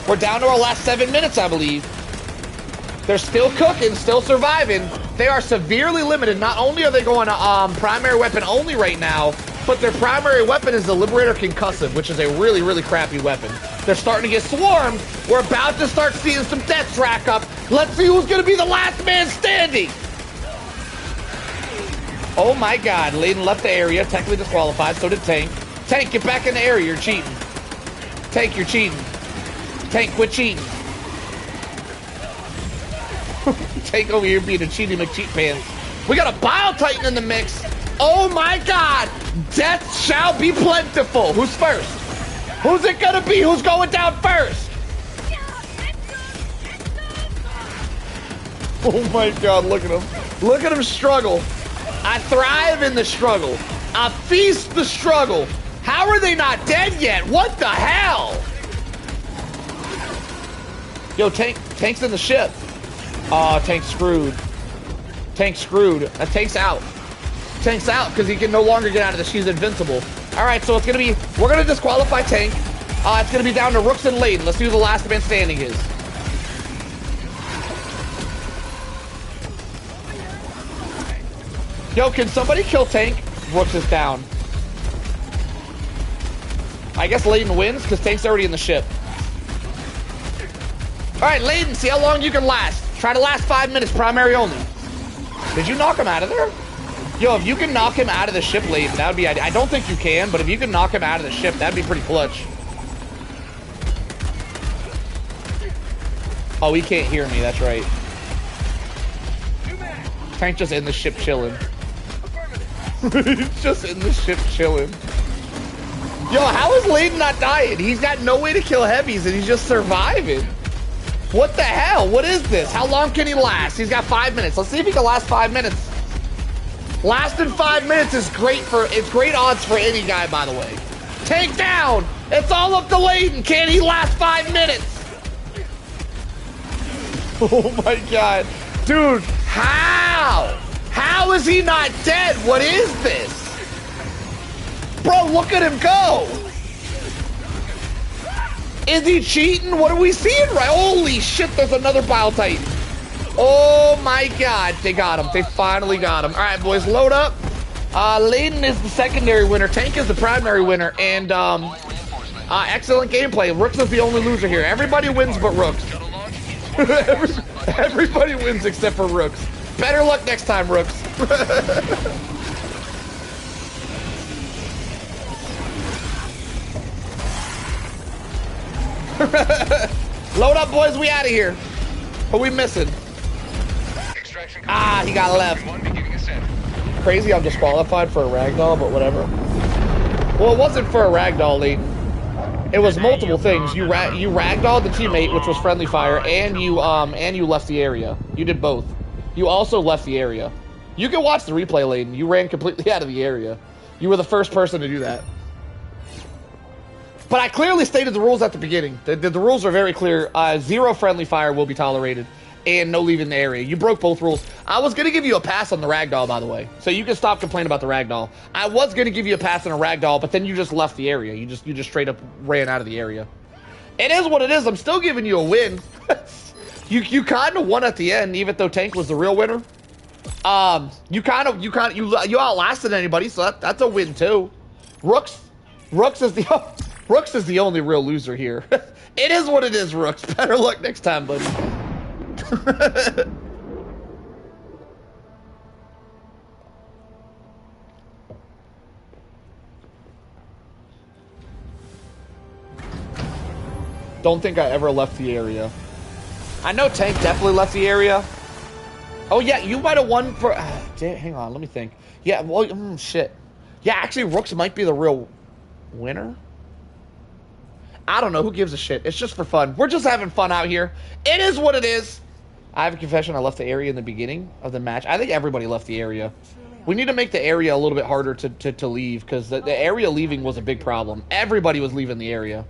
We're down to our last 7 minutes, I believe. They're still cooking, still surviving. They are severely limited. Not only are they going to primary weapon only right now, but their primary weapon is the Liberator Concussive, which is a really, really crappy weapon. They're starting to get swarmed. We're about to start seeing some deaths rack up. Let's see who's going to be the last man standing. Oh my God, Layden left the area, technically disqualified, so did Tank. Tank, get back in the area, you're cheating. Tank, you're cheating. Tank, quit cheating. Tank over here being a cheating McCheat pants. We got a Bile Titan in the mix. Oh my God! Death shall be plentiful. Who's first? Who's it gonna be? Who's going down first? Oh my God, look at him. Look at him struggle. I thrive in the struggle. I feast the struggle. How are they not dead yet? What the hell? Yo, Tank's in the ship. Aw, Tank's screwed. Tank's screwed. Tank's out. Tank's out because he can no longer get out of this. She's invincible. All right, so it's gonna be, we're gonna disqualify Tank. It's gonna be down to Rooks and Layden. Let's see who the last man standing is. Yo, can somebody kill Tank? Rooks is down. I guess Layden wins because Tank's already in the ship. All right, Layden, see how long you can last. Try to last 5 minutes, primary only. Did you knock him out of there? Yo, if you can knock him out of the ship, Layden, that would be, I don't think you can, but if you can knock him out of the ship, that'd be pretty clutch. Oh, he can't hear me, that's right. Tank just in the ship chilling. He's just in the ship chilling. Yo, how is Layden not dying? He's got no way to kill heavies and he's just surviving. What the hell? What is this? How long can he last? He's got 5 minutes. Let's see if he can last 5 minutes. Lasting 5 minutes is great it's great odds for any guy, by the way. Take down! It's all up to Layden. Can he last 5 minutes? Oh my god. Dude, how? How is he not dead? What is this? Bro, look at him go! Is he cheating? What are we seeing right? Holy shit, there's another Bile Titan. Oh my god, they got him. They finally got him. All right, boys, load up. Layden is the secondary winner. Tank is the primary winner. And excellent gameplay. Rooks is the only loser here. Everybody wins but Rooks. Everybody wins except for Rooks. Better luck next time, Rooks. Load up, boys. We out of here. What are we missing? Ah, he got left. Crazy, I'm disqualified for a ragdoll, but whatever. Well, it wasn't for a ragdoll, Lee. It was multiple things. You ragdolled the teammate, which was friendly fire, and you left the area. You did both. You also left the area. You can watch the replay, Layden. You ran completely out of the area. You were the first person to do that. But I clearly stated the rules at the beginning. The rules are very clear. 0 friendly fire will be tolerated, and no leaving the area. You broke both rules. I was going to give you a pass on the ragdoll, by the way. So you can stop complaining about the ragdoll. I was going to give you a pass on a ragdoll, but then you just left the area. You just straight up ran out of the area. It is what it is. I'm still giving you a win. You kind of won at the end, even though Tank was the real winner. You outlasted anybody, so that's a win too. Rooks is the only real loser here. It is what it is, Rooks. Better luck next time, buddy. Don't think I ever left the area. I know Tank definitely left the area. Oh yeah, you might have won for... hang on, let me think. Yeah, well, shit. Yeah, actually, Rooks might be the real winner. I don't know. Who gives a shit? It's just for fun. We're just having fun out here. It is what it is. I have a confession. I left the area in the beginning of the match. I think everybody left the area. We need to make the area a little bit harder to leave, because the area leaving was a big problem. Everybody was leaving the area.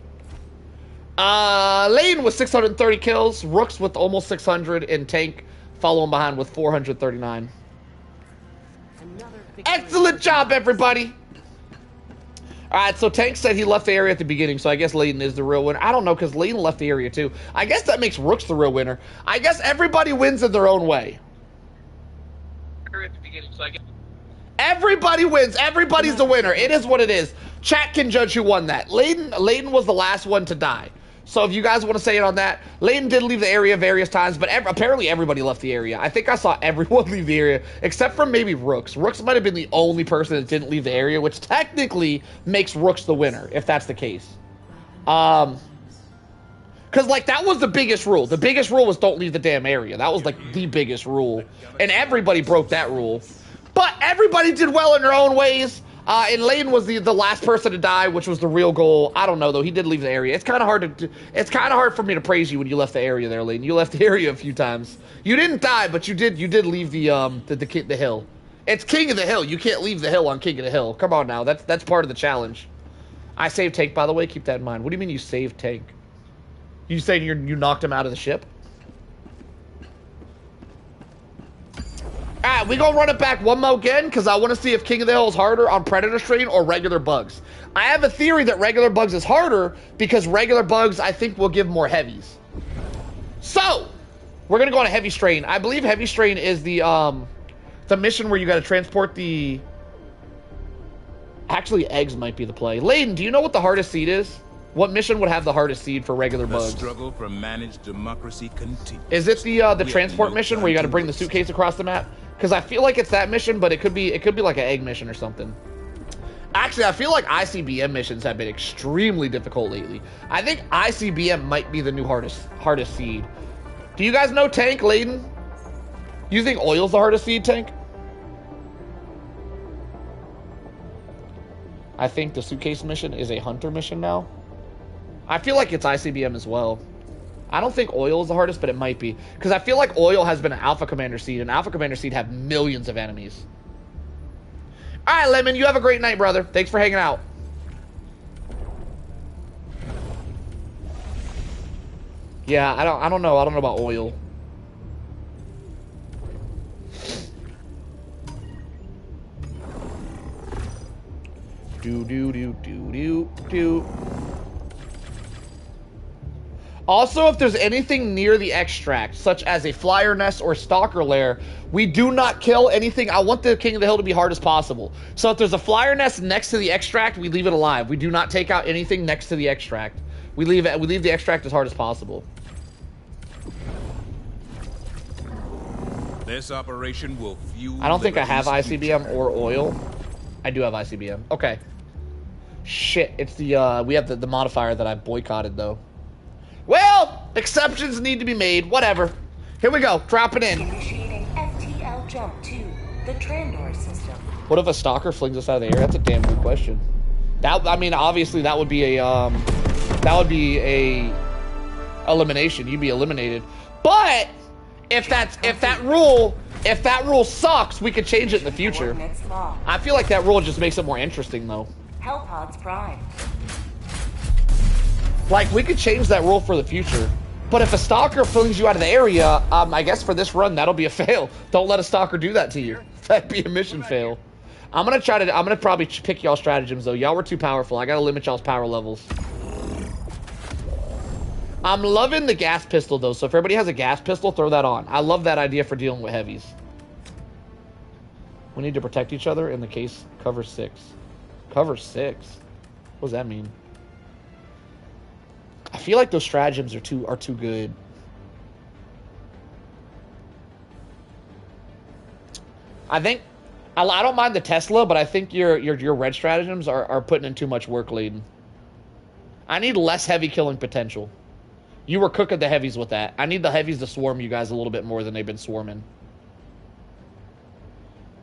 Layden with 630 kills. Rooks with almost 600. And Tank following behind with 439. Excellent job, everybody. All right, so Tank said he left the area at the beginning, so I guess Layden is the real winner. I don't know, because Layden left the area too. I guess that makes Rooks the real winner. I guess everybody wins in their own way. Everybody wins. Everybody's the winner. It is what it is. Chat can judge who won that. Layden was the last one to die. So if you guys want to say it on that, Layden did leave the area various times, but apparently everybody left the area. I think I saw everyone leave the area, except for maybe Rooks. Rooks might have been the only person that didn't leave the area, which technically makes Rooks the winner, if that's the case. Because, like, that was the biggest rule. The biggest rule was don't leave the damn area. That was, like, the biggest rule. And everybody broke that rule. But everybody did well in their own ways. And Layden was the last person to die, which was the real goal. I don't know though. He did leave the area. It's kind of hard for me to praise you when you left the area there, Layden. You left the area a few times. You didn't die, but you did leave the hill. It's King of the Hill. You can't leave the hill on King of the Hill. Come on now. That's part of the challenge. I saved Tank, by the way. Keep that in mind. What do you mean you saved Tank? You saying you knocked him out of the ship? Alright, we gonna run it back one more again because I want to see if King of the Hill is harder on Predator Strain or regular bugs. I have a theory that regular bugs is harder because regular bugs, I think, will give more heavies. So, we're gonna go on a heavy strain. I believe heavy strain is the mission where you gotta transport the... Actually, eggs might be the play. Layden, do you know what the hardest seed is? What mission would have the hardest seed for regular bugs? The struggle for managed democracy continues. Is it the transport mission where you gotta bring the suitcase across the map? Because I feel like it's that mission, but it could be like an egg mission or something. Actually, I feel like ICBM missions have been extremely difficult lately. I think ICBM might be the new hardest seed. Do you guys know Tank, Layden? You think oil's the hardest seed, Tank? I think the suitcase mission is a hunter mission now. I feel like it's ICBM as well. I don't think oil is the hardest, but it might be. Because I feel like oil has been an Alpha Commander seed, and Alpha Commander seed have millions of enemies. Alright, Lemon, you have a great night, brother. Thanks for hanging out. Yeah, I don't know. I don't know about oil. Do. Also, if there's anything near the extract, such as a flyer nest or stalker lair, we do not kill anything. I want the King of the Hill to be hard as possible. So if there's a flyer nest next to the extract, we leave it alive. We do not take out anything next to the extract. We leave the extract as hard as possible. This operation will fuel. I don't think I have ICBM or oil. I do have ICBM. Okay. Shit, it's the we have the modifier that I boycotted though. Well, exceptions need to be made. Whatever. Here we go. Drop it in. Initiating FTL jump to the Trandor system. What if a stalker flings us out of the air? That's a damn good question. I mean, obviously that would be a elimination. You'd be eliminated. But if that rule sucks, we could change it in the future. I feel like that rule just makes it more interesting though. Hellpods Prime. Like, we could change that rule for the future. But if a stalker flings you out of the area, I guess for this run, that'll be a fail. Don't let a stalker do that to you. That'd be a mission fail. I'm gonna probably pick y'all stratagems, though. Y'all were too powerful. I gotta limit y'all's power levels. I'm loving the gas pistol, though. So if everybody has a gas pistol, throw that on. I love that idea for dealing with heavies. We need to protect each other in the case. Cover 6. Cover 6? What does that mean? I feel like those stratagems are too good. I think I don't mind the Tesla, but I think your red stratagems are putting in too much work, Layden. I need less heavy killing potential. You were cooking the heavies with that. I need the heavies to swarm you guys a little bit more than they've been swarming.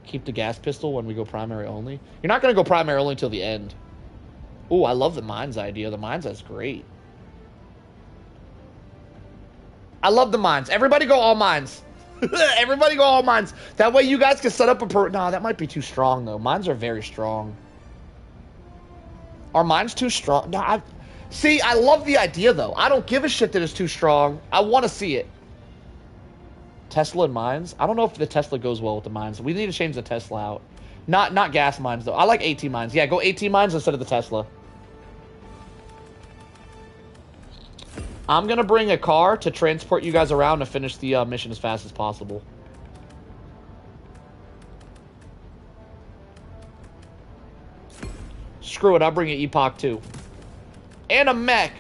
Keep the gas pistol when we go primary only. You're not going to go primary only until the end. Ooh, I love the mines idea. The mines is great. I love the mines. Everybody go all mines. Everybody go all mines. That way you guys can set up a... No, that might be too strong, though. Mines are very strong. Are mines too strong? No, See, I love the idea, though. I don't give a shit that it's too strong. I want to see it. Tesla and mines? I don't know if the Tesla goes well with the mines. We need to change the Tesla out. Not gas mines, though. I like AT mines. Yeah, go AT mines instead of the Tesla. I'm going to bring a car to transport you guys around and finish the mission as fast as possible. Screw it, I'll bring an Epoch too. And a mech.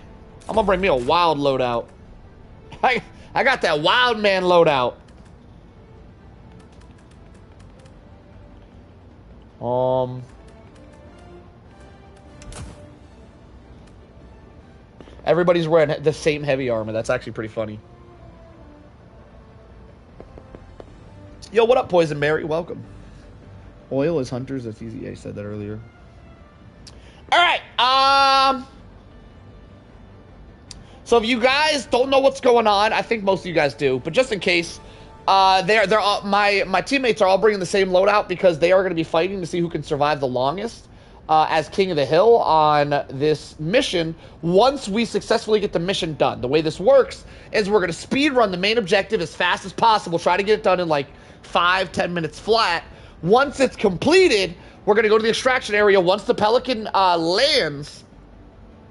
I'm going to bring me a wild loadout. I got that wild man loadout. Everybody's wearing the same heavy armor. That's actually pretty funny. Yo, what up, Poison Mary? Welcome. Oil is hunters. That's easy. I said that earlier. All right. So if you guys don't know what's going on, I think most of you guys do, but just in case, they're all, my teammates are all bringing the same loadout because they are going to be fighting to see who can survive the longest. as King of the Hill on this mission once we successfully get the mission done. The way this works is we're going to speed run the main objective as fast as possible, try to get it done in like 5-10 minutes flat. Once it's completed, we're going to go to the extraction area. Once the Pelican lands,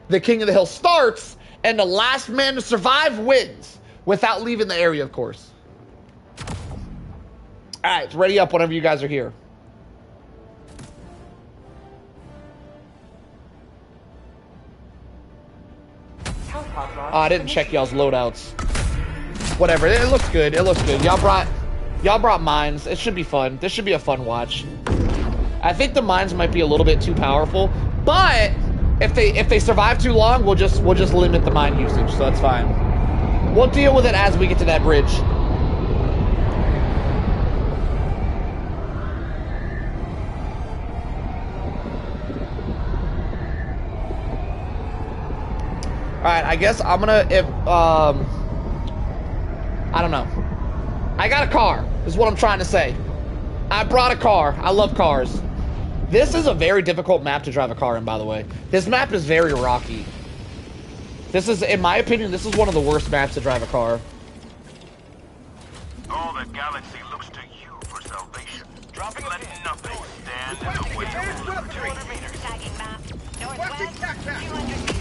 the King of the Hill starts, and the last man to survive wins without leaving the area, of course. All right, it's ready up whenever you guys are here. I didn't check y'all's loadouts. Whatever, it looks good. It looks good. Y'all brought mines. It should be fun. This should be a fun watch. I think the mines might be a little bit too powerful, but if they survive too long, we'll just limit the mine usage. So that's fine. We'll deal with it as we get to that bridge. Alright, I guess I'm gonna, I don't know. I got a car, is what I'm trying to say. I brought a car. I love cars. This is a very difficult map to drive a car in, by the way. This map is very rocky. This is, in my opinion, this is one of the worst maps to drive a car. All the galaxy looks to you for salvation. Dropping Let nothing stand in the way. 200 meters. Tagging map. Northwest, 200 meters.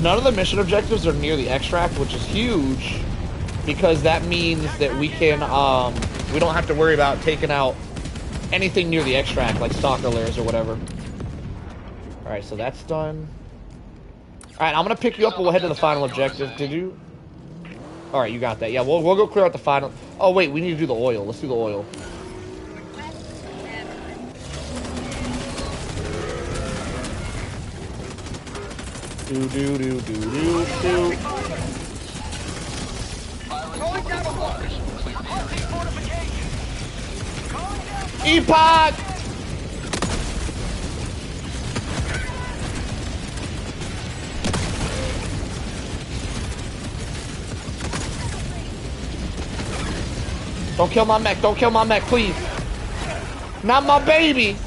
None of the mission objectives are near the extract, which is huge, because that means that we can, we don't have to worry about taking out anything near the extract, like stalker lairs or whatever. Alright, so that's done. Alright, I'm gonna pick you up and we'll head to the final objective. Did you? Alright, you got that. Yeah, we'll go clear out the final. Oh, wait, we need to do the oil. Let's do the oil. Do do do do do do. Epoch! Don't kill my mech. Don't kill my mech, please. Not my baby.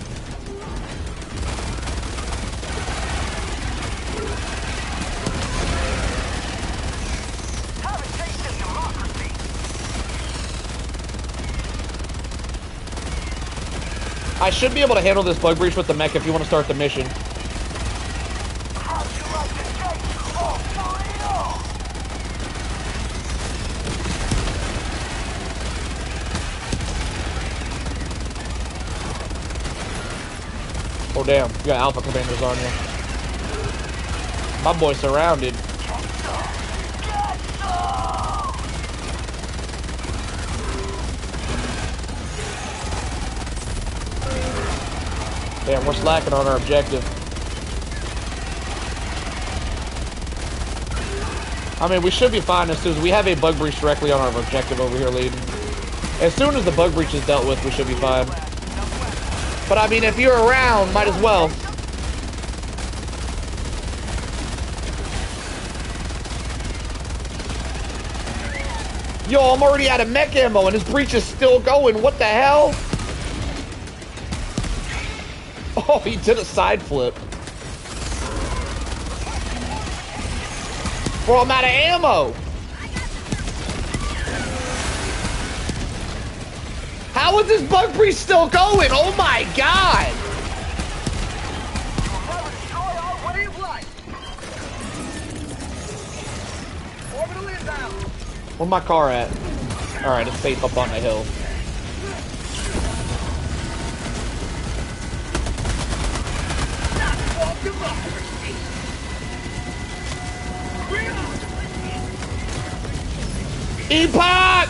I should be able to handle this bug breach with the mech if you want to start the mission. Oh damn, you got alpha commanders on you. My boy's surrounded. Damn, we're slacking on our objective. I mean, we should be fine as soon as we have a bug breach directly on our objective over here, leading. As soon as the bug breach is dealt with, we should be fine. But I mean, if you're around, might as well. Yo, I'm already out of mech ammo and his breach is still going. What the hell? Oh, he did a side flip. Bro, I'm out of ammo. How is this bug breach still going? Oh my god. Where's my car at? Alright, it's safe up on the hill. Epoch!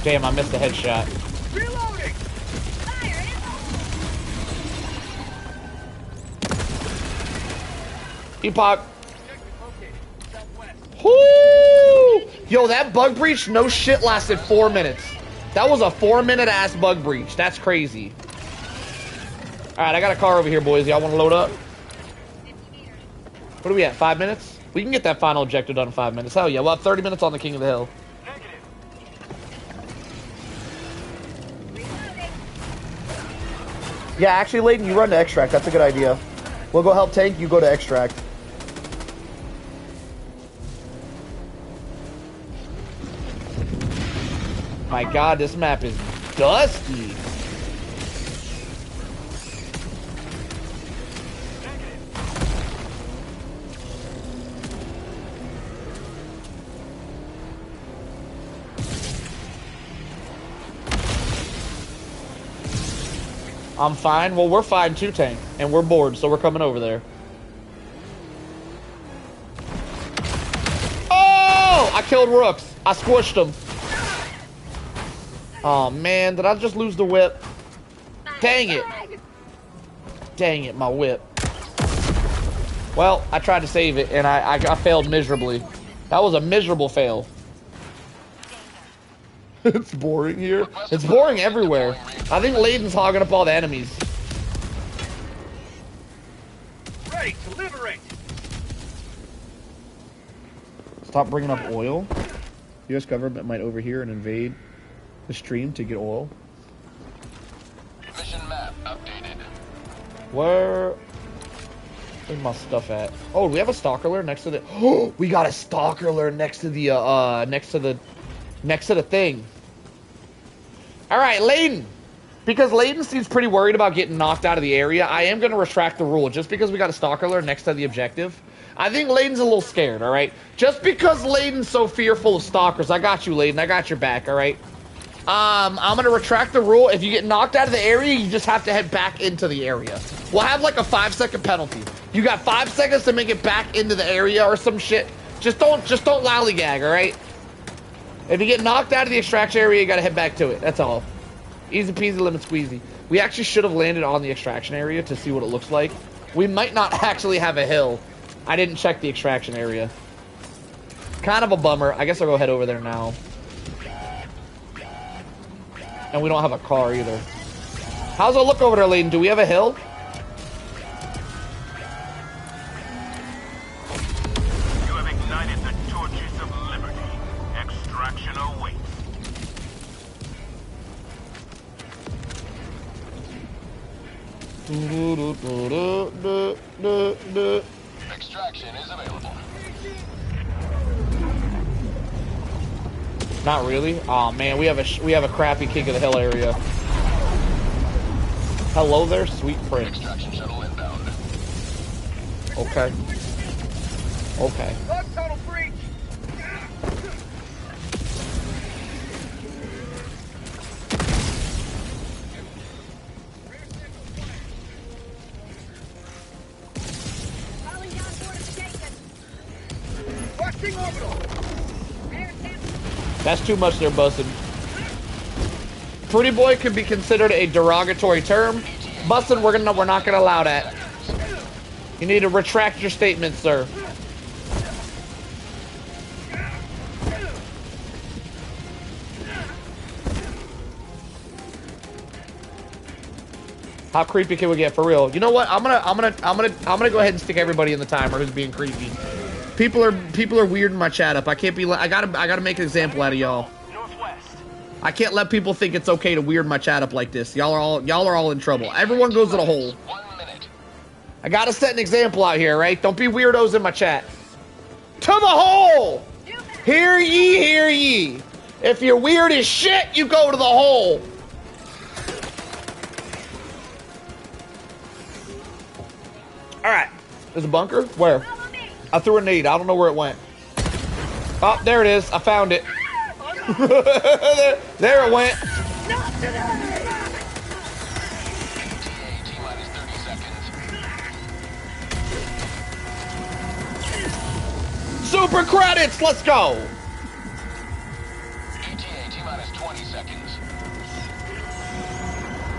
Damn, I missed the headshot. Reloading! Fire in Epoch. Whoo! Yo, that bug breach, no shit, lasted 4 minutes. That was a 4-minute ass bug breach. That's crazy. Alright, I got a car over here, boys. Y'all want to load up? What are we at? 5 minutes? We can get that final objective done in 5 minutes. Hell yeah, we'll have 30 minutes on the King of the Hill. Yeah, actually, Layden, you run to extract. That's a good idea. We'll go help tank. You go to extract. My God, this map is dusty. I'm fine. Well, we're fine too, tank. And we're bored, so we're coming over there. Oh! I killed Rooks. I squished him. Oh, man. Did I just lose the whip? Dang it. Dang it, my whip. Well, I tried to save it, and I failed miserably. That was a miserable fail. It's boring here. It's boring everywhere. I think Layden's hogging up all the enemies. Ready to liberate. Stop bringing up oil. U.S. government might overhear and invade the stream to get oil. Mission map updated. Where's my stuff at? Oh, do we have a stalker alert next to the... Oh, we got a stalker alert next to the, next to the thing. Alright, Layden. Because Layden seems pretty worried about getting knocked out of the area, I am going to retract the rule just because we got a stalker alert next to the objective. I think Layden's a little scared, alright? Just because Layden's so fearful of stalkers, I got you, Layden. I got your back, alright? I'm going to retract the rule. If you get knocked out of the area, you just have to head back into the area. We'll have like a 5-second penalty. You got 5 seconds to make it back into the area or some shit. Just don't lollygag, alright? If you get knocked out of the extraction area, you gotta head back to it. That's all. Easy peasy, lemon squeezy. We actually should have landed on the extraction area to see what it looks like. We might not actually have a hill. I didn't check the extraction area. Kind of a bummer. I guess I'll go head over there now. And we don't have a car either. How's it look over there, Layden? Do we have a hill? You have ignited the torches of liberty. Extraction awaits. Extraction is available. Not really. Oh man, we have a crappy King of the Hill area. Hello there, sweet prince. Extraction shuttle inbound. Okay. Okay. Bug tunnel breach. Calling down fortification. Busting orbital. That's too much there, bussin'. Pretty boy could be considered a derogatory term. Bussin', we're not gonna allow that. You need to retract your statement, sir. How creepy can we get for real? You know what? I'm gonna go ahead and stick everybody in the timer who's being creepy. People are weirding my chat up. I can't be. I gotta make an example out of y'all. I can't let people think it's okay to weird my chat up like this. Y'all are all in trouble. Everyone goes to the hole. 1 minute. I gotta set an example out here, right? Don't be weirdos in my chat. To the hole! Hear ye, hear ye. If you're weird as shit, you go to the hole. Alright. There's a bunker? Where? I threw a nade. I don't know where it went. Oh, there it is. I found it. there it went. Not today! T-minus 30 seconds. Super credits. Let's go. ETA T-minus 20 seconds.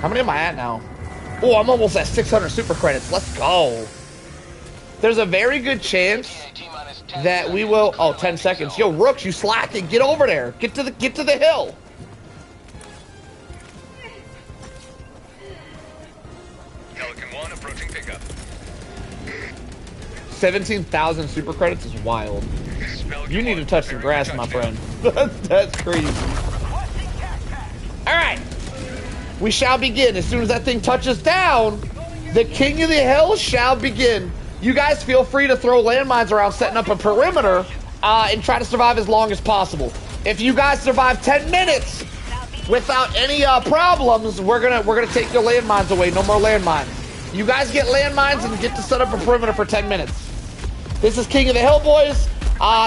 How many am I at now? Oh, I'm almost at 600 super credits. Let's go. There's a very good chance that we will. Oh, 10 seconds. Yo, Rooks, you slacking. Get over there. Get to the hill. Pelican 1 approaching pickup. 17,000 super credits is wild. You need to touch some grass, my friend. That's crazy. All right. We shall begin. As soon as that thing touches down, the King of the Hill shall begin. You guys feel free to throw landmines around, setting up a perimeter, and try to survive as long as possible. If you guys survive 10 minutes without any problems, we're gonna take your landmines away. No more landmines. You guys get landmines and get to set up a perimeter for 10 minutes. This is King of the Hill, boys.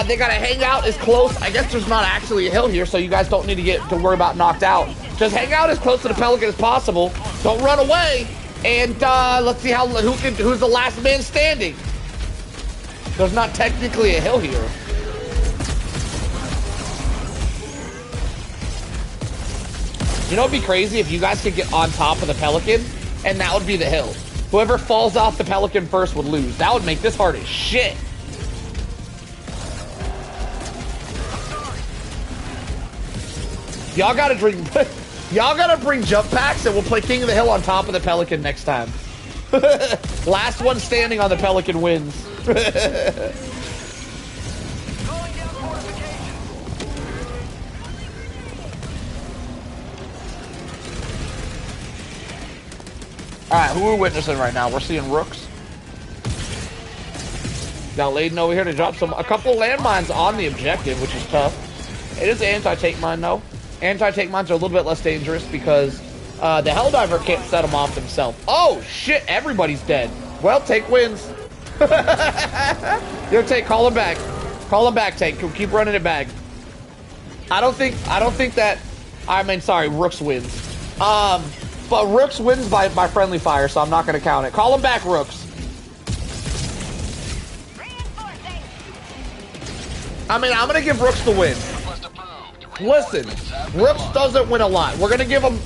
They gotta hang out as close. I guess there's not actually a hill here, so you guys don't need to worry about knocked out. Just hang out as close to the Pelican as possible. Don't run away. And let's see who's the last man standing. There's not technically a hill here. You know what'd be crazy if you guys could get on top of the Pelican, and that would be the hill. Whoever falls off the Pelican first would lose. That would make this hard as shit. Y'all gotta drink. Y'all gotta bring jump packs and we'll play King of the Hill on top of the Pelican next time. Last one standing on the Pelican wins. Alright, who are we witnessing right now? We're seeing Rooks. Got Layden over here to drop a couple landmines on the objective, which is tough. It is an anti-take mine though. Anti-take mines are a little bit less dangerous because the Helldiver can't set them off himself. Oh shit, everybody's dead. Well, Tank wins. Yo, Tank, call him back. Call him back, Tank. Keep running it back. I don't think that, sorry, Rooks wins. But Rooks wins by friendly fire, so I'm not gonna count it. Call him back, Rooks. I'm gonna give Rooks the win. Listen, Rooks doesn't win a lot. We're gonna give him.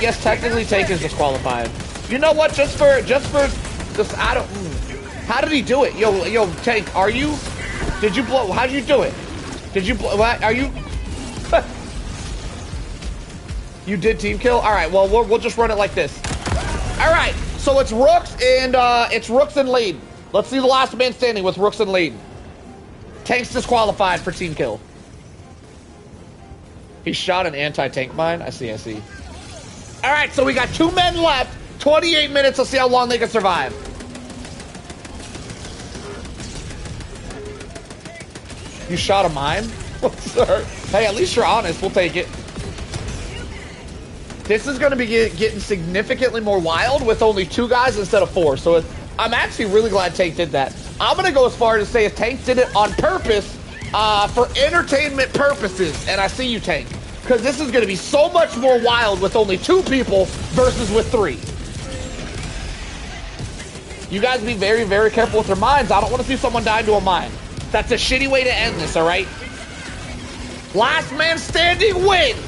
Yes, technically Tank is disqualified. You know what? Just for this, I don't. How did he do it? Yo, Tank, are you? Did you blow? How did you do it? Did you blow? What? Are you? You did team kill. All right. Well, we'll just run it like this. All right. So it's Rooks and Layden. Let's see the last man standing with Rooks and Layden. Tank's disqualified for team kill. He shot an anti-tank mine. I see. All right, so we got 2 men left. 28 minutes. Let's see how long they can survive. You shot a mine? Sir. Hey, at least you're honest. We'll take it. This is going to be getting significantly more wild with only 2 guys instead of 4. So I'm actually really glad Tank did that. I'm going to go as far as to say Tank did it on purpose for entertainment purposes. And I see you, Tank. Because this is going to be so much more wild with only 2 people versus with 3. You guys be very, very careful with your mines. I don't want to see someone die to a mine. That's a shitty way to end this, all right? Last man standing wins.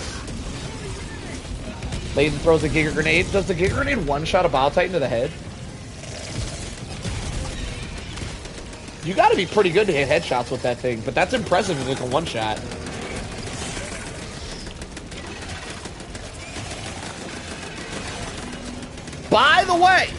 Layden throws a Giga Grenade. Does the Giga Grenade one-shot a Bile Titan to the head? You got to be pretty good to hit headshots with that thing, but that's impressive if it's a one-shot. By the way,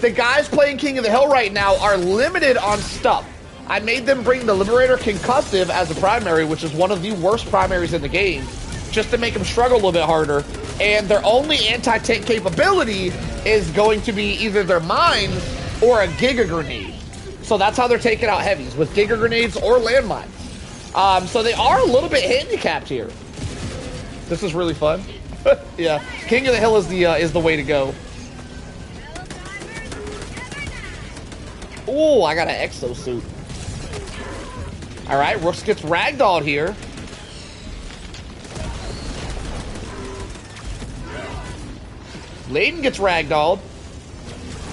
the guys playing King of the Hill right now are limited on stuff. I made them bring the Liberator Concussive as a primary, which is one of the worst primaries in the game, just to make them struggle a little bit harder. And their only anti-tank capability is going to be either their mines or a Giga Grenade. So that's how they're taking out heavies, with Giga Grenades or landmines. So they are a little bit handicapped here. This is really fun. Yeah, King of the Hill is the way to go. Ooh, I got an exosuit. All right, Rooks gets ragdolled here. Layden gets ragdolled.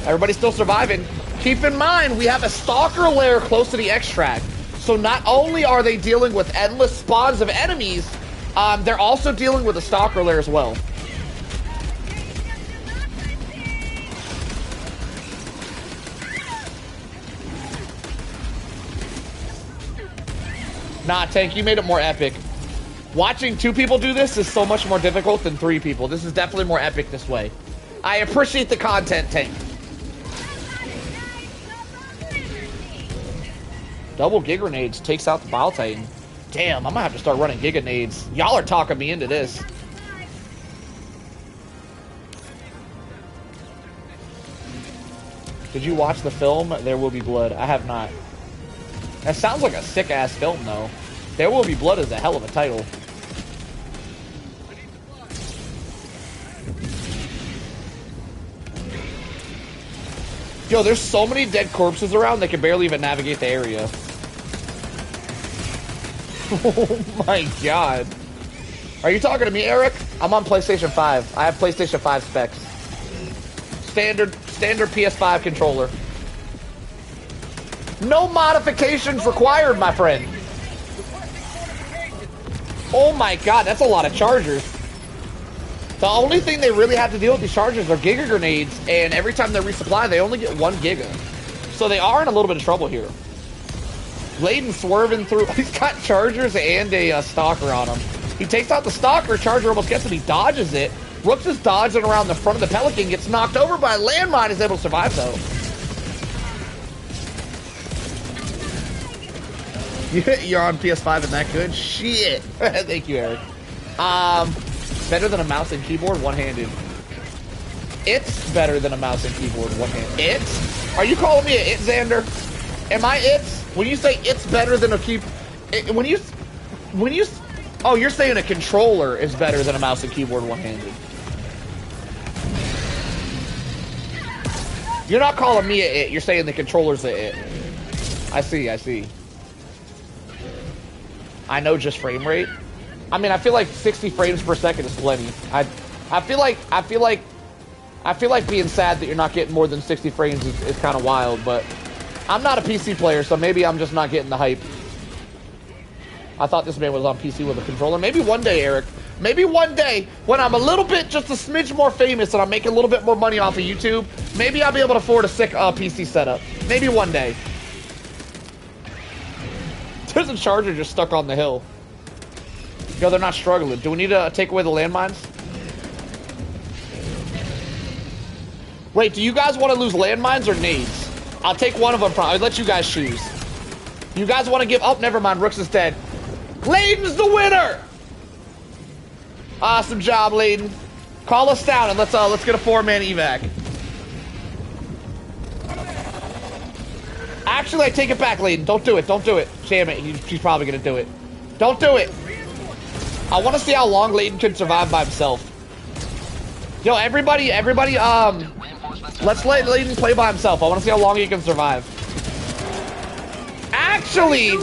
Everybody's still surviving. Keep in mind, we have a stalker lair close to the extract. So not only are they dealing with endless spawns of enemies, they're also dealing with a stalker lair as well. Nah, Tank, you made it more epic. Watching 2 people do this is so much more difficult than 3 people. This is definitely more epic this way. I appreciate the content, Tank. Double Giga Grenades takes out the Bile Titan. Damn, I'm gonna have to start running Giga Nades. Y'all are talking me into this. Did you watch the film, There Will Be Blood? I have not. That sounds like a sick-ass film, though. There Will Be Blood is a hell of a title. Yo, there's so many dead corpses around, they can barely even navigate the area. Oh my god. Are you talking to me, Eric? I'm on PlayStation 5. I have PlayStation 5 specs. Standard PS5 controller. No modifications required, my friend. Oh my god, that's a lot of chargers. The only thing they really have to deal with these chargers are Giga Grenades, and every time they resupply, they only get 1 Giga. So they are in a little bit of trouble here. Layden swerving through. He's got chargers and a stalker on him. He takes out the stalker, charger almost gets him, he dodges it. Rooks is dodging around the front of the Pelican, gets knocked over by a landmine, is able to survive though. You're on PS5 and that good? Shit. Thank you, Eric. Better than a mouse and keyboard, one-handed. It's better than a mouse and keyboard, one-handed. It's? Are you calling me an it, Xander? Am I it? When you say it's better than a oh, you're saying a controller is better than a mouse and keyboard one-handed. You're not calling me a it, you're saying the controller's a it. I see. I know just frame rate. I mean, I feel like 60 frames per second is plenty. I feel like being sad that you're not getting more than 60 frames is kind of wild, but I'm not a PC player, so maybe I'm just not getting the hype. I thought this man was on PC with a controller. Maybe one day, Eric. Maybe one day, when I'm a little bit, just a smidge more famous and I'm making a little bit more money off of YouTube, maybe I'll be able to afford a sick PC setup. Maybe one day. There's a charger just stuck on the hill. Yo, they're not struggling. Do we need to take away the landmines? Wait, do you guys want to lose landmines or nades? I'll take one of them from. I'll let you guys choose. You guys want to give? Oh, never mind. Rooks is dead. Layden's the winner. Awesome job, Layden. Call us down and let's get a 4-man evac. Actually, I take it back, Layden. Don't do it. Don't do it. Damn it. She's probably gonna do it. Don't do it. I want to see how long Layden can survive by himself. Yo, everybody, let's let Layden play by himself. I want to see how long he can survive. Actually,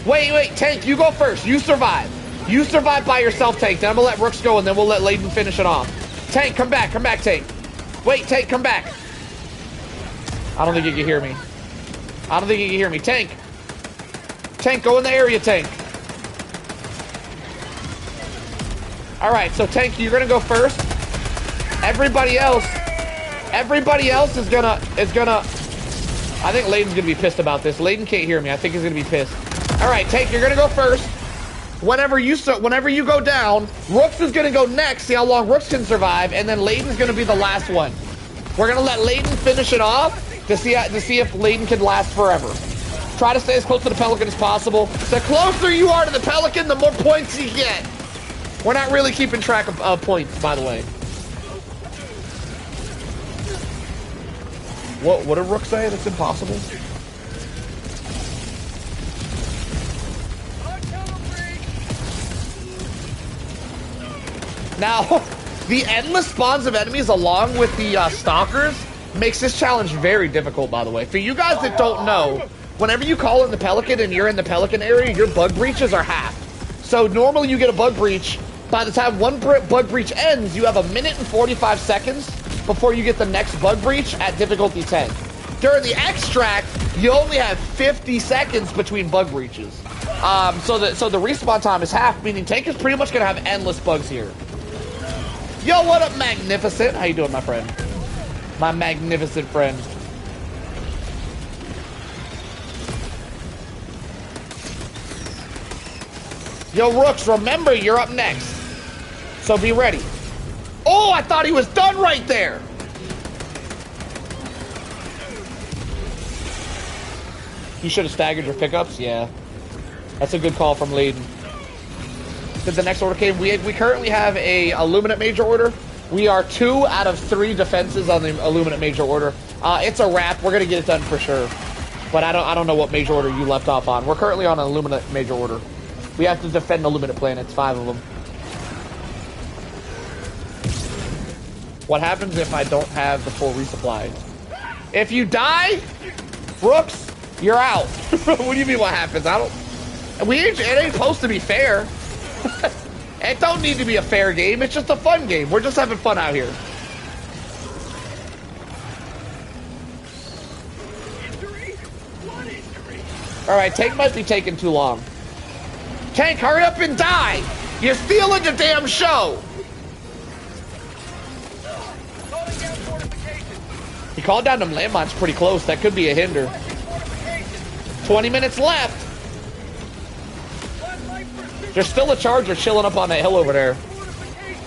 wait, Tank, you go first. You survive. You survive by yourself, Tank. Then I'm gonna let Rooks go, and then we'll let Layden finish it off. Tank, come back, Tank. Wait, Tank, come back. I don't think you can hear me. Tank, go in the area, Tank. All right, so Tank, you're gonna go first. Everybody else is gonna. I think Layden's gonna be pissed about this. Layden can't hear me. I think he's gonna be pissed. All right, Tank, you're gonna go first. Whenever you go down, Rooks is gonna go next. See how long Rooks can survive, and then Layden's gonna be the last one. We're gonna let Layden finish it off to see if Layden can last forever. Try to stay as close to the Pelican as possible. The closer you are to the Pelican, the more points you get. We're not really keeping track of points, by the way. What did Rook say? That's impossible. Now, the endless spawns of enemies along with the stalkers makes this challenge very difficult, by the way. For you guys that don't know, whenever you call in the Pelican and you're in the Pelican area, your bug breaches are half. So normally you get a bug breach. By the time one bug breach ends, you have 1 minute and 45 seconds before you get the next bug breach at difficulty 10. During the extract, you only have 50 seconds between bug breaches. So the respawn time is half, meaning Tank is pretty much gonna have endless bugs here. Yo, what up, Magnificent? How you doing, my friend? My magnificent friend. Yo, Rooks, remember, you're up next. So be ready. Oh, I thought he was done right there. You should have staggered your pickups. Yeah. That's a good call from Layden. Did the next order came? We currently have a Illuminate Major Order. We are 2 out of 3 defenses on the Illuminate Major Order. It's a wrap. We're gonna get it done for sure. But I don't know what Major Order you left off on. We're currently on an Illuminate Major Order. We have to defend Illuminate planets, 5 of them. What happens if I don't have the full resupply? If you die, Brooks, you're out. What do you mean what happens? It ain't supposed to be fair. It don't need to be a fair game. It's just a fun game. We're just having fun out here. All right, Tank might be taking too long. Tank, hurry up and die. You're stealing the damn show. He called down them landmines pretty close. That could be a hinder. 20 minutes left. There's still a Charger chilling up on that hill over there.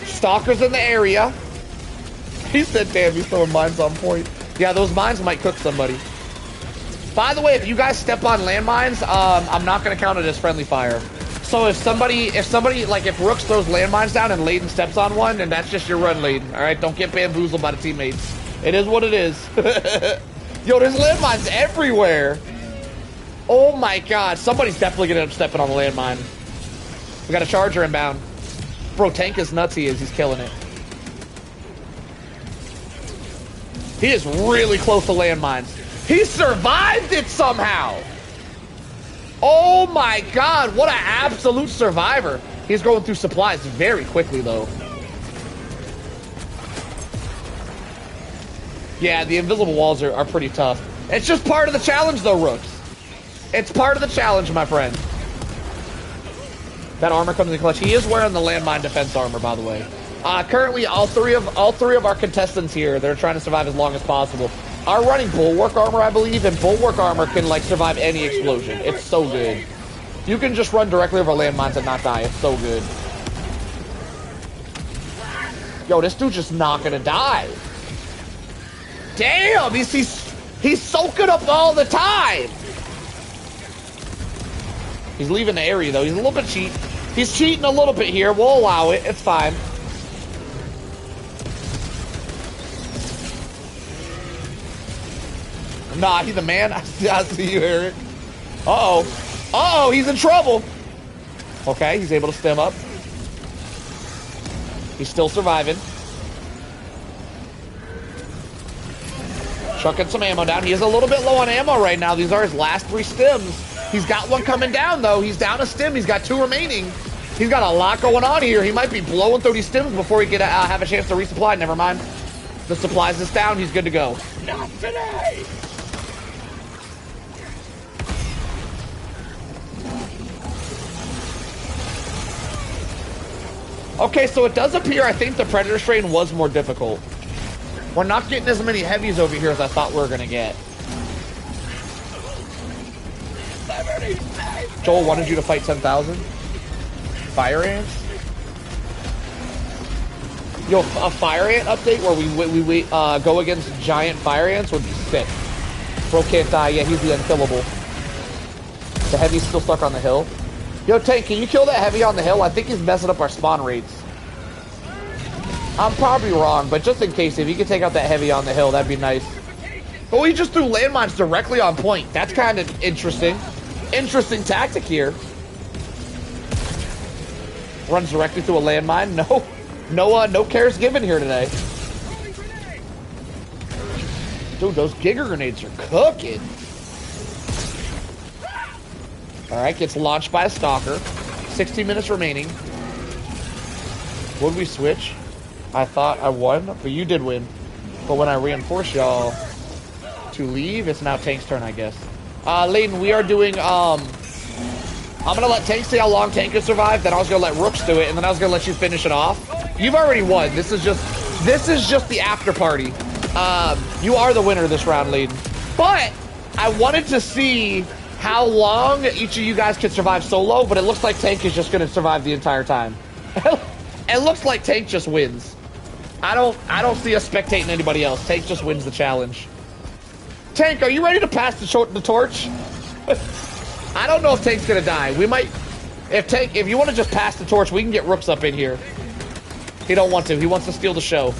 Stalker's in the area. He said, damn, he's throwing mines on point. Yeah, those mines might cook somebody. By the way, if you guys step on landmines, I'm not going to count it as friendly fire. So if somebody, like if Rooks throws landmines down and Layden steps on one, then that's just your run, Layden. All right, don't get bamboozled by the teammates. It is what it is. Yo, there's landmines everywhere. Oh my God, somebody's definitely going to end up stepping on the landmine. We got a Charger inbound. Bro, Tank is nuts, he is. He's killing it. He is really close to landmines. He survived it somehow. Oh my God, what an absolute survivor. He's going through supplies very quickly, though. Yeah, the invisible walls are pretty tough. It's just part of the challenge, though, Rooks. It's part of the challenge, my friend. That armor comes in clutch. He is wearing the landmine defense armor, by the way. Currently, all three of our contestants here, they're trying to survive as long as possible. Are running bulwark armor, I believe, and bulwark armor can like survive any explosion. It's so good. You can just run directly over landmines and not die. It's so good. Yo, this dude's just not gonna die. Damn, he's soaking up all the time. He's leaving the area, though. He's a little bit cheat. He's cheating a little bit here. We'll allow it. It's fine. Nah, he's the man. I see you, Eric. Uh-oh. Uh-oh, he's in trouble. Okay, he's able to stem up. He's still surviving. Chucking some ammo down. He is a little bit low on ammo right now. These are his last 3 stims. He's got one coming down, though. He's down a stim. He's got 2 remaining. He's got a lot going on here. He might be blowing through these stims before he could have a chance to resupply. Never mind. The supplies is down. He's good to go. Not today! Okay, so it does appear I think the Predator strain was more difficult. We're not getting as many heavies over here as I thought we were going to get. Joel wanted you to fight 10,000? Fire ants? Yo, a fire ant update where we go against giant fire ants would be sick. Bro can't die. Yeah, he's the unkillable. The heavy's still stuck on the hill. Yo, Tank, can you kill that heavy on the hill? I think he's messing up our spawn rates. I'm probably wrong, but just in case, if you could take out that heavy on the hill, that'd be nice. Oh, he just threw landmines directly on point. That's kind of interesting. Interesting tactic here. Runs directly through a landmine. No cares given here today. Dude, those Giga grenades are cooking. Alright, gets launched by a stalker. 16 minutes remaining. Would we switch? I thought I won, but you did win. But when I reinforce y'all to leave, it's now Tank's turn, I guess. Layden, we are doing, I'm gonna let Tank see how long Tank can survive, then I was gonna let Rooks do it, and then I was gonna let you finish it off. You've already won. This is just the after party. You are the winner this round, Layden. But I wanted to see how long each of you guys can survive solo, but it looks like Tank is just gonna survive the entire time. It looks like Tank just wins. I don't see us spectating anybody else. Tank just wins the challenge. Tank, are you ready to pass the torch? I don't know if Tank's gonna die. We might, if you want to just pass the torch, we can get Rooks up in here. He don't want to. He wants to steal the show.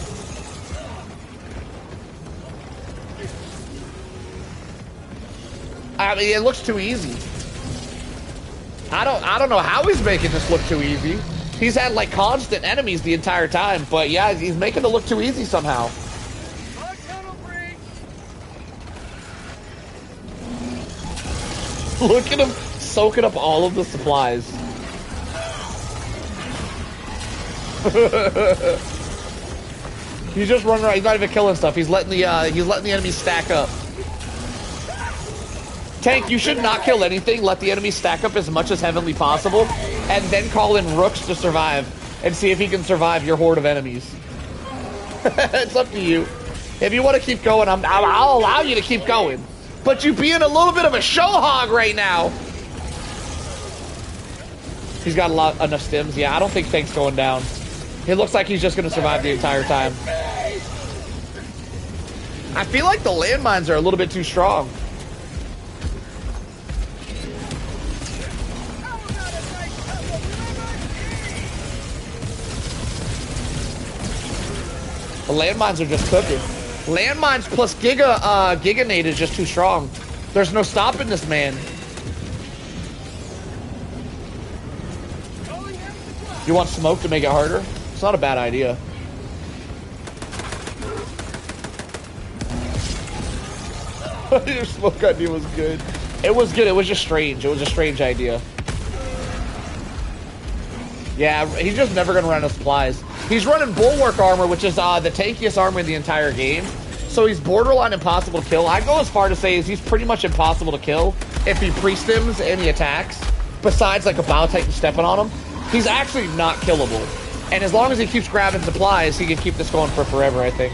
I mean, it looks too easy. I don't know how he's making this look too easy. He's had like constant enemies the entire time, but yeah, he's making it look too easy somehow. Look at him soaking up all of the supplies. He's just running around. He's not even killing stuff. He's letting the enemies stack up. Tank, you should not kill anything. Let the enemies stack up as much as heavenly possible, and then call in Rooks to survive and see if he can survive your horde of enemies. It's up to you. If you want to keep going, I'll allow you to keep going. But you being a little bit of a show hog right now. He's got enough stims. Yeah, I don't think Tank's going down. It looks like he's just going to survive the entire time. I feel like the landmines are a little bit too strong. The landmines are just cooking. Landmines plus Giga Nade is just too strong. There's no stopping this man. You want smoke to make it harder? It's not a bad idea. Your smoke idea was good. It was good. It was just strange. It was a strange idea. Yeah, he's just never going to run out of supplies. He's running Bulwark armor, which is the tankiest armor in the entire game. So he's borderline impossible to kill. I go as far to say is he's pretty much impossible to kill if he pre-stims and he attacks. Besides like a Biotitan stepping on him, he's actually not killable. And as long as he keeps grabbing supplies, he can keep this going for forever, I think.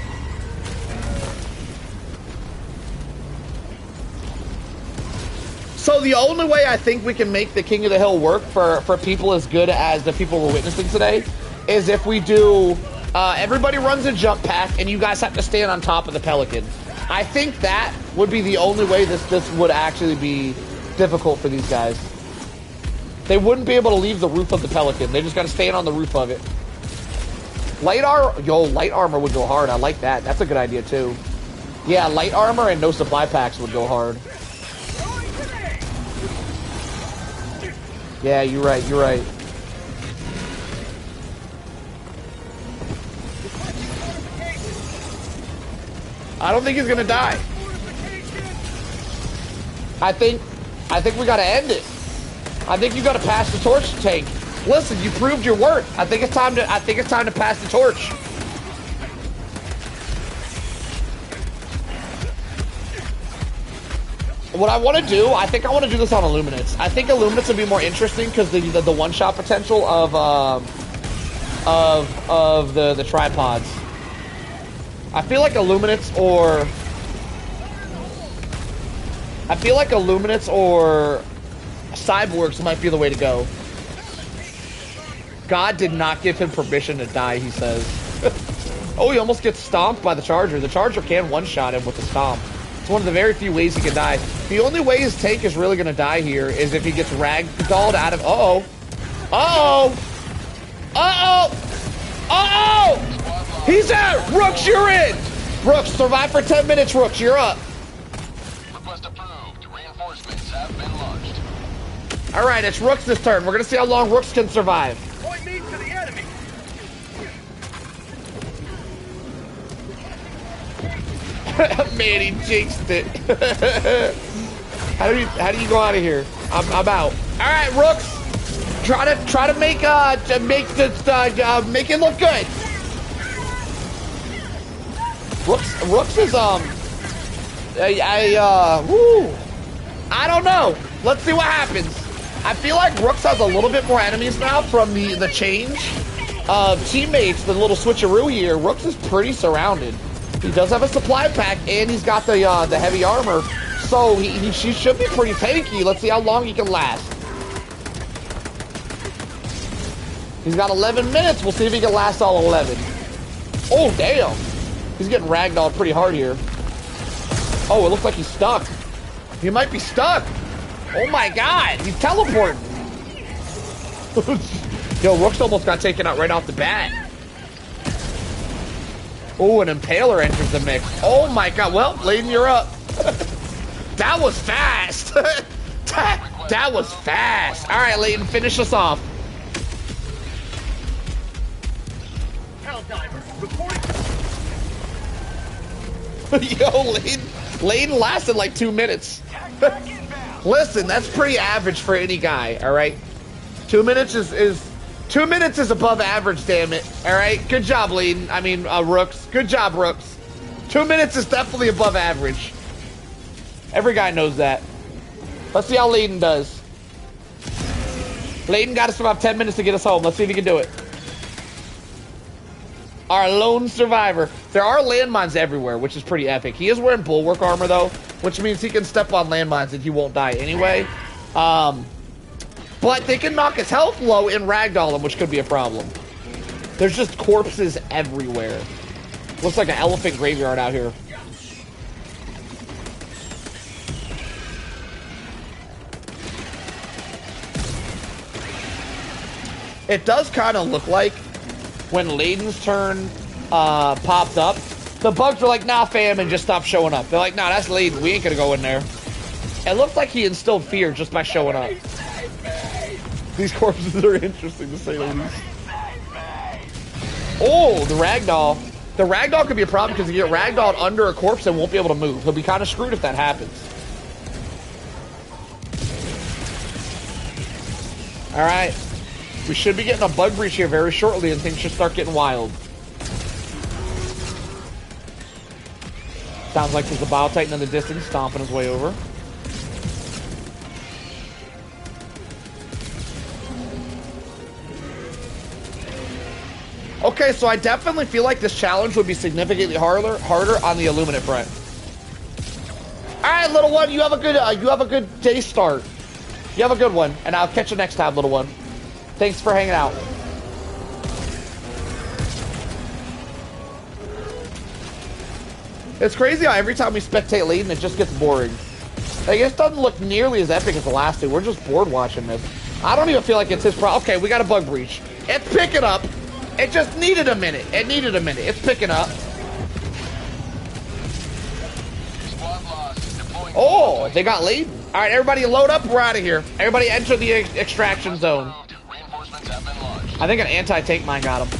So the only way I think we can make the King of the Hill work for people as good as the people we're witnessing today is if we do, everybody runs a jump pack and you guys have to stand on top of the Pelican. I think that would be the only way this would actually be difficult for these guys. They wouldn't be able to leave the roof of the Pelican. They just got to stand on the roof of it. Light armor would go hard. I like that. That's a good idea too. Yeah, light armor and no supply packs would go hard. Yeah, you're right. You're right. I don't think he's gonna die. I think we gotta end it. I think you gotta pass the torch, Tank. Listen, you proved your worth. I think it's time to pass the torch. What I want to do, I think I want to do this on Illuminates. I think Illuminates would be more interesting because the one-shot potential of the tripods. I feel like Illuminates or Cyborgs might be the way to go. God did not give him permission to die, he says. Oh, he almost gets stomped by the Charger. The Charger can one-shot him with a stomp. It's one of the very few ways he can die. The only way his tank is really going to die here is if he gets ragdolled out of... Uh-oh. Uh-oh. Uh-oh. Uh-oh. He's out. Rooks, you're in. Rooks, survive for 10 minutes, Rooks. You're up. Request approved. Reinforcements have been launched. All right, it's Rooks' turn. We're going to see how long Rooks can survive. Point me to the enemy. Man, he jinxed it. How do you go out of here? I'm out. All right, Rooks. Try to make it look good. Rooks is I don't know. Let's see what happens. I feel like Rooks has a little bit more enemies now from the change of teammates, the little switcheroo here. Rooks is pretty surrounded. He does have a supply pack, and he's got the heavy armor. So she should be pretty tanky. Let's see how long he can last. He's got 11 minutes. We'll see if he can last all 11. Oh, damn. He's getting ragdolled pretty hard here. Oh, it looks like he's stuck. He might be stuck. Oh my god, he's teleporting. Yo, Rook's almost got taken out right off the bat. Oh, an Impaler enters the mix. Oh my god, well, Layden, you're up. That was fast. that was fast. All right, Layden, finish us off. Helldivers, reporting. Yo, Layden lasted like 2 minutes. Listen, that's pretty average for any guy, all right? 2 minutes is 2 minutes is above average, damn it. All right, good job, Layden. I mean, Rooks. Good job, Rooks. 2 minutes is definitely above average. Every guy knows that. Let's see how Layden does. Layden got to survive 10 minutes to get us home. Let's see if he can do it. Our lone survivor. There are landmines everywhere, which is pretty epic. He is wearing bulwark armor, though, which means he can step on landmines and he won't die anyway. But they can knock his health low and ragdoll him, which could be a problem. There's just corpses everywhere. Looks like an elephant graveyard out here. It does kind of look like when Layden's turn popped up, the bugs were like, nah, fam, and just stopped showing up. They're like, nah, that's Layden. We ain't gonna go in there. It looked like he instilled fear just by showing up. These corpses are interesting, to say the least. Oh, the ragdoll. The ragdoll could be a problem because you get ragdolled under a corpse and won't be able to move. He'll be kind of screwed if that happens. All right. We should be getting a bug breach here very shortly and things should start getting wild. Sounds like there's a Bile Titan in the distance stomping his way over. Okay, so I definitely feel like this challenge would be significantly harder on the Illuminate front. All right, little one, you have a good day start. You have a good one, and I'll catch you next time, little one. Thanks for hanging out. It's crazy how every time we spectate Layden, it just gets boring. Like, it doesn't look nearly as epic as the last two. We're just bored watching this. I don't even feel like it's his problem. Okay, we got a bug breach. It's picking up. It just needed a minute. It needed a minute. It's picking up. Oh, they got Layden. All right, everybody load up. We're out of here. Everybody enter the extraction zone. I think an anti-tank mine got him.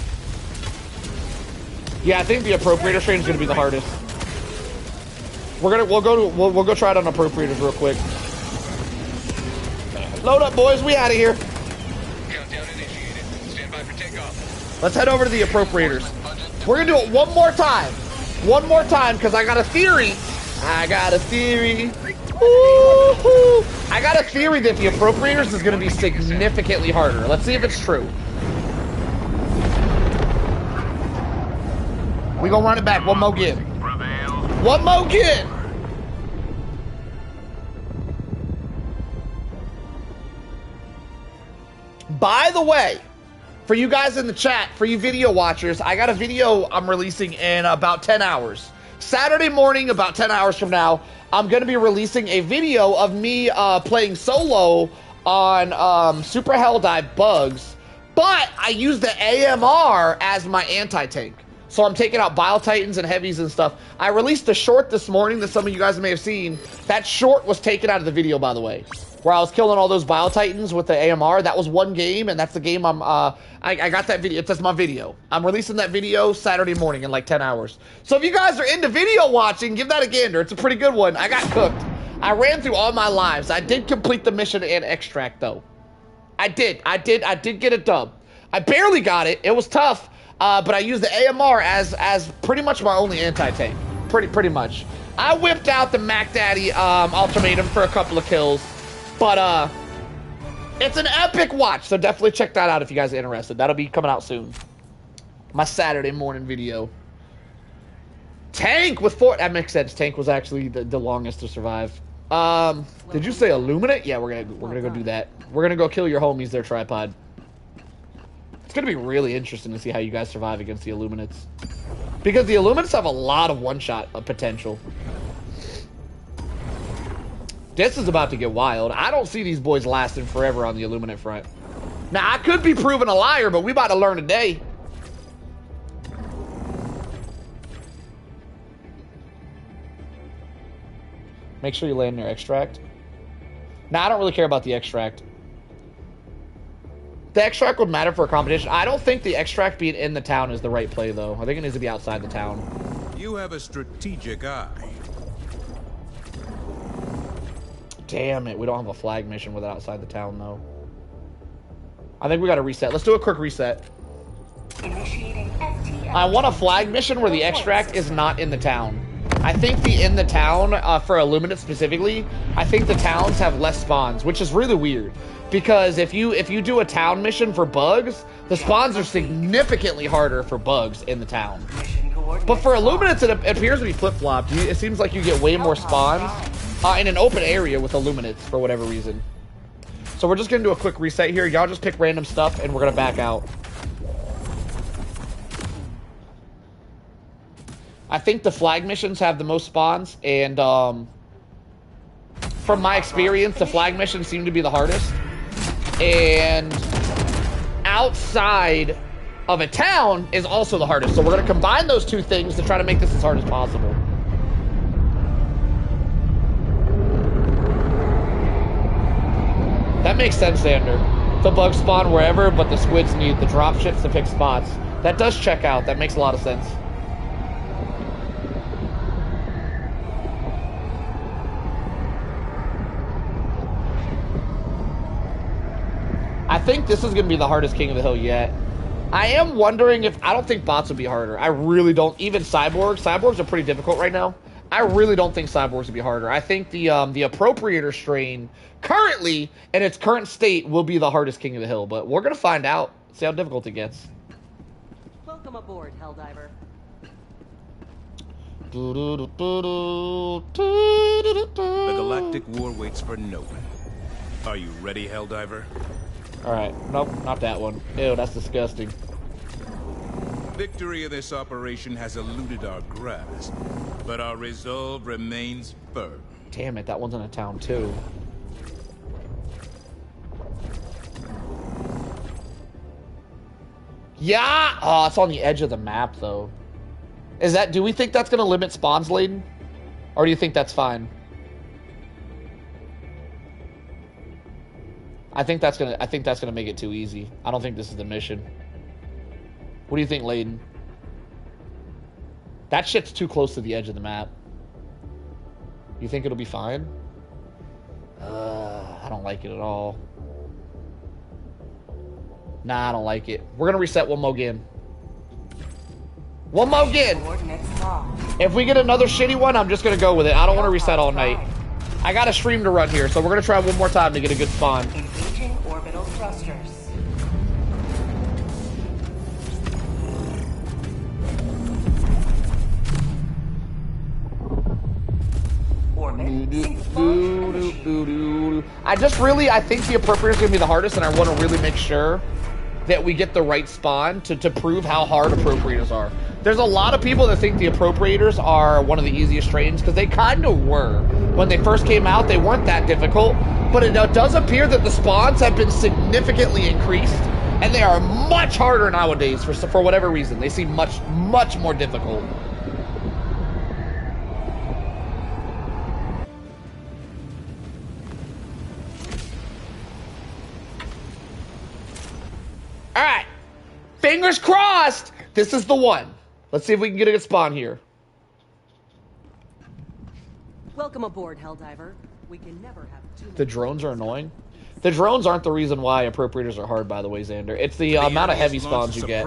Yeah, I think the appropriator strain is going to be the hardest. We'll go try it on appropriators real quick. Load up, boys. We out of here. Countdown initiated. Stand by for takeoff. Let's head over to the appropriators. We're going to do it one more time. One more time, because I got a theory. I got a theory. Woo-hoo. I got a theory that the appropriators is going to be significantly harder. Let's see if it's true. We gonna run it back one more again. One more again. By the way, for you guys in the chat, for you video watchers, I got a video I'm releasing in about 10 hours. Saturday morning, about 10 hours from now, I'm going to be releasing a video of me playing solo on Super Helldive bugs, but I use the AMR as my anti-tank. So I'm taking out Bile Titans and Heavies and stuff. I released a short this morning that some of you guys may have seen. That short was taken out of the video, by the way, where I was killing all those Bile Titans with the AMR. That was one game, and that's the game I got that video. That's my video. I'm releasing that video Saturday morning in like 10 hours. So if you guys are into video watching, give that a gander. It's a pretty good one. I got cooked. I ran through all my lives. I did complete the mission and extract, though. I did get a dub. I barely got it. It was tough. But I used the AMR as pretty much my only anti-tank. Pretty much. I whipped out the Mac Daddy ultimatum for a couple of kills. But it's an epic watch, so definitely check that out if you guys are interested. That'll be coming out soon. My Saturday morning video. Tank with 4. That makes sense. Tank was actually the longest to survive. Did you say illuminate? Yeah, we're gonna go do that. We're gonna go kill your homies there, Tripod. It's gonna be really interesting to see how you guys survive against the Illuminates. Because the Illuminates have a lot of one-shot potential. This is about to get wild. I don't see these boys lasting forever on the Illuminate front. Now, I could be proven a liar, but we about to learn today. Make sure you land near extract. Now, I don't really care about the extract. The extract would matter for a competition. I don't think the extract being in the town is the right play, though. I think it needs to be outside the town. You have a strategic eye. Damn it, we don't have a flag mission with it outside the town, though. I think we gotta reset. Let's do a quick reset. Initiating FTL. I want a flag mission where the extract is not in the town. I think the in the town, for Illuminate specifically, I think the towns have less spawns, which is really weird. Because if you do a town mission for bugs, the spawns are significantly harder for bugs in the town. But for Illuminates, it appears to be flip-flopped. It seems like you get way more spawns in an open area with Illuminates for whatever reason. So we're just going to do a quick reset here. Y'all just pick random stuff, and we're going to back out. I think the flag missions have the most spawns, and from my experience, the flag missions seem to be the hardest. And outside of a town is also the hardest. So we're going to combine those two things to try to make this as hard as possible. That makes sense, Xander. The bugs spawn wherever, but the squids need the drop ships to pick spots. That does check out. That makes a lot of sense. I think this is going to be the hardest King of the Hill yet. I am wondering if... I don't think bots would be harder. I really don't. Even cyborgs. Cyborgs are pretty difficult right now. I really don't think cyborgs would be harder. I think the appropriator strain currently, in its current state, will be the hardest King of the Hill. But we're going to find out. See how difficult it gets. Welcome aboard, Helldiver. The galactic war waits for no one. Are you ready, Helldiver? Alright, nope, not that one. Ew, that's disgusting. Victory of this operation has eluded our grasp, but our resolve remains firm. Damn it, that one's in a town too. Yeah! Oh, it's on the edge of the map though. Do we think that's gonna limit spawns, Layden? Or do you think that's fine? I think that's gonna make it too easy. I don't think this is the mission. What do you think, Layden? That shit's too close to the edge of the map. You think it'll be fine? I don't like it at all. Nah, I don't like it. We're gonna reset one more again. One more again! If we get another shitty one, I'm just gonna go with it. I don't want to reset all night. I got a stream to run here, so we're gonna try one more time to get a good spawn. Engaging orbital thrusters. I think the appropriator is gonna be the hardest, and I want to really make sure that we get the right spawn to prove how hard appropriators are. There's a lot of people that think the appropriators are one of the easiest strains, because they kind of were. When they first came out, they weren't that difficult, but it does appear that the spawns have been significantly increased, and they are much harder nowadays for whatever reason. They seem much, much more difficult. Alright, fingers crossed, this is the one. Let's see if we can get a good spawn here. Welcome aboard, Helldiver. We can never have too many. The drones are annoying. The drones aren't the reason why appropriators are hard, by the way, Xander. It's the amount of heavy spawns you get.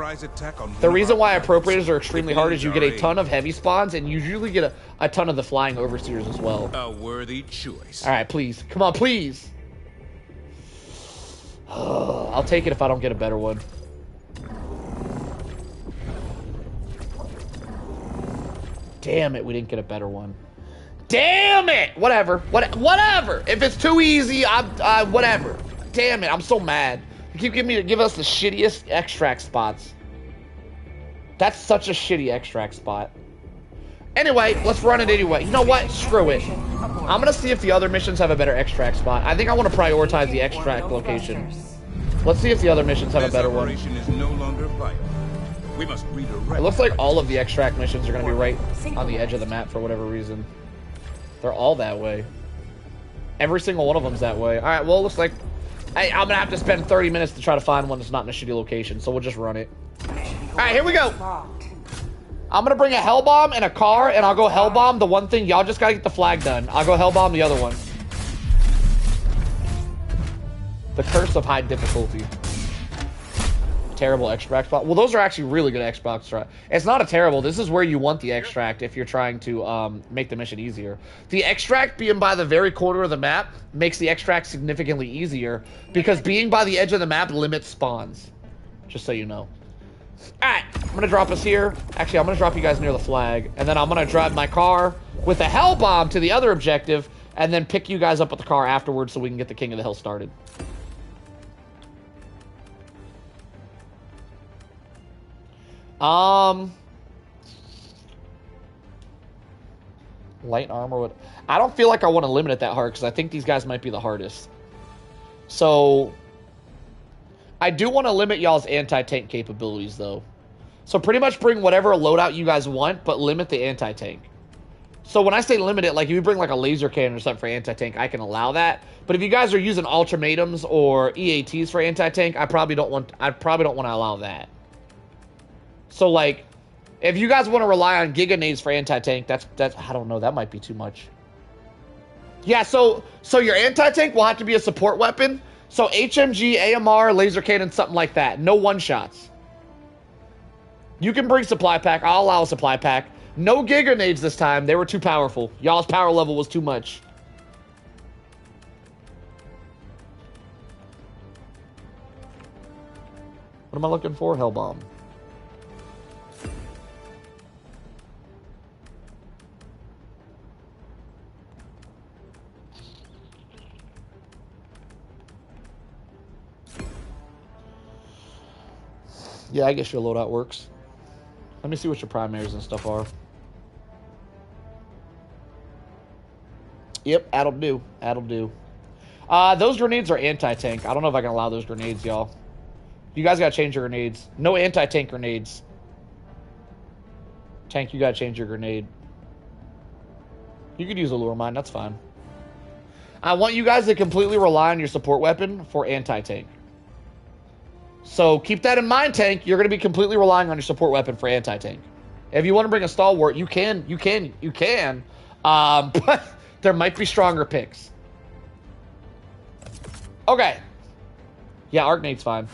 The reason why appropriators are extremely hard is you get a ton of heavy spawns, and you usually get a ton of the flying overseers as well. A worthy choice. Alright, please. Come on, please. I'll take it if I don't get a better one. Damn it, we didn't get a better one. Damn it! Whatever. Whatever. If it's too easy, whatever. Damn it! I'm so mad. You keep give us the shittiest extract spots. That's such a shitty extract spot. Anyway, let's run it anyway. You know what? Screw it. I'm gonna see if the other missions have a better extract spot. I think I want to prioritize the extract location. Let's see if the other missions have a better one. Is no longer vital. We must redirect. It looks like all of the extract missions are gonna be right on the edge of the map for whatever reason. They're all that way. Every single one of them's that way. All right. Well, it looks like I'm gonna have to spend 30 minutes to try to find one that's not in a shitty location. So we'll just run it. All right, here we go. I'm gonna bring a hell bomb and a car, and I'll go hell bomb the one thing. Y'all just gotta get the flag done. I'll go hell bomb the other one. The curse of high difficulty. Terrible extract spot. Well, those are actually really good extracts. It's not a terrible. This is where you want the extract if you're trying to make the mission easier. The extract being by the very corner of the map makes the extract significantly easier because being by the edge of the map limits spawns. Just so you know. Alright, I'm gonna drop us here. Actually, I'm gonna drop you guys near the flag, and then I'm gonna drive my car with a hell bomb to the other objective, and then pick you guys up with the car afterwards so we can get the King of the Hill started. Light armor would... I don't feel like I want to limit it that hard, because I think these guys might be the hardest. So... I do want to limit y'all's anti-tank capabilities, though. So pretty much bring whatever loadout you guys want, but limit the anti-tank. So when I say limit it, like if you bring like a laser cannon or something for anti-tank, I can allow that. But if you guys are using ultimatums or EATs for anti-tank, I'd probably don't want to allow that. So like, if you guys want to rely on giganades for anti-tank, that's I don't know, that might be too much. Yeah, so your anti-tank will have to be a support weapon. So HMG, AMR, laser cannon, something like that. No one-shots. You can bring supply pack. I'll allow a supply pack. No giganades this time. They were too powerful. Y'all's power level was too much. What am I looking for? Hellbomb. Yeah, I guess your loadout works. Let me see what your primaries and stuff are. Yep, that'll do. That'll do. Those grenades are anti-tank. I don't know if I can allow those grenades, y'all. You guys gotta change your grenades. No anti-tank grenades. Tank, you gotta change your grenade. You could use a lure mine, that's fine. I want you guys to completely rely on your support weapon for anti-tank. So keep that in mind, Tank. You're going to be completely relying on your support weapon for anti-tank. If you want to bring a stalwart, you can. But there might be stronger picks. Okay. Yeah, Arcnade's fine.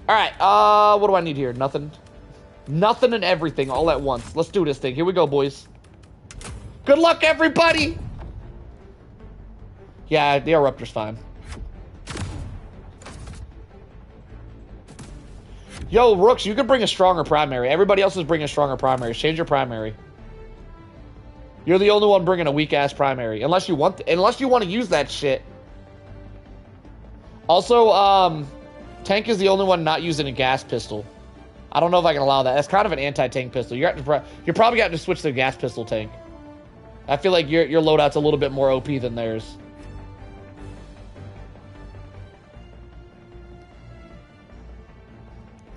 All right. What do I need here? Nothing. Nothing and everything all at once. Let's do this thing. Here we go, boys. Good luck, everybody. Yeah, the Eruptor's fine. Yo, Rooks, you can bring a stronger primary. Everybody else is bringing stronger primaries. Change your primary. You're the only one bringing a weak-ass primary. Unless you want to use that shit. Also, Tank is the only one not using a gas pistol. I don't know if I can allow that. That's kind of an anti-tank pistol. You're probably got to switch to the gas pistol, Tank. I feel like your loadout's a little bit more OP than theirs.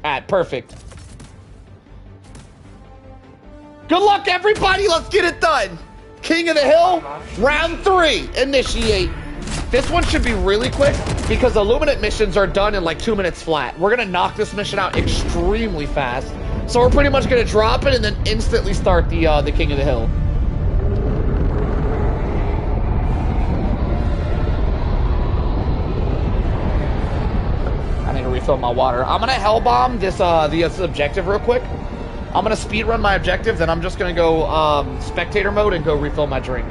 Alright, perfect. Good luck, everybody! Let's get it done! King of the Hill, round 3, initiate. This one should be really quick because Illuminate missions are done in like 2 minutes flat. We're gonna knock this mission out extremely fast. So we're pretty much gonna drop it and then instantly start the King of the Hill. Refill my water. I'm gonna hellbomb this objective real quick. I'm gonna speedrun my objective, then I'm just gonna go spectator mode and go refill my drink.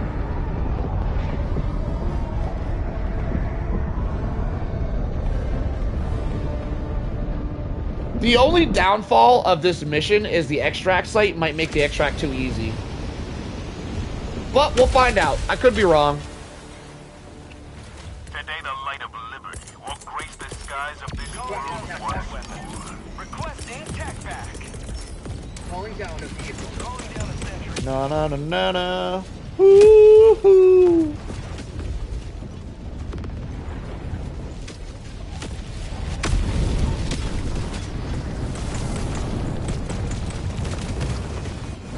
The only downfall of this mission is the extract site might make the extract too easy. but we'll find out. I could be wrong. Today the light of liberty will grace the skies of this world once more. Requesting tech back. Calling down a vehicle. Calling down a sentry. Na na na na na. Woo-hoo.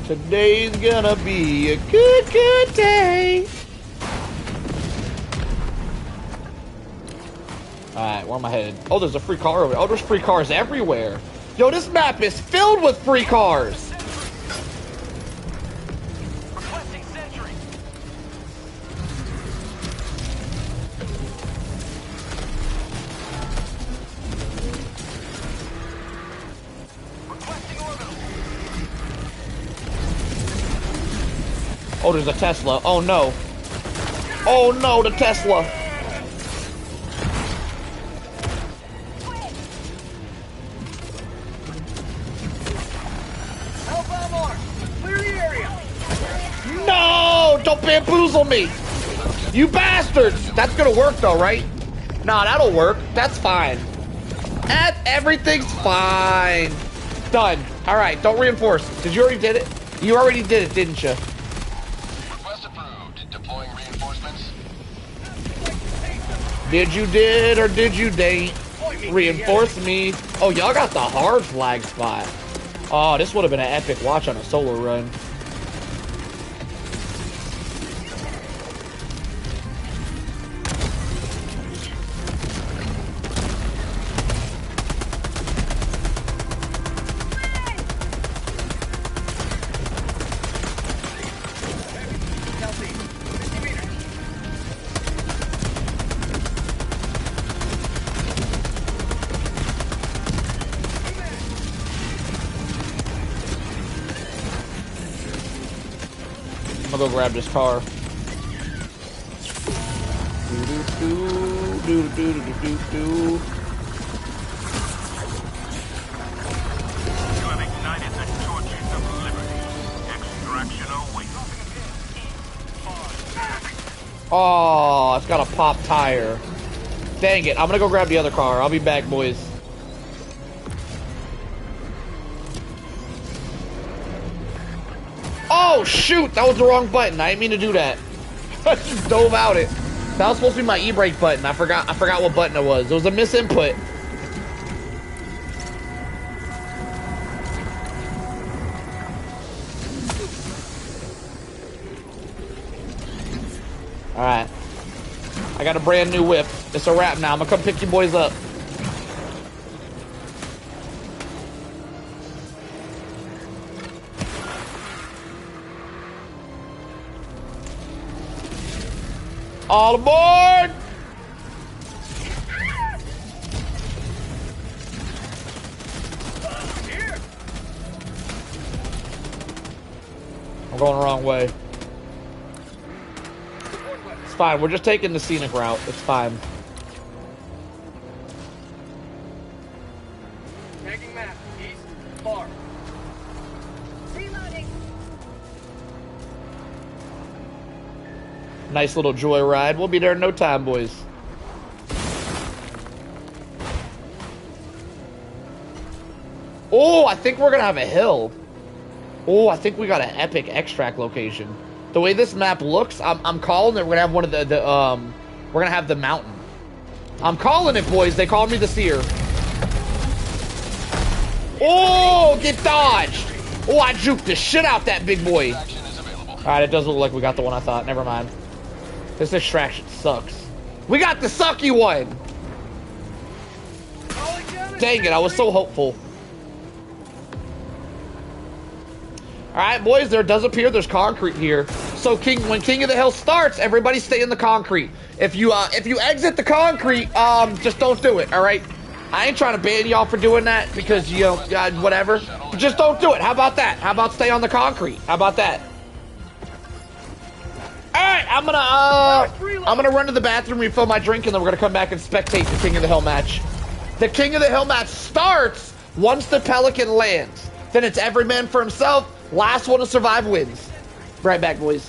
Today's gonna be a good, good day. Alright, where am I headed? Oh, there's a free car over there. Oh, there's free cars everywhere. Yo, this map is filled with free cars. Requesting sentry. Requesting orbital. Oh, there's a Tesla. Oh, no. Oh, no, the Tesla. Hellbound mark. Clear the area. No! Don't bamboozle me! You bastards! That's gonna work though, right? Nah, that'll work. That's fine. Everything's fine. Done. Alright, don't reinforce. Did you already did it? You already did it, didn't you? Request approved. Deploying reinforcements. Did you did or did you date? Reinforce me. Oh, y'all got the hard flag spot. Oh, this would have been an epic watch on a solo run. I'm gonna go grab this car. You have ignited the torches of liberty. Extraction awaits. Oh, it's got a pop tire. Dang it. I'm gonna go grab the other car. I'll be back, boys. Oh, shoot. That was the wrong button. I didn't mean to do that. I just dove out it. That was supposed to be my e-brake button. I forgot what button it was. It was a misinput. Alright. I got a brand new whip. It's a wrap now. I'm gonna come pick you boys up. All aboard! I'm going the wrong way. It's fine. We're just taking the scenic route. It's fine. Tagging map. East. Far. Reloading. Nice little joyride. We'll be there in no time, boys. Oh, I think we're gonna have a hill. Oh, I think we got an epic extract location. The way this map looks, I'm calling it. We're gonna have one of we're gonna have the mountain. I'm calling it, boys. They call me the seer. Oh, get dodged. Oh, I juked the shit out that big boy. All right, it does look like we got the one I thought. Never mind. This extraction sucks. We got the sucky one. Dang it, I was so hopeful. Alright, boys, there does appear there's concrete here. So when King of the Hill starts, everybody stay in the concrete. If you exit the concrete, just don't do it, alright? I ain't trying to ban y'all for doing that because, you know, whatever. But just don't do it. How about that? How about stay on the concrete? How about that? Alright, I'm gonna run to the bathroom, refill my drink, and then we're gonna come back and spectate the King of the Hill match. The King of the Hill match starts once the Pelican lands. Then it's every man for himself. Last one to survive wins. Right back, boys.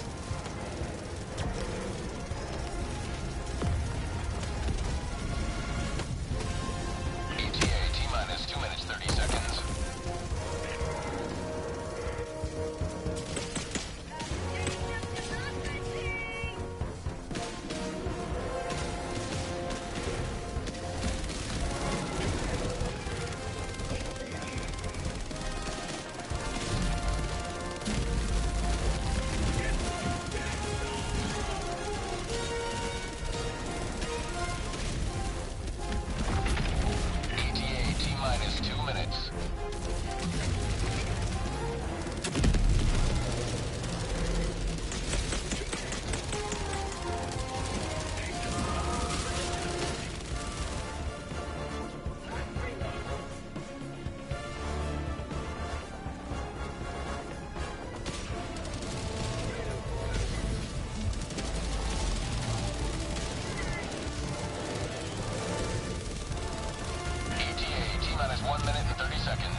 T-minus 1 minute and 30 seconds.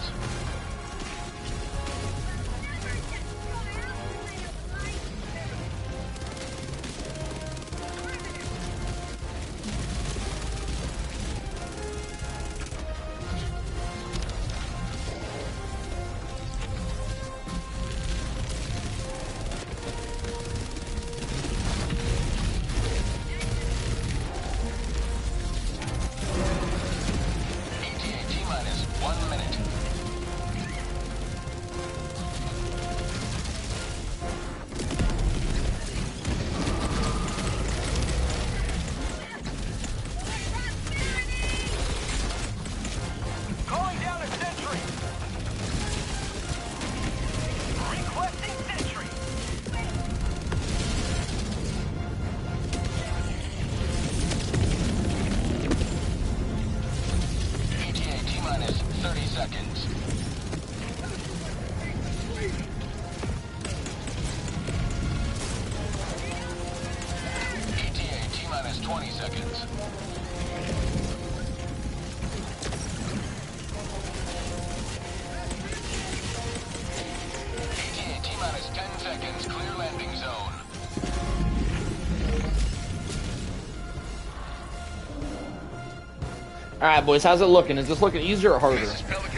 Alright, boys, how's it looking? Is this looking easier or harder?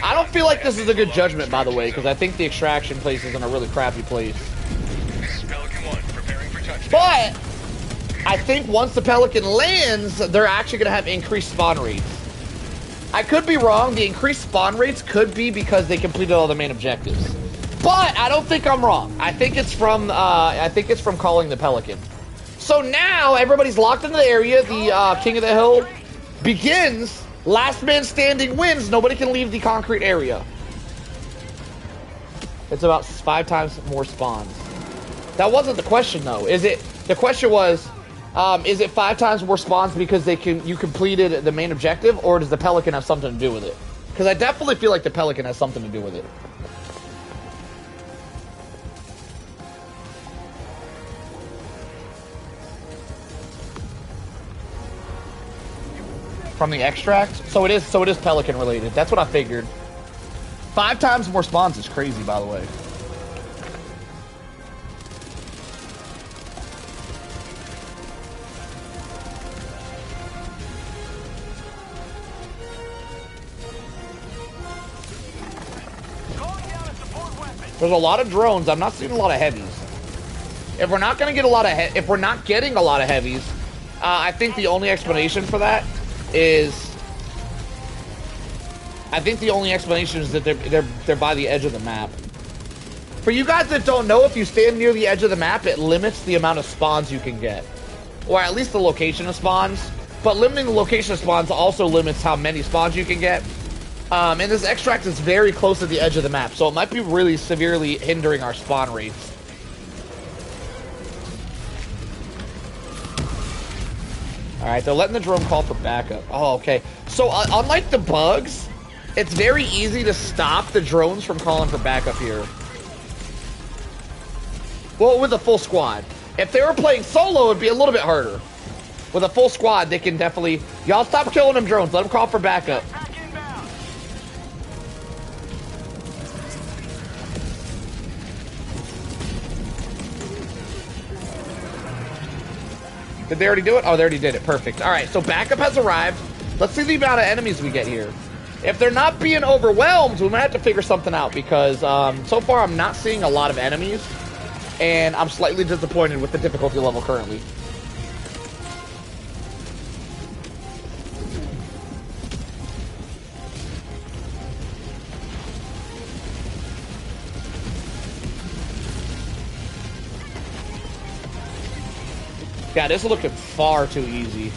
I don't feel like this is a good judgment, by the way, because I think the extraction place is in a really crappy place. But I think once the Pelican lands, they're actually going to have increased spawn rates. I could be wrong. The increased spawn rates could be because they completed all the main objectives. But I don't think I'm wrong. I think it's from calling the Pelican. So now everybody's locked into the area. The King of the Hill begins. Last man standing wins. Nobody can leave the concrete area. It's about 5 times more spawns. That wasn't the question, though. Is it? The question was, is it 5 times more spawns because you completed the main objective, or does the Pelican have something to do with it? Because I definitely feel like the Pelican has something to do with it. From the extract? So it is Pelican related. That's what I figured. 5 times more spawns is crazy, by the way. There's a lot of drones. I'm not seeing a lot of heavies. If we're not going to get a lot of if we're not getting a lot of heavies, I think the only explanation for that is that they're by the edge of the map. For you guys that don't know, if you stand near the edge of the map, it limits the amount of spawns you can get, or at least the location of spawns. But limiting the location of spawns also limits how many spawns you can get. And this extract is very close to the edge of the map, so it might be really severely hindering our spawn rates. Alright, they're letting the drone call for backup. Oh, okay. So, unlike the bugs, it's very easy to stop the drones from calling for backup here. Well, with a full squad. If they were playing solo, it'd be a little bit harder. With a full squad, they can definitely... Y'all stop killing them drones. Let them call for backup. Did they already do it? Oh, they already did it. Perfect. All right, so backup has arrived. Let's see the amount of enemies we get here. If they're not being overwhelmed, we might have to figure something out because so far I'm not seeing a lot of enemies, and I'm slightly disappointed with the difficulty level currently. Yeah, this is looking far too easy.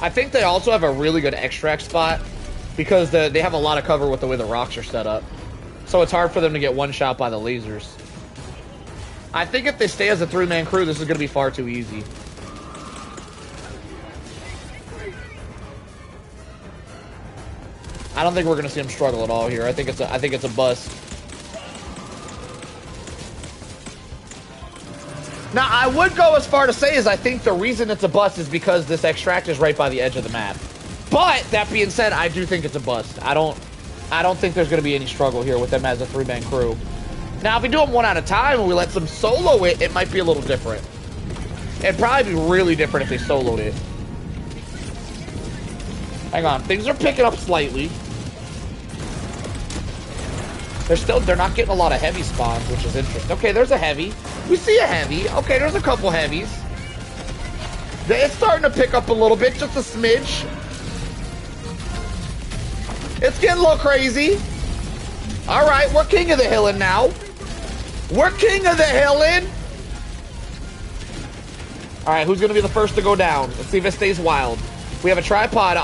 I think they also have a really good extract spot because they have a lot of cover with the way the rocks are set up. So it's hard for them to get one shot by the lasers. I think if they stay as a 3-man crew, this is going to be far too easy. I don't think we're going to see them struggle at all here. I think it's a bust. Now, I would go as far to say is I think the reason it's a bust is because this extract is right by the edge of the map. But that being said, I do think it's a bust. I don't think there's going to be any struggle here with them as a 3-man crew. Now, if we do them one at a time and we let them solo it, it might be a little different. It'd probably be really different if they soloed it. Hang on, things are picking up slightly. They're not getting a lot of heavy spawns, which is interesting. Okay, there's a heavy. We see a heavy. Okay, there's a couple heavies. It's starting to pick up a little bit, just a smidge. It's getting a little crazy. All right, we're king of the hillin' now. We're king of the hillin'. All right, who's going to be the first to go down? Let's see if it stays wild. We have a tripod.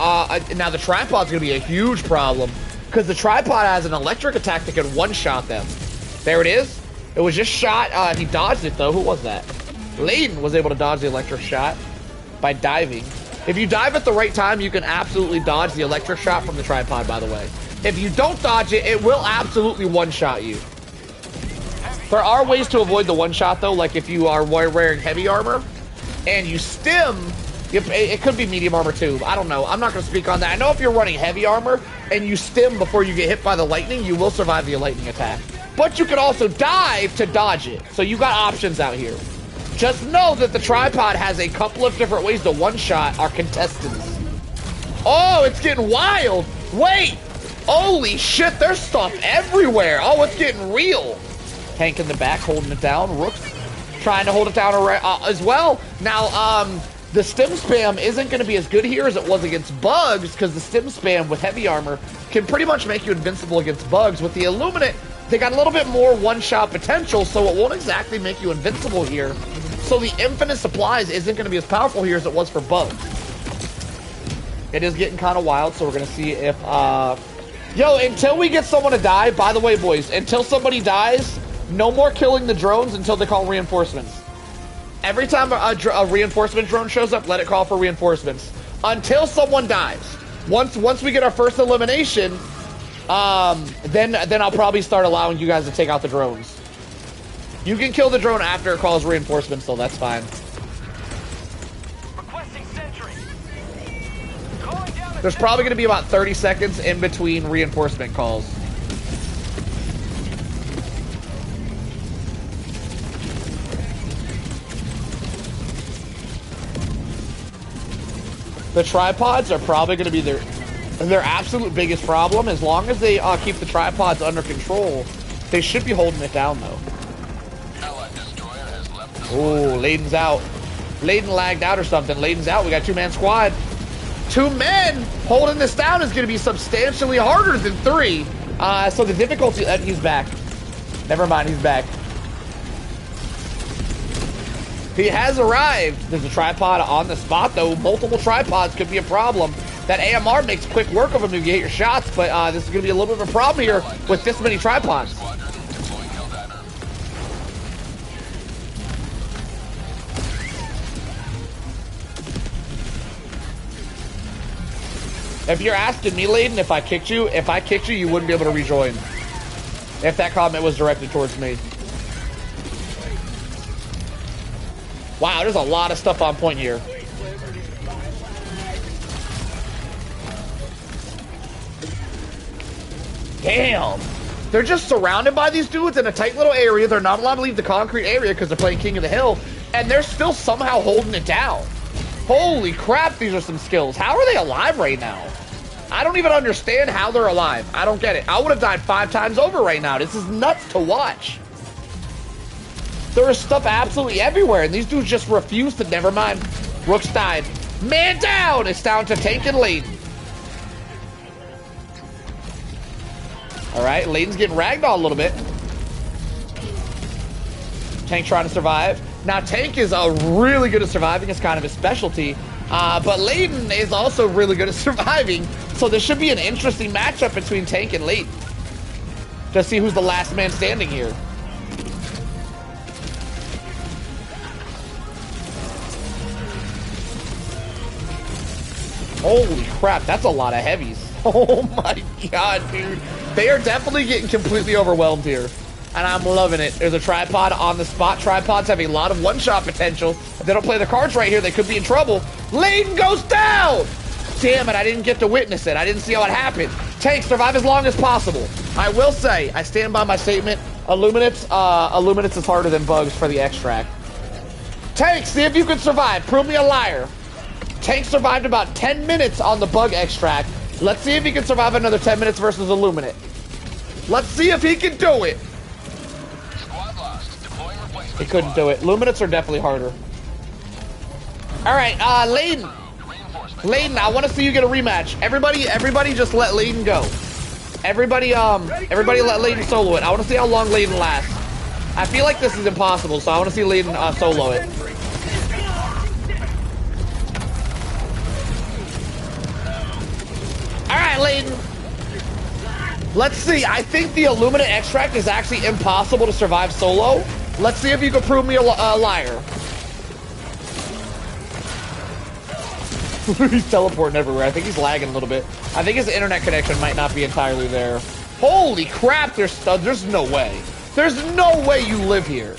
Now, the tripod's going to be a huge problem because the tripod has an electric attack that can one-shot them. There it is. It was just shot. He dodged it, though. Who was that? Layden was able to dodge the electric shot by diving. If you dive at the right time, you can absolutely dodge the electric shot from the tripod, by the way. If you don't dodge it, it will absolutely one-shot you. There are ways to avoid the one-shot, though, like if you are wearing heavy armor and you stim, it could be medium armor, too. I don't know. I'm not going to speak on that. I know if you're running heavy armor and you stim before you get hit by the lightning, you will survive the lightning attack. But you can also dive to dodge it. So you got options out here. Just know that the tripod has a couple of different ways to one-shot our contestants. Oh, it's getting wild. Wait. Holy shit, there's stuff everywhere. Oh, it's getting real. Tank in the back holding it down. Rook's trying to hold it down as well. Now, the stim spam isn't going to be as good here as it was against bugs because the stim spam with heavy armor can pretty much make you invincible against bugs. With the Illuminate, they got a little bit more one-shot potential, so it won't exactly make you invincible here. So the infinite supplies isn't going to be as powerful here as it was for bugs. It is getting kind of wild, so we're going to see if... Yo, until we get someone to die, by the way, boys, until somebody dies, no more killing the drones until they call reinforcements. Every time a reinforcement drone shows up, let it call for reinforcements. Until someone dies. Once we get our first elimination, then I'll probably start allowing you guys to take out the drones. You can kill the drone after it calls reinforcements, so that's fine. There's probably going to be about 30 seconds in between reinforcement calls. The tripods are probably going to be their absolute biggest problem. As long as they keep the tripods under control, they should be holding it down, though. Oh, Layden's out. Layden lagged out or something. Layden's out. We got 2-man squad. 2 men holding this down is going to be substantially harder than 3. So the difficulty... he's back. Never mind, he's back. He has arrived. There's a tripod on the spot, though. Multiple tripods could be a problem. That AMR makes quick work of him if you hit your shots, but this is going to be a little bit of a problem here with this many tripods. If you're asking me, Layden, if I kicked you, you wouldn't be able to rejoin. If that comment was directed towards me. Wow, there's a lot of stuff on point here. Damn. They're just surrounded by these dudes in a tight little area. They're not allowed to leave the concrete area because they're playing King of the Hill. And they're still somehow holding it down. Holy crap, these are some skills. How are they alive right now? I don't even understand how they're alive. I don't get it. I would have died 5 times over right now. This is nuts to watch. There is stuff absolutely everywhere, and these dudes just refuse to... Never mind. Rook's died. Man down! It's down to Tank and Layden. Alright, Layden's getting ragdolled a little bit. Tank trying to survive. Now, Tank is really good at surviving. It's kind of his specialty. But Layden is also really good at surviving. So there should be an interesting matchup between Tank and Layden. To see who's the last man standing here. Holy crap, that's a lot of heavies. Oh my god, dude. They are definitely getting completely overwhelmed here. and I'm loving it. There's a tripod on the spot. Tripods have a lot of one-shot potential. If they don't play their cards right here, they could be in trouble. Layden goes down! Damn it, I didn't get to witness it. I didn't see how it happened. Tank, survive as long as possible. I will say, I stand by my statement. Illuminates is harder than bugs for the extract. Tank, see if you can survive. Prove me a liar. Tank survived about 10 minutes on the bug extract. Let's see if he can survive another 10 minutes versus Illuminate. Let's see if he can do it. Squad lost. Deploying replacement. He couldn't do it. Luminates are definitely harder. All right, Layden. Layden, I want to see you get a rematch. Everybody just let Layden go. Everybody let Layden solo it. I want to see how long Layden lasts. I feel like this is impossible, so I want to see Layden solo it. All right, Layden. Let's see. I think the Illuminate extract is actually impossible to survive solo. Let's see if you can prove me a liar. He's teleporting everywhere. I think he's lagging a little bit. I think his internet connection might not be entirely there. Holy crap, there's no way. There's no way you live here.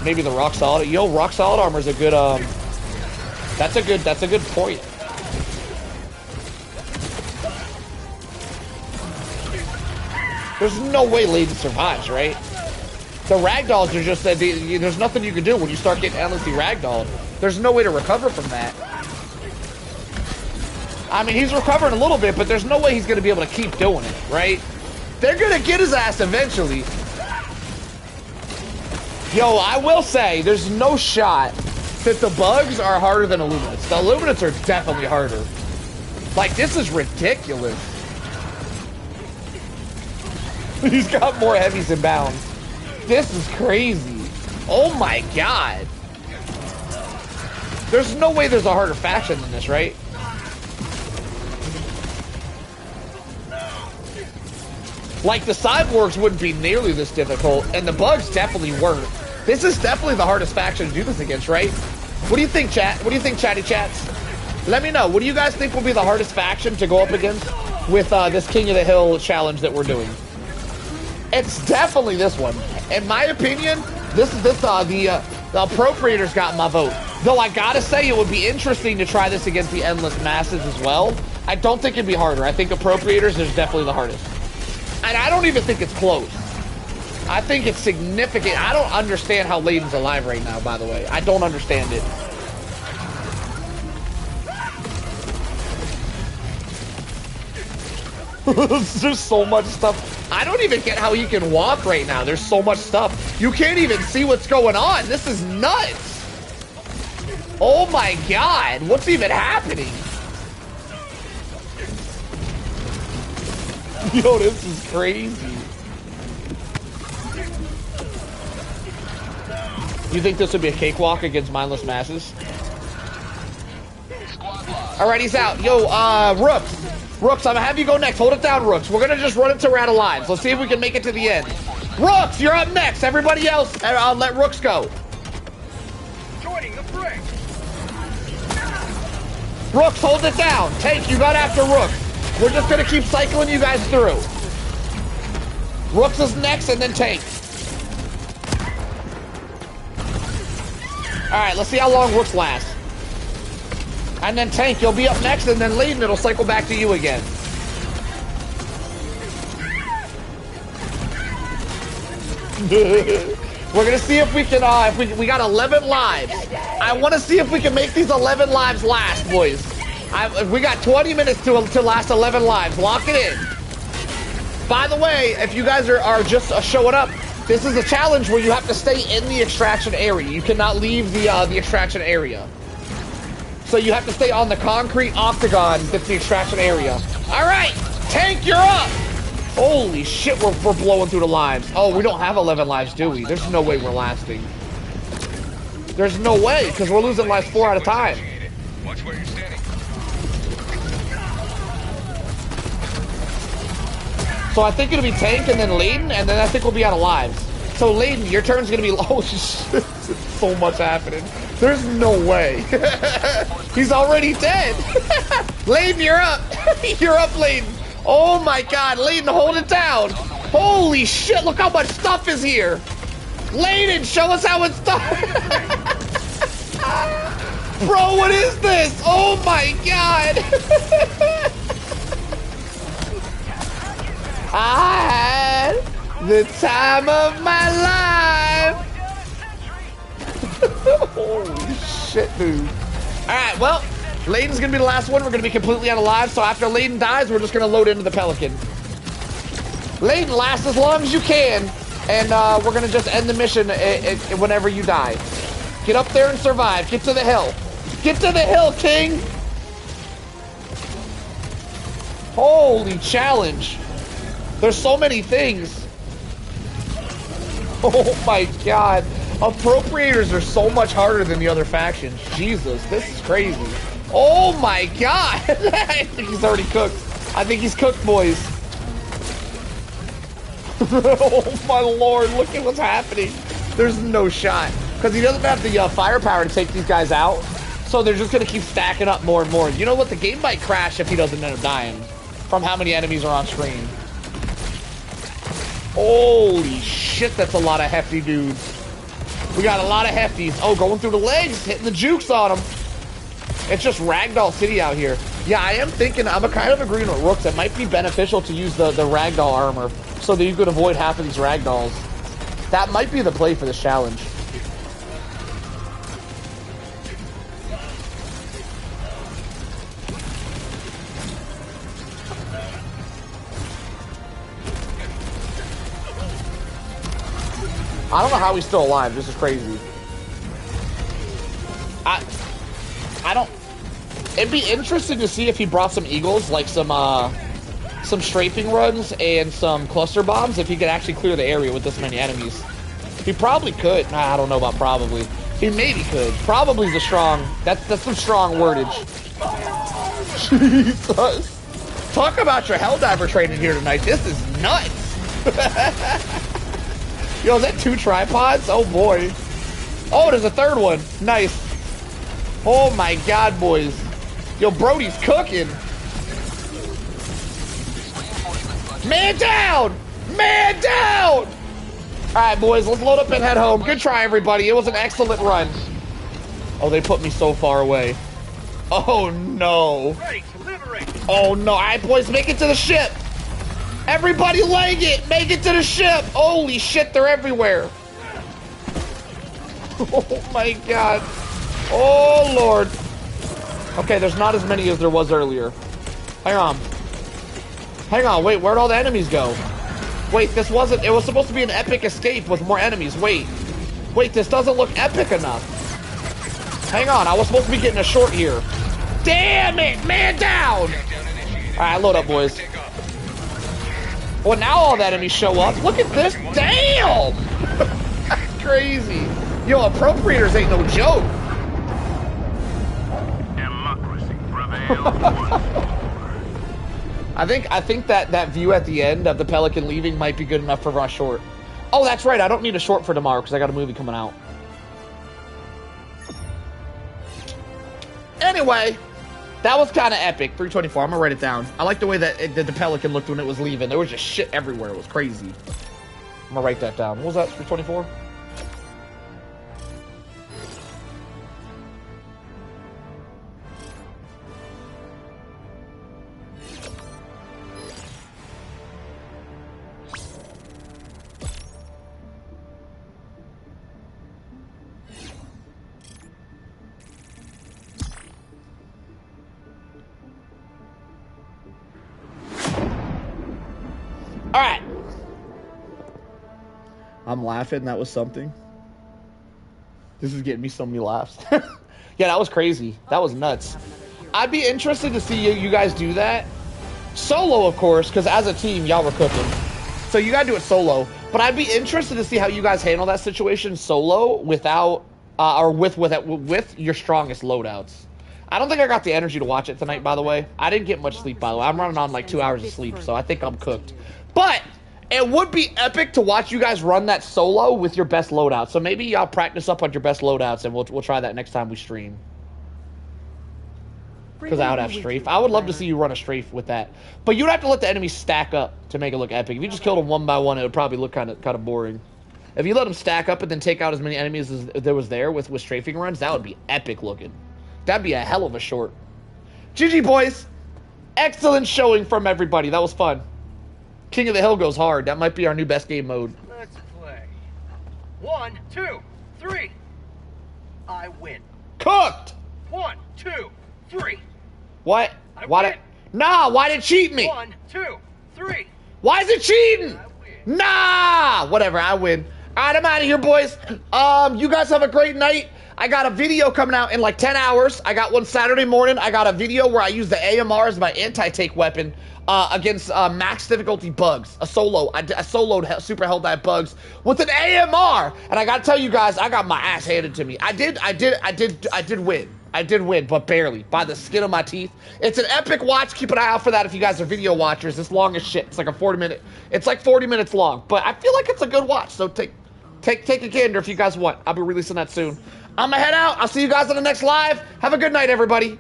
Maybe the rock solid. Yo, rock solid armor is a good that's a good point. There's no way Layden survives, right? The ragdolls are just that there's nothing you can do when you start getting endlessly ragdolled. There's no way to recover from that. I mean, he's recovering a little bit, but there's no way he's going to be able to keep doing it, right? They're going to get his ass eventually. Yo, I will say, there's no shot that the bugs are harder than Illuminates. The Illuminates are definitely harder. Like, this is ridiculous. He's got more heavies than bounds. This is crazy. Oh my god. There's no way there's a harder faction than this, right? Like, the cyborgs wouldn't be nearly this difficult, and the bugs definitely weren't. This is definitely the hardest faction to do this against, right? What do you think, chat? What do you think, chatty chats? Let me know. What do you guys think will be the hardest faction to go up against with this King of the Hill challenge that we're doing? It's definitely this one. In my opinion, the Appropriators got my vote. Though I gotta say, it would be interesting to try this against the Endless Masses as well. I don't think it'd be harder. I think Appropriators is definitely the hardest. And I don't even think it's close. I think it's significant. I don't understand how Layden's alive right now, by the way. I don't understand it. There's so much stuff. I don't even get how he can walk right now. There's so much stuff. You can't even see what's going on. This is nuts. Oh my god. What's even happening? Yo, this is crazy. You think this would be a cakewalk against Mindless Masses? Alright, he's out. Yo, Rooks. Rooks, I'm gonna have you go next. Hold it down, Rooks. We're gonna just run it till we're out of lives. Let's see if we can make it to the end. Rooks, you're up next. Everybody else, I'll let Rooks go. Joining the fray. Rooks, hold it down. Tank, you got after Rooks. We're just gonna keep cycling you guys through. Rooks is next, and then Tank. Alright, let's see how long Rooks lasts. And then Tank, you'll be up next, and then Layden, it'll cycle back to you again. We're gonna see if we can, we got 11 lives. I wanna see if we can make these 11 lives last, boys. We got 20 minutes to last 11 lives. Lock it in. By the way, if you guys are just showing up, this is a challenge where you have to stay in the extraction area. You cannot leave the extraction area. So you have to stay on the concrete octagon that's the extraction area. All right, Tank, you're up. Holy shit, we're blowing through the lives. Oh, we don't have 11 lives, do we? There's no way we're lasting. There's no way, because we're losing lives 4 at a time. Watch where you're standing. So I think it'll be Tank and then Layden, and then I think we'll be out of lives. So Layden, your turn's gonna be, oh shit, so much happening. There's no way. He's already dead. Layden, you're up. You're up, Layden. Oh my god, Layden, hold it down. Holy shit, look how much stuff is here. Layden, show us how it's done. Bro, what is this? Oh my god. I had the time of my life. Holy shit, dude. Alright, well, Layden's gonna be the last one. We're gonna be completely unalive, so after Layden dies, we're just gonna load into the Pelican. Layden, last as long as you can, and we're gonna just end the mission whenever you die. Get up there and survive. Get to the hill. Get to the hill, King! Holy challenge. There's so many things. Oh my god. Appropriators are so much harder than the other factions. Jesus, this is crazy. Oh my god! I think he's already cooked. I think he's cooked, boys. Oh my lord, look at what's happening. There's no shot. Because he doesn't have the firepower to take these guys out. So they're just going to keep stacking up more and more. You know what? The game might crash if he doesn't end up dying from how many enemies are on screen. Holy shit, that's a lot of hefty dudes. We got a lot of hefties. Oh, going through the legs, hitting the jukes on them. It's just Ragdoll City out here. Yeah, I am thinking, I'm kind of agreeing with Rooks. It might be beneficial to use the Ragdoll armor so that you could avoid half of these Ragdolls. That might be the play for this challenge. I don't know how he's still alive. This is crazy. I don't... It'd be interesting to see if he brought some eagles, like some strafing runs and some cluster bombs, if he could actually clear the area with this many enemies. He probably could. Nah, I don't know about probably. He maybe could. Probably is a strong... That's some strong wordage. Jesus. Talk about your Helldiver training here tonight. This is nuts. Yo, is that 2 tripods? Oh, boy. Oh, there's a 3rd one. Nice. Oh, my God, boys. Yo, Brody's cooking. Man down! Man down! All right, boys, let's load up and head home. Good try, everybody. It was an excellent run. Oh, they put me so far away. Oh, no. Oh, no. All right, boys, make it to the ship. Everybody leg it! Make it to the ship! Holy shit, they're everywhere! Oh my god. Oh lord. Okay, there's not as many as there was earlier. Hang on. Hang on, wait, where'd all the enemies go? Wait, this wasn't... It was supposed to be an epic escape with more enemies. Wait. Wait, this doesn't look epic enough. Hang on, I was supposed to be getting a short here. Damn it! Man down! Alright, load up, boys. Well, now all the enemies show up. Look at this. Damn! That's crazy. Yo, appropriators ain't no joke. Democracy prevails. I think that view at the end of the Pelican leaving might be good enough for our short. Oh, that's right. I don't need a short for tomorrow because I got a movie coming out. Anyway, that was kind of epic. 324. I'm gonna write it down. I like the way that the Pelican looked when it was leaving. There was just shit everywhere. It was crazy. I'm gonna write that down. What was that? 324. All right. I'm laughing. That was something. This is getting me so many laughs. Yeah, that was crazy. That was nuts. I'd be interested to see you guys do that. Solo, of course, because as a team, y'all were cooking. So you got to do it solo. But I'd be interested to see how you guys handle that situation solo without, or with your strongest loadouts. I don't think I got the energy to watch it tonight, by the way. I didn't get much sleep, by the way. I'm running on like 2 hours of sleep, so I think I'm cooked. But it would be epic to watch you guys run that solo with your best loadout. So maybe y'all practice up on your best loadouts, and we'll try that next time we stream. Because I would have strafe. I would love to see you run a strafe with that. But you'd have to let the enemies stack up to make it look epic. If you just killed them one by one, it would probably look kind of boring. If you let them stack up and then take out as many enemies as there was there with strafing runs, that would be epic looking. That'd be a hell of a short. GG, boys. Excellent showing from everybody. That was fun. King of the Hill goes hard. That might be our new best game mode. Let's play. 1, 2, 3. I win. Cooked. 1, 2, 3. What? Why? Nah, why'd it cheat me? 1, 2, 3. Why is it cheating? Nah! Whatever, I win. Alright, I'm out of here, boys. You guys have a great night. I got a video coming out in like 10 hours. I got one Saturday morning. I got a video where I use the AMR as my anti-take weapon against max difficulty bugs. I soloed Super Helldive bugs with an AMR. And I gotta tell you guys, I got my ass handed to me. I did win. I did win, but barely, by the skin of my teeth. It's an epic watch. Keep an eye out for that if you guys are video watchers. It's long as shit. It's like a 40-minute. It's like 40 minutes long, but I feel like it's a good watch. So take a gander if you guys want. I'll be releasing that soon. I'm gonna head out. I'll see you guys on the next live. Have a good night, everybody.